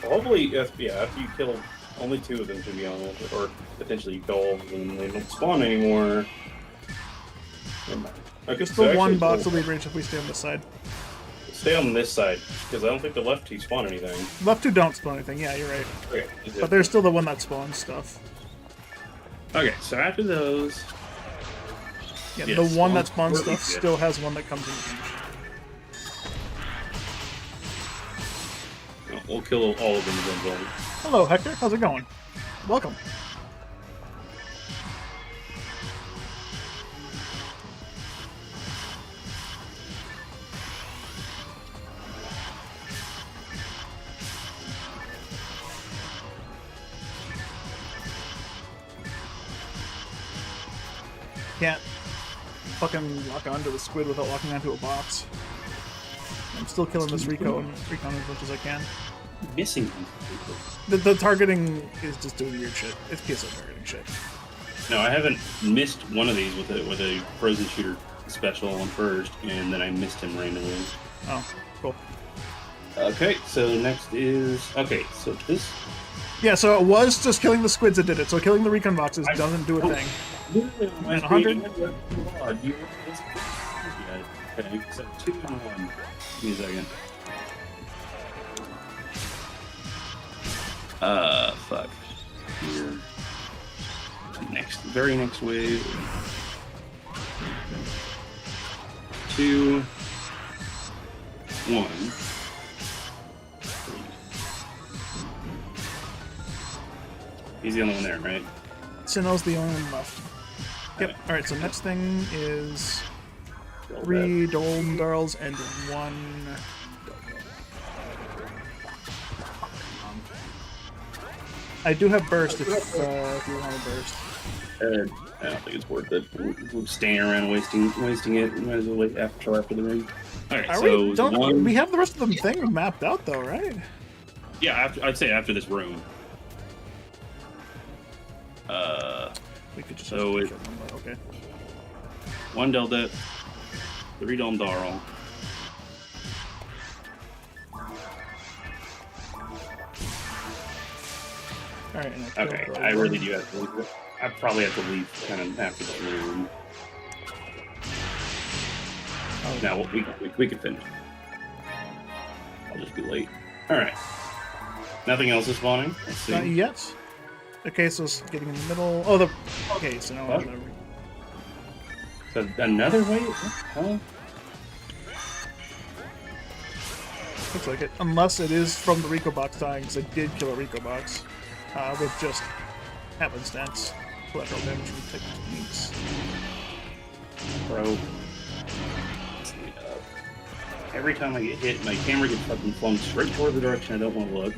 Hopefully, after you kill only two of them, to be honest, or potentially dolls, and they don't spawn anymore. Okay, Just so the one actually, box will lead range if we stay on this side. Stay on this side, because I don't think the left two spawn anything. Left two don't spawn anything, yeah, you're right. Okay, But there's still the one that spawns stuff. Okay, so after those, Yeah, yes, the one that spawns yeah. stuff still has one that comes in range. we'll kill all of them in one zone. Hello, Hector. How's it going? Welcome. Can't fucking lock onto the squid without locking onto a box. I'm still killing this recon as much as I can. Missing them. The targeting is just doing weird shit. It's PSO targeting shit. No, I haven't missed one of these with a frozen shooter special on first, and then I missed him randomly. Oh, cool. Okay, so next is so this. Yeah, so it was just killing the squids that did it. So killing the recon boxes doesn't do a thing. And 100? Okay, so 2 and 1. Give me a second. Fuck. Here. Very next wave. 2, 1. He's the only one there, right? Sinnoh's the only one left. Yep. Alright, so next thing is 3 Dolm Darls and 1... I do have burst if you want to burst. I don't think it's worth it. We're standing around wasting it. We might as well wait after the ring. Alright, so we have the rest of the thing mapped out though, right? Yeah, I'd say after this room. We could just so it, okay. 1 Delta, 3 Dome Darl. Alright, okay, I really do have to leave. I probably have to leave kind of after this room. Oh. Now we can finish. I'll just be late. Alright. Nothing else is spawning? Let's see. Not yet. Okay, so it's getting in the middle. Oh, okay, so now So another wave? What the hell? Looks like it. Unless it is from the Rico box dying, because I did kill a Rico box with just happenstance. Collateral damage from techniques. Bro. Every time I get hit, my camera gets fucking flung straight toward the direction I don't want to look.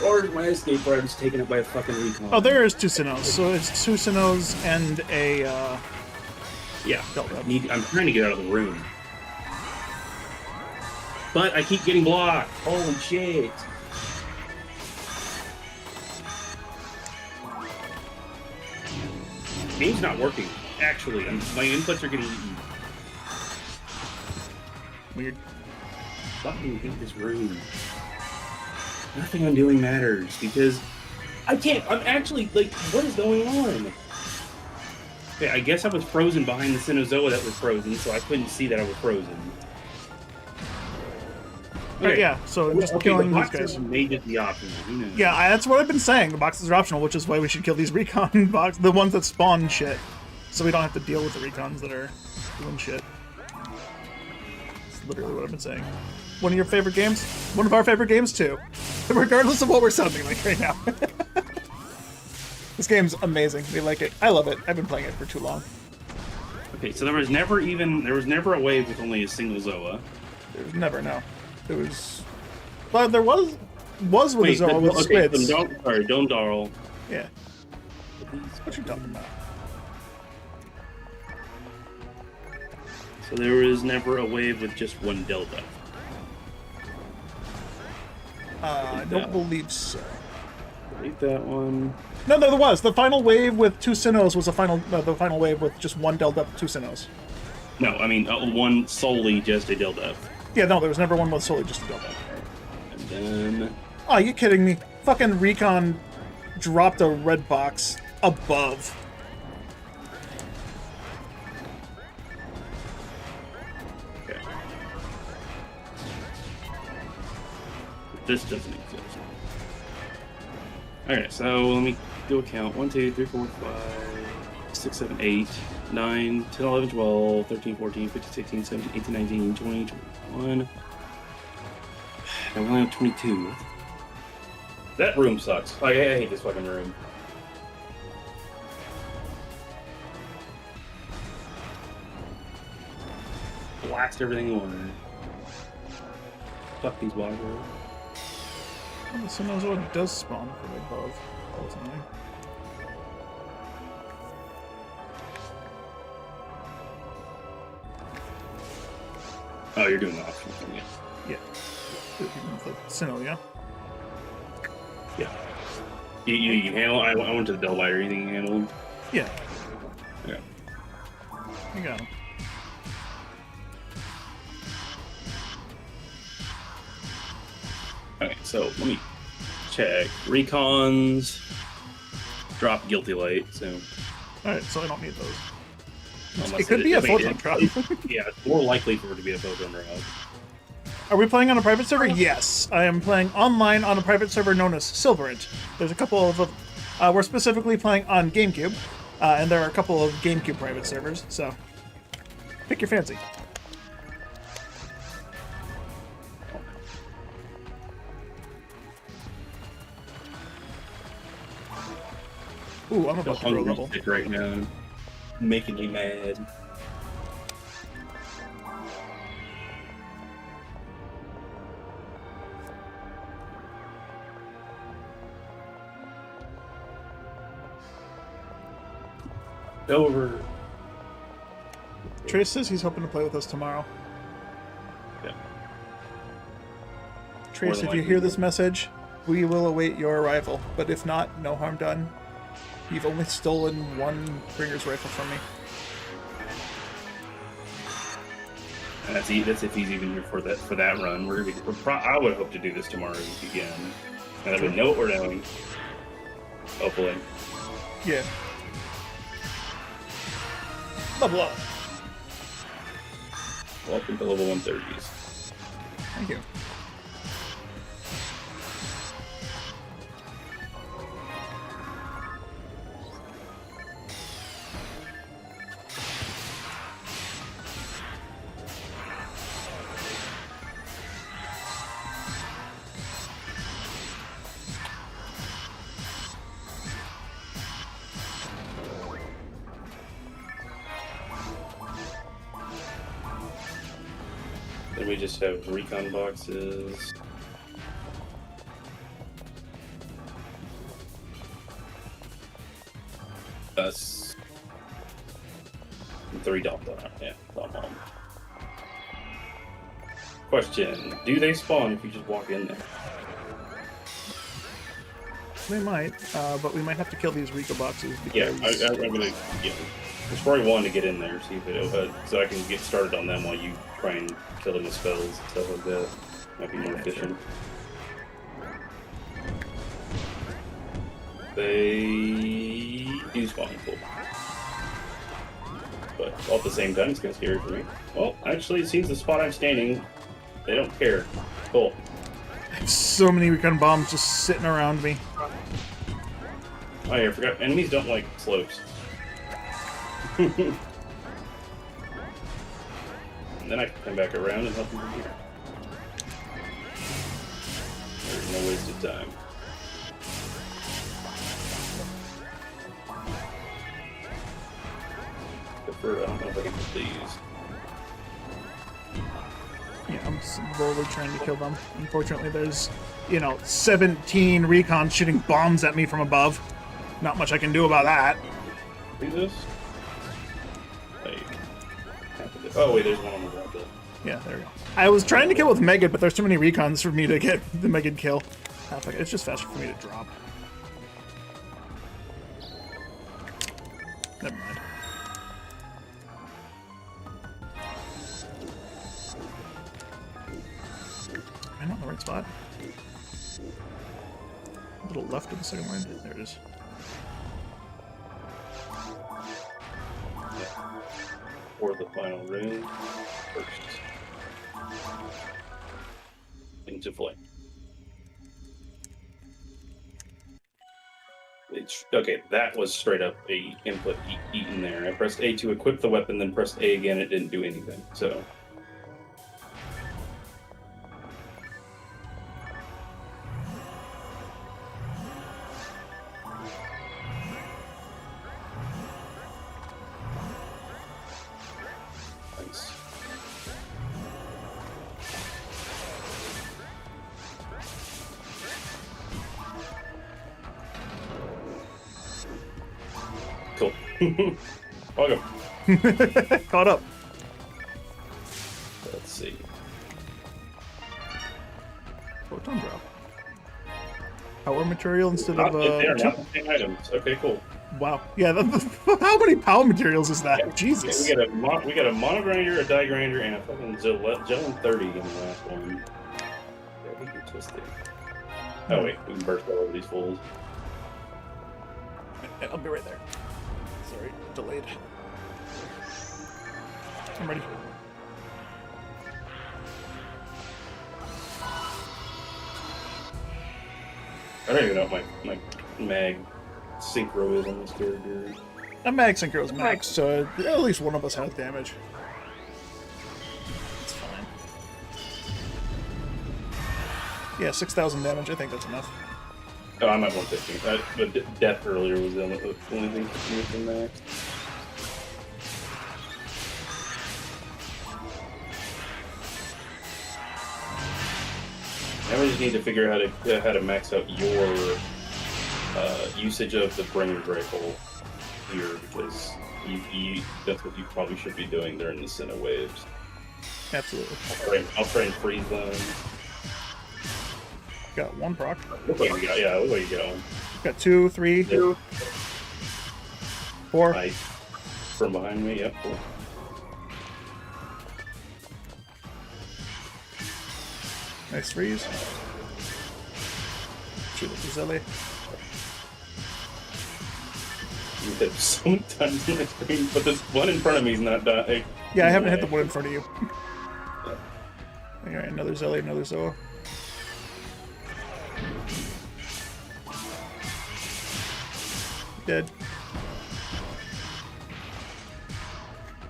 Or my escape route taken up by a fucking recon. Oh, there is two Sinnohs. So it's two Sinnohs and a, yeah. Delta. I'm trying to get out of the room. But I keep getting blocked. Holy shit. Game's not working. Actually, my inputs are getting eaten. Weird. Fucking hate this room. Nothing I'm doing matters because I can't. I'm actually like, what is going on? Okay, I guess I was frozen behind the Sinnoh that was frozen, so I couldn't see that I was frozen. Okay. Yeah, so just Okay, killing the these boxes guys. made it the option. Who knows? Yeah, that's what I've been saying. The boxes are optional, which is why we should kill these recon box, the ones that spawn shit, so we don't have to deal with the recons that are doing shit. That's literally what I've been saying. One of your favorite games? One of our favorite games too. Regardless of what we're sounding like right now. This game's amazing. We like it. I love it. I've been playing it for too long. Okay, so there was never a wave with only a single Zoa. There was never, no. There was... Well, there was with Wait, a Zoa with squids. Don't Darl. Yeah. What you talking about? So there was never a wave with just one Delta. I don't believe so. Delete that one. No, there was. The final wave with two Sinnohs was the final wave with just one Delta, two Sinnohs. No, I mean one solely just a Delta. Yeah, no, there was never one with solely just a Delta. And then... Oh, you kidding me? Fucking Recon dropped a red box above. Okay. This doesn't exist. Alright, so let me do a count. 1, 2, 3, 4, 5, 6, 7, 8, 9, 10, 11, 12, 13, 14, 15, 16, 17, 18, 19, 20, 21. I only have 22. That room sucks. I hate this fucking room. Blast everything away. Fuck these walkers. Oh, the Sinnoh does spawn from above all the time. Oh, you're doing the optional thing, yeah. Yeah. The Sinnoh, yeah? Yeah. You can handle. I went to the Delbite. Anything you handle? Yeah. Yeah. I got him. Okay, so let me check. Recons drop guilty light. So Alright, so I don't need those. unless It could be a photon drop. Yeah, it's more likely for it to be a photon drop. Are we playing on a private server? Yes. I am playing online on a private server known as Silverant. There's a couple of... we're specifically playing on Gamecube, and there are a couple of Gamecube private servers, so... Pick your fancy. Ooh, I'm about to grow level. Right now, making me mad. Over. Trace says he's hoping to play with us tomorrow. Yeah. Trace, if you likely. hear this message, we will await your arrival. But if not, no harm done. You've only stolen one Bringer's rifle from me. And that's if he's even here for that run. I would hope to do this tomorrow again, and that we know what we're doing. Hopefully. Yeah. Level up. Welcome to level 130s. Thank you. we just have recon boxes. Us. 3 Delta. Yeah, bomb. Question: do they spawn if you just walk in there? They might, but we might have to kill these Rico boxes. Yeah, Because... I'm gonna. Yeah, there's probably one to get in there, see if it, so I can get started on them while you try and kill them with spells and stuff like that. Might be more efficient. They do spawn cool, but all at the same time, it's kind of scary for me. Well, actually, it seems the spot I'm standing, they don't care. Cool. I have so many recon bombs just sitting around me. Oh yeah, I forgot. Enemies don't like slopes. And then I can come back around and help them from here. There's no wasted time. I don't know if I can put these. Yeah, I'm slowly trying to kill them. Unfortunately, there's, 17 recon shooting bombs at me from above. Not much I can do about that. Do this? Oh wait, there's one on the wall. Yeah, there we go. I was trying to kill with Megid, but there's too many recons for me to get the Megid kill. It's just faster for me to drop. Never mind. Am I not in the right spot? A little left of the second line. There it is. For the final room first. Into flight. Okay, that was straight up a input eaten there. I pressed A to equip the weapon, then pressed A again. It didn't do anything. So. Nice. Cool. Welcome. Caught up. Let's see. Photon drop. Power material instead Not, of they are not the same items. Okay, cool. Wow. Yeah. How many power materials is that? Yeah, Jesus. we got a mono grinder, a die grinder, and a fucking Gel 30 in the last one. Yeah, we can twist it. Oh wait, we can burst all over these fools. I'll be right there. Sorry, delayed. I'm ready. I don't even know what my mag synchro is on this character. A mag synchro is max, so at least one of us has damage. It's fine. Yeah, 6,000 damage. I think that's enough. Oh, I'm at 115. But death earlier was the only thing from max. Now we just need to figure out how to max out your usage of the Bringer's rifle here, because that's what you probably should be doing during the Senna waves. Absolutely. I'll try and freeze them. Got one proc. Looks like you got, yeah, looks like you got one. Got 2, 3, Yeah. 4. Nice. From behind me, yep. Cool. Nice freeze. Shoot with the Zelly. You hit so many times on the screen, but this one in front of me is not dying. Yeah, I haven't hit the one in front of you. Alright, another Zelly, another Zoa. Dead.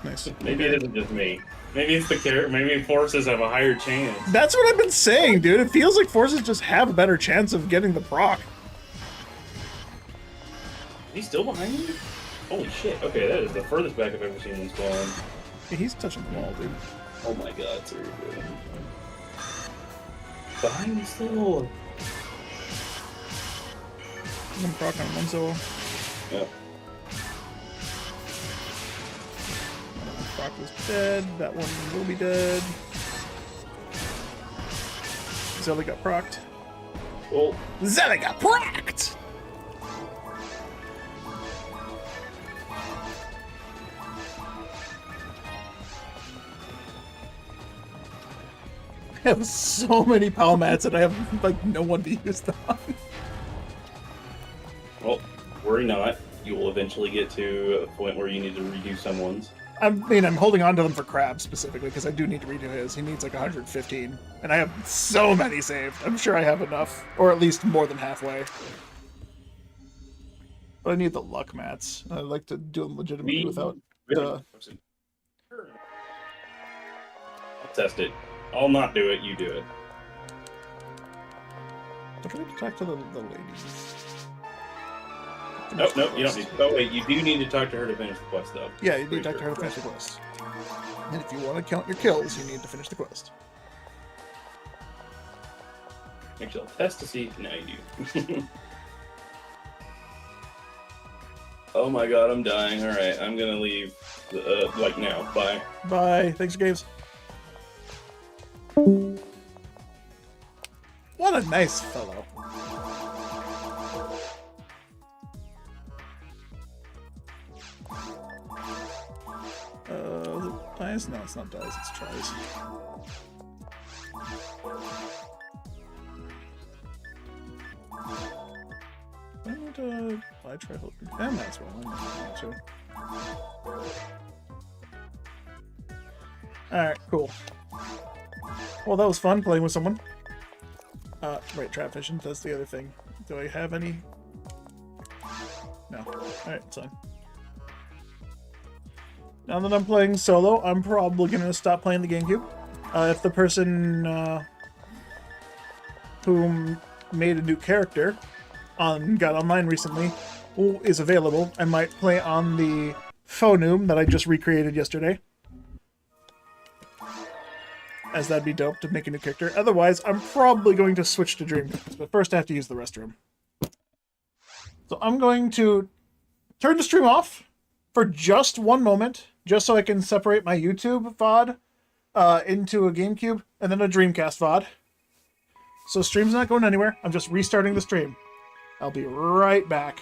Nice. Maybe it isn't just me. Maybe it's the character. Maybe forces have a higher chance. That's what I've been saying, dude. It feels like forces just have a better chance of getting the proc. Is he still behind me? Holy shit. Okay, that is the furthest back I've ever seen him spawn. Yeah, he's touching the wall, dude. Oh my god, seriously. Behind me still. I'm gonna proc on one solo. Yep. Proc is dead. That one will be dead. Zelda got procced. Oh, Zelda got procced! I have so many power mats and I have like no one to use them on. well, worry not. You will eventually get to a point where you need to redo someone's. I mean, I'm holding on to them for Crab specifically because I do need to redo his. He needs like 115, and I have so many saved. I'm sure I have enough, or at least more than halfway. But I need the luck mats. I like to do them legitimately without the. I'll test it. I'll not do it. You do it. I forgot to talk to the ladies. Nope, you don't need to. Oh, wait, you do need to talk to her to finish the quest, though. Yeah, you need to talk to her to finish the quest. And if you want to count your kills, you need to finish the quest. Actually, I'll test to see. No, you do. Oh my god, I'm dying. Alright, I'm gonna leave, like now. Bye. Bye. Thanks, games. What a nice fellow. Is it dice? No, it's not dice, it's tries. And, I try hoping. And that's well, I'm not sure. Alright, cool. Well, that was fun playing with someone. Right, trap fishing, that's the other thing. Do I have any? No. Alright, it's fine. Now that I'm playing solo, I'm probably going to stop playing the GameCube. If the person who made a new character got online recently is available, I might play on the phoneme that I just recreated yesterday. As that'd be dope to make a new character. Otherwise, I'm probably going to switch to Dreamcast, but first I have to use the restroom. So I'm going to turn the stream off for just one moment, just so I can separate my YouTube VOD into a GameCube and then a Dreamcast VOD. So stream's not going anywhere. I'm just restarting the stream. I'll be right back.